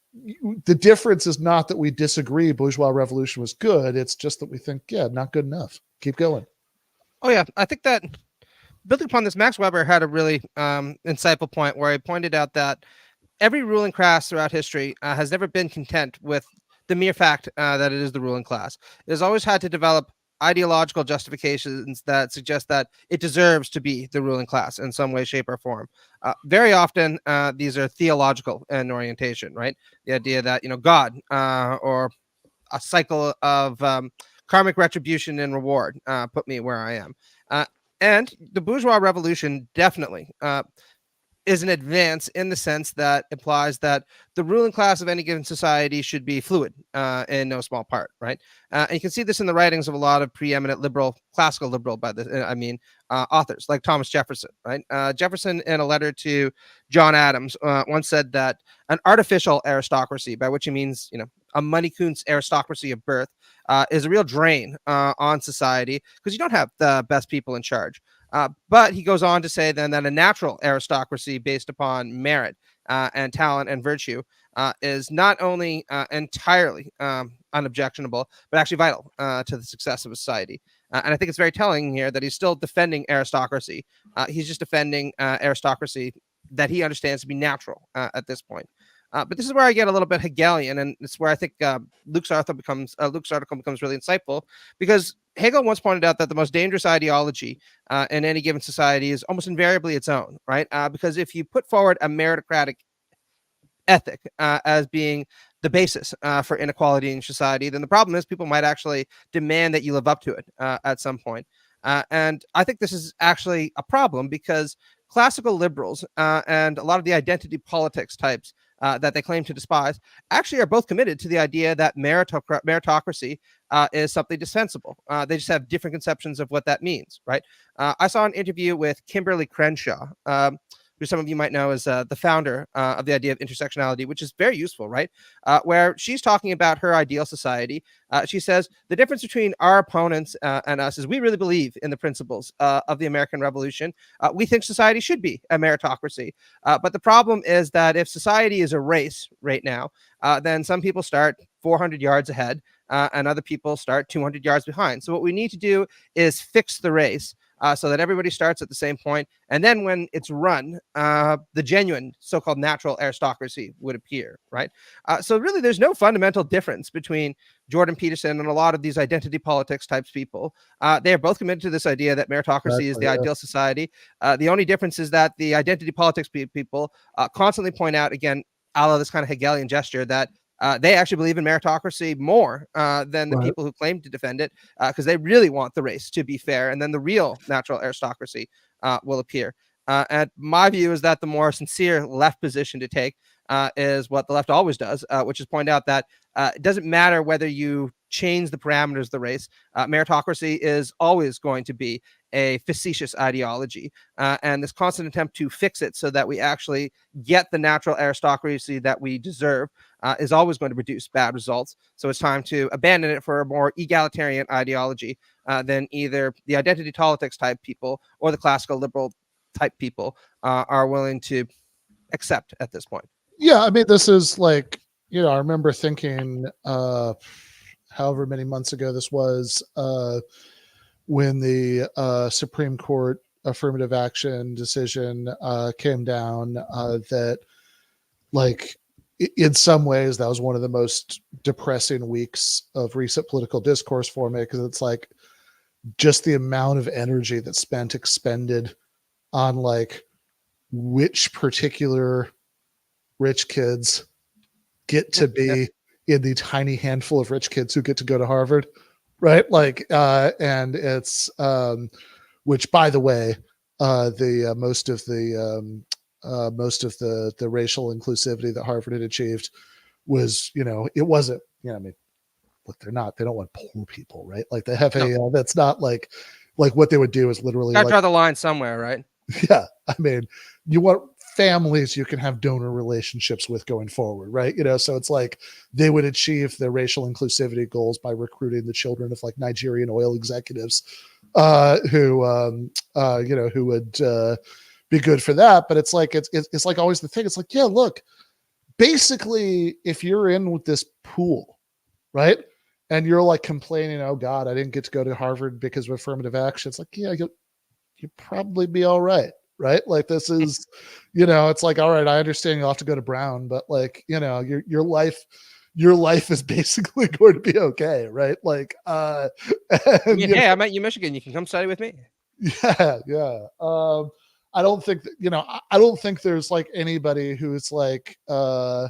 the difference is not that we disagree bourgeois revolution was good. It's just that we think, yeah, not good enough. Keep going. Oh yeah. I think that building upon this, Max Weber had a really insightful point where he pointed out that every ruling class throughout history has never been content with the mere fact that it is the ruling class. It has always had to develop ideological justifications that suggest that it deserves to be the ruling class in some way, shape, or form. Very often, these are theological in orientation, right? The idea that, God or a cycle of karmic retribution and reward put me where I am. And the bourgeois revolution definitely is an advance in the sense that implies that the ruling class of any given society should be fluid in no small part, right? And you can see this in the writings of a lot of preeminent classical liberal, authors like Thomas Jefferson, right? Jefferson, in a letter to John Adams, once said that an artificial aristocracy, by which he means, a money-coons aristocracy of birth, is a real drain on society because you don't have the best people in charge. But he goes on to say then that a natural aristocracy based upon merit and talent and virtue is not only entirely unobjectionable, but actually vital to the success of a society. And I think it's very telling here that he's still defending aristocracy. He's just defending aristocracy that he understands to be natural at this point. But this is where I get a little bit Hegelian, and it's where I think Luke's article becomes really insightful, because Hegel once pointed out that the most dangerous ideology in any given society is almost invariably its own, right? Because if you put forward a meritocratic ethic as being the basis for inequality in society, then the problem is people might actually demand that you live up to it at some point. And I think this is actually a problem, because classical liberals and a lot of the identity politics types that they claim to despise actually are both committed to the idea that meritocracy is something dispensable. They just have different conceptions of what that means, right? I saw an interview with Kimberly Crenshaw, who some of you might know as the founder of the idea of intersectionality, which is very useful, right? Where she's talking about her ideal society. She says, the difference between our opponents and us is we really believe in the principles of the American Revolution. We think society should be a meritocracy. But the problem is that if society is a race right now, then some people start 400 yards ahead and other people start 200 yards behind. So what we need to do is fix the race, so that everybody starts at the same point. And then when it's run, the genuine so-called natural aristocracy would appear, right? So really, there's no fundamental difference between Jordan Peterson and a lot of these identity politics types people. They are both committed to this idea that meritocracy is the ideal society. The only difference is that the identity politics people constantly point out, again, a la this kind of Hegelian gesture, that they actually believe in meritocracy more than the people who claim to defend it, because they really want the race to be fair, and then the real natural aristocracy will appear. And my view is that the more sincere left position to take is what the left always does, which is point out that it doesn't matter whether you change the parameters of the race. Meritocracy is always going to be a facetious ideology, and this constant attempt to fix it so that we actually get the natural aristocracy that we deserve is always going to produce bad results. So it's time to abandon it for a more egalitarian ideology than either the identity politics type people or the classical liberal type people are willing to accept at this point. Yeah, I mean, this is like, I remember thinking however many months ago this was, when the Supreme Court affirmative action decision came down, that, like, in some ways that was one of the most depressing weeks of recent political discourse for me, because it's like just the amount of energy that's expended on like which particular rich kids get to be in the tiny handful of rich kids who get to go to Harvard, right? Like, and it's, which, by the way, the most of the racial inclusivity that Harvard had achieved was, it wasn't, I mean, look, they don't want poor people, right? Like they have that's not like what they would do is literally gotta draw the line somewhere, right? Yeah. I mean, you want families you can have donor relationships with going forward, right? So it's like they would achieve their racial inclusivity goals by recruiting the children of like Nigerian oil executives who would be good for that. But it's like it's like always the thing. It's like, yeah, look, basically, if you're in with this pool, right, and you're like complaining, oh God, I didn't get to go to Harvard because of affirmative action. It's like, yeah, you'd probably be all right. Right. Like this is, it's like, all right, I understand you'll have to go to Brown, but like, your life is basically going to be okay. Right. Like, hey, I'm at Michigan. You can come study with me. Yeah. Yeah. I don't think that, I don't think there's like anybody who's like, who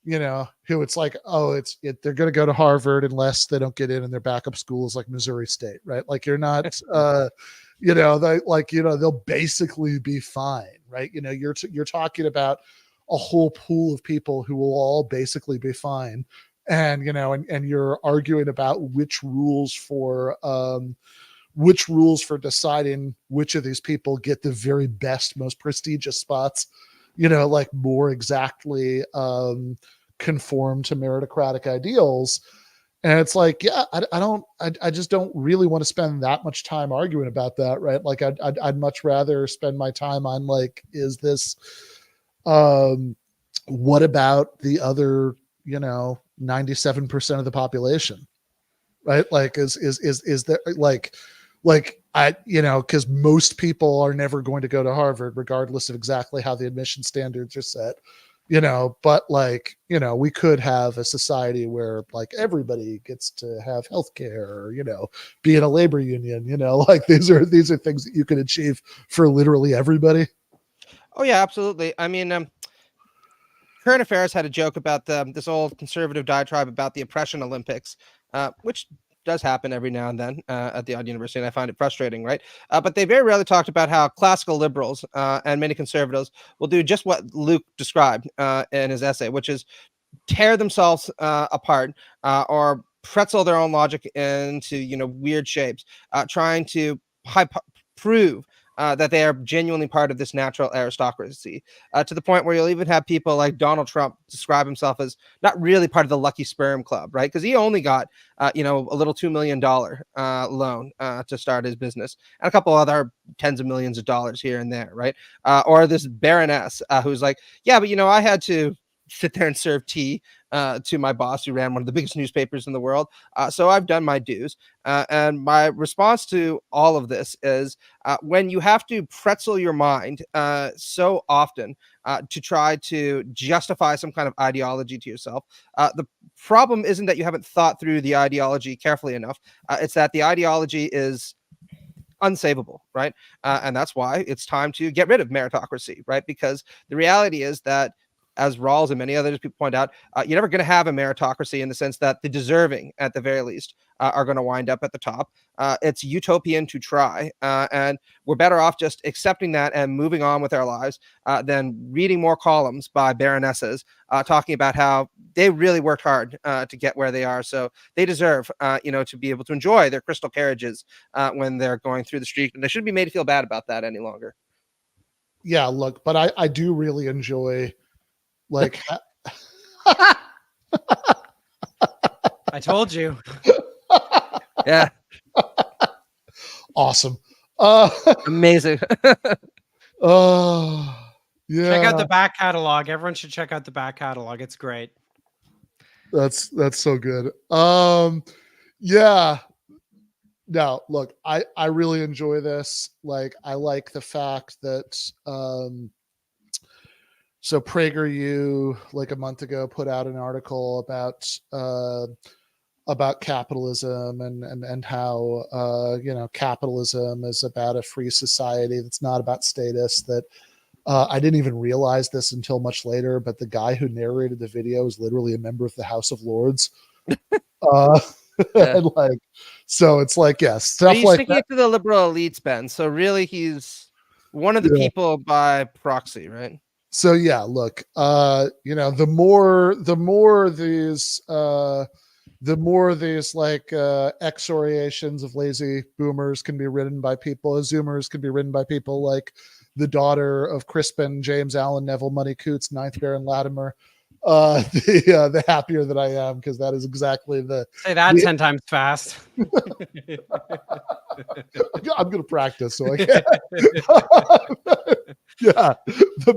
it's like, oh, they're going to go to Harvard unless they don't get in their backup schools like Missouri State. Right. Like you're not, they'll basically be fine, right? You're talking about a whole pool of people who will all basically be fine, and and you're arguing about which rules for deciding which of these people get the very best, most prestigious spots, like more exactly conform to meritocratic ideals. And it's like, yeah, I just don't really want to spend that much time arguing about that, right? Like, I'd much rather spend my time on like, is this what about the other, 97% of the population, right? Like, is there because most people are never going to go to Harvard, regardless of exactly how the admission standards are set, but we could have a society where like everybody gets to have healthcare, or, be in a labor union, like these are things that you can achieve for literally everybody. Oh yeah, absolutely. I mean, Current Affairs had a joke about this old conservative diatribe about the oppression Olympics, which does happen every now and then at the Odd University, and I find it frustrating, right? But they very rarely talked about how classical liberals and many conservatives will do just what Luke described in his essay, which is tear themselves apart or pretzel their own logic into weird shapes, trying to prove that they are genuinely part of this natural aristocracy, to the point where you'll even have people like Donald Trump describe himself as not really part of the lucky sperm club, right? Because he only got, a little $2 million loan to start his business, and a couple other tens of millions of dollars here and there, right? Or this baroness who's like, yeah, but I had to sit there and serve tea to my boss, who ran one of the biggest newspapers in the world. So I've done my dues. And my response to all of this is when you have to pretzel your mind so often to try to justify some kind of ideology to yourself, the problem isn't that you haven't thought through the ideology carefully enough. It's that the ideology is unsavable, right? And that's why it's time to get rid of meritocracy, right? Because the reality is that, as Rawls and many others people point out, you're never going to have a meritocracy in the sense that the deserving, at the very least, are going to wind up at the top. It's utopian to try, and we're better off just accepting that and moving on with our lives than reading more columns by baronesses talking about how they really worked hard to get where they are. So they deserve, to be able to enjoy their crystal carriages when they're going through the street, and they shouldn't be made to feel bad about that any longer. Yeah, look, but I do really enjoy. Like, I told you. Yeah. Awesome. Amazing. Oh, yeah. Check out the back catalog. Everyone should check out the back catalog. It's great. That's so good. Yeah. No, look, I really enjoy this. Like, I like the fact that so PragerU, like a month ago, put out an article about capitalism and how capitalism is about a free society that's not about status. That I didn't even realize this until much later, but the guy who narrated the video is literally a member of the House of Lords. And so it's like, yeah, stuff he's like sticking that. it to the liberal elites, Ben. So really, he's one of the people by proxy, right? So yeah, look, the more these like excoriations of lazy boomers can be written by people, Zoomers can be written by people like the daughter of Crispin, James Allen, Neville Money Coots, 9th Baron Latimer, the happier that I am, because that is exactly say that 10 times fast. I'm gonna practice so I can. Yeah, the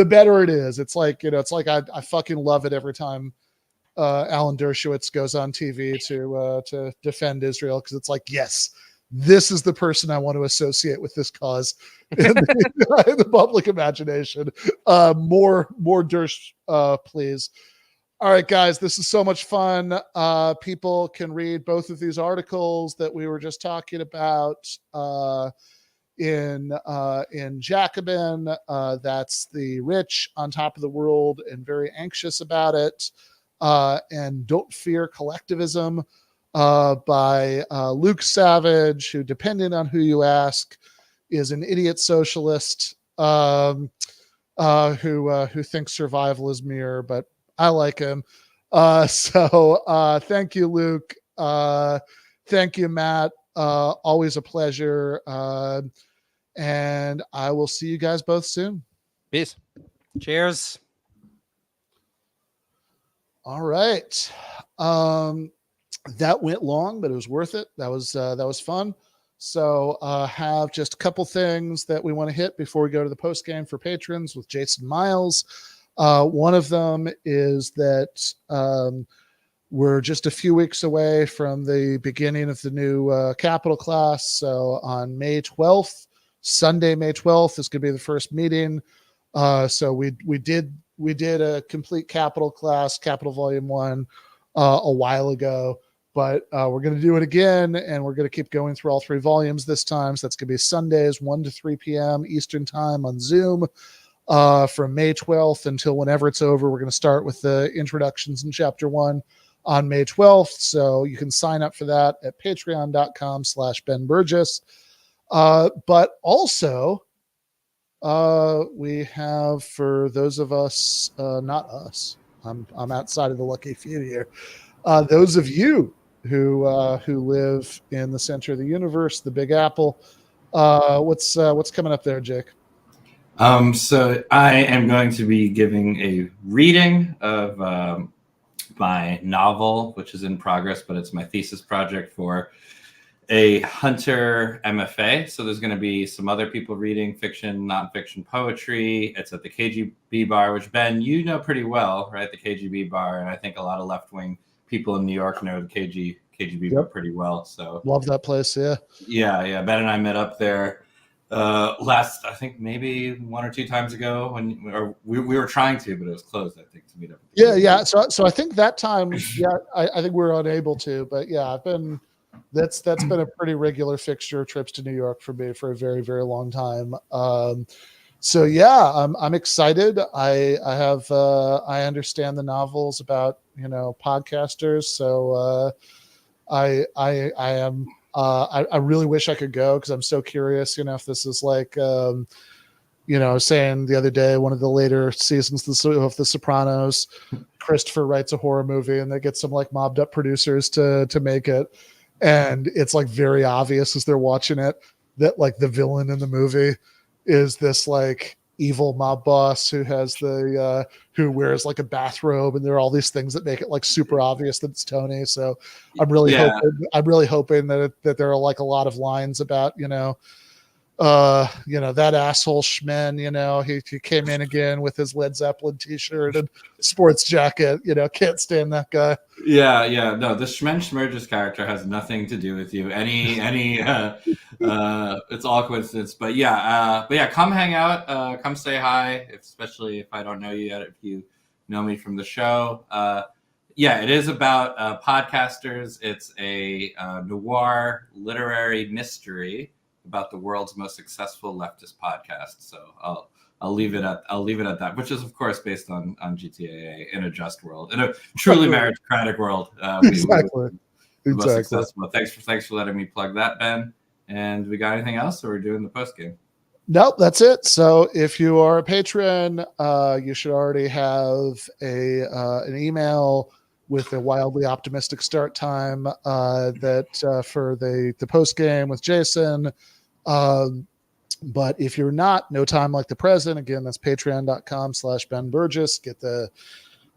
better it is. It's like, I fucking love it every time Alan Dershowitz goes on TV to defend Israel, because it's like, yes, this is the person I want to associate with this cause in the public imagination. More Dersh, please. All right, guys, this is so much fun. People can read both of these articles that we were just talking about in Jacobin. That's the rich on top of the world and very anxious about it. And Don't Fear Collectivism by Luke Savage, who, depending on who you ask, is an idiot socialist who thinks survival is mere, but I like him. So thank you, Luke. Thank you, Matt. Always a pleasure. And I will see you guys both soon. Peace. Cheers. All right. That went long, but it was worth it. That was fun. So have just a couple things that we want to hit before we go to the post game for patrons with Jason Miles. One of them is that we're just a few weeks away from the beginning of the new capital class. So on May 12th, Sunday, May 12th is going to be the first meeting. So we did a complete capital class, Capital Volume 1, a while ago, but we're going to do it again, and we're going to keep going through all 3 volumes this time. So that's going to be Sundays, 1 to 3 p.m. Eastern Time on Zoom. From May 12th until whenever it's over. We're going to start with the introductions in Chapter 1 on May 12th. So you can sign up for that at patreon.com/Ben Burgis. But also, we have, for those of us, not us, I'm outside of the lucky few here, those of you who live in the center of the universe, the Big Apple, what's coming up there, Jake? So I am going to be giving a reading of my novel, which is in progress, but it's my thesis project for a Hunter MFA. So there's going to be some other people reading fiction, nonfiction, poetry. It's at the KGB bar, which, Ben, you know pretty well, right? The KGB bar. And I think a lot of left-wing people in New York know the KGB bar pretty well. So love that place. Yeah. Yeah. Ben and I met up there last, I think maybe 1 or 2 times ago when we were trying to, but it was closed, I think, to meet up. Yeah. So I think that time, I think we were unable to, but yeah, that's been a pretty regular fixture of trips to New York for me for a very, very long time. So yeah, I'm excited. I understand the novels about, podcasters. So I am. I really wish I could go because I'm so curious, if this is like, saying the other day, one of the later seasons of The Sopranos, Christopher writes a horror movie and they get some like mobbed up producers to make it. And it's like very obvious as they're watching it that like the villain in the movie is this like evil mob boss who has who wears like a bathrobe, and there are all these things that make it like super obvious that it's Tony. So I'm really hoping that there are like a lot of lines about that asshole Schmen, he came in again with his Led Zeppelin t-shirt and sports jacket, can't stand that guy. Yeah. No, the Schmen Schmerges character has nothing to do with you. It's all coincidence. But yeah, come hang out, come say hi, especially if I don't know you yet, if you know me from the show. It is about podcasters. It's a noir literary mystery about the world's most successful leftist podcast. So I'll leave it at that, which is of course based on GTAA in a just world, in a truly meritocratic world. Exactly. Most successful. Thanks for letting me plug that, Ben. And we got anything else, or we're doing the post game? Nope, that's it. So if you are a patron, you should already have an email with a wildly optimistic start time that for the post game with Jason. But if you're not, no time like the present. Again, that's patreon.com/Ben Burgis. Get the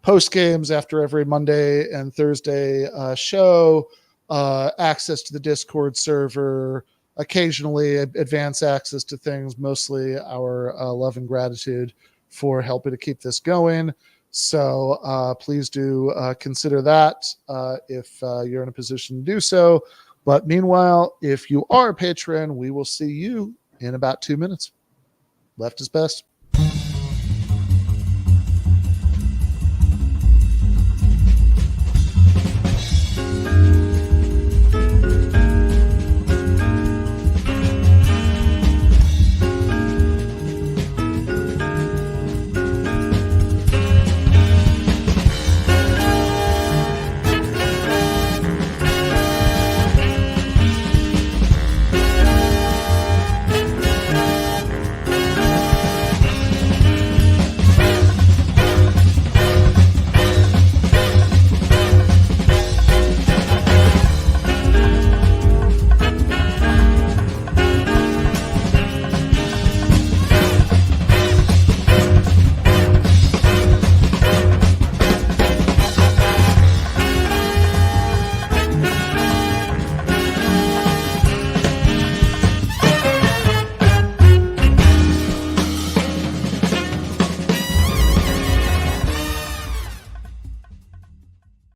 post games after every Monday and Thursday show, access to the Discord server, occasionally advance access to things, mostly our love and gratitude for helping to keep this going. So please do consider that if you're in a position to do so. But meanwhile, if you are a patron, we will see you in about 2 minutes. Left is best.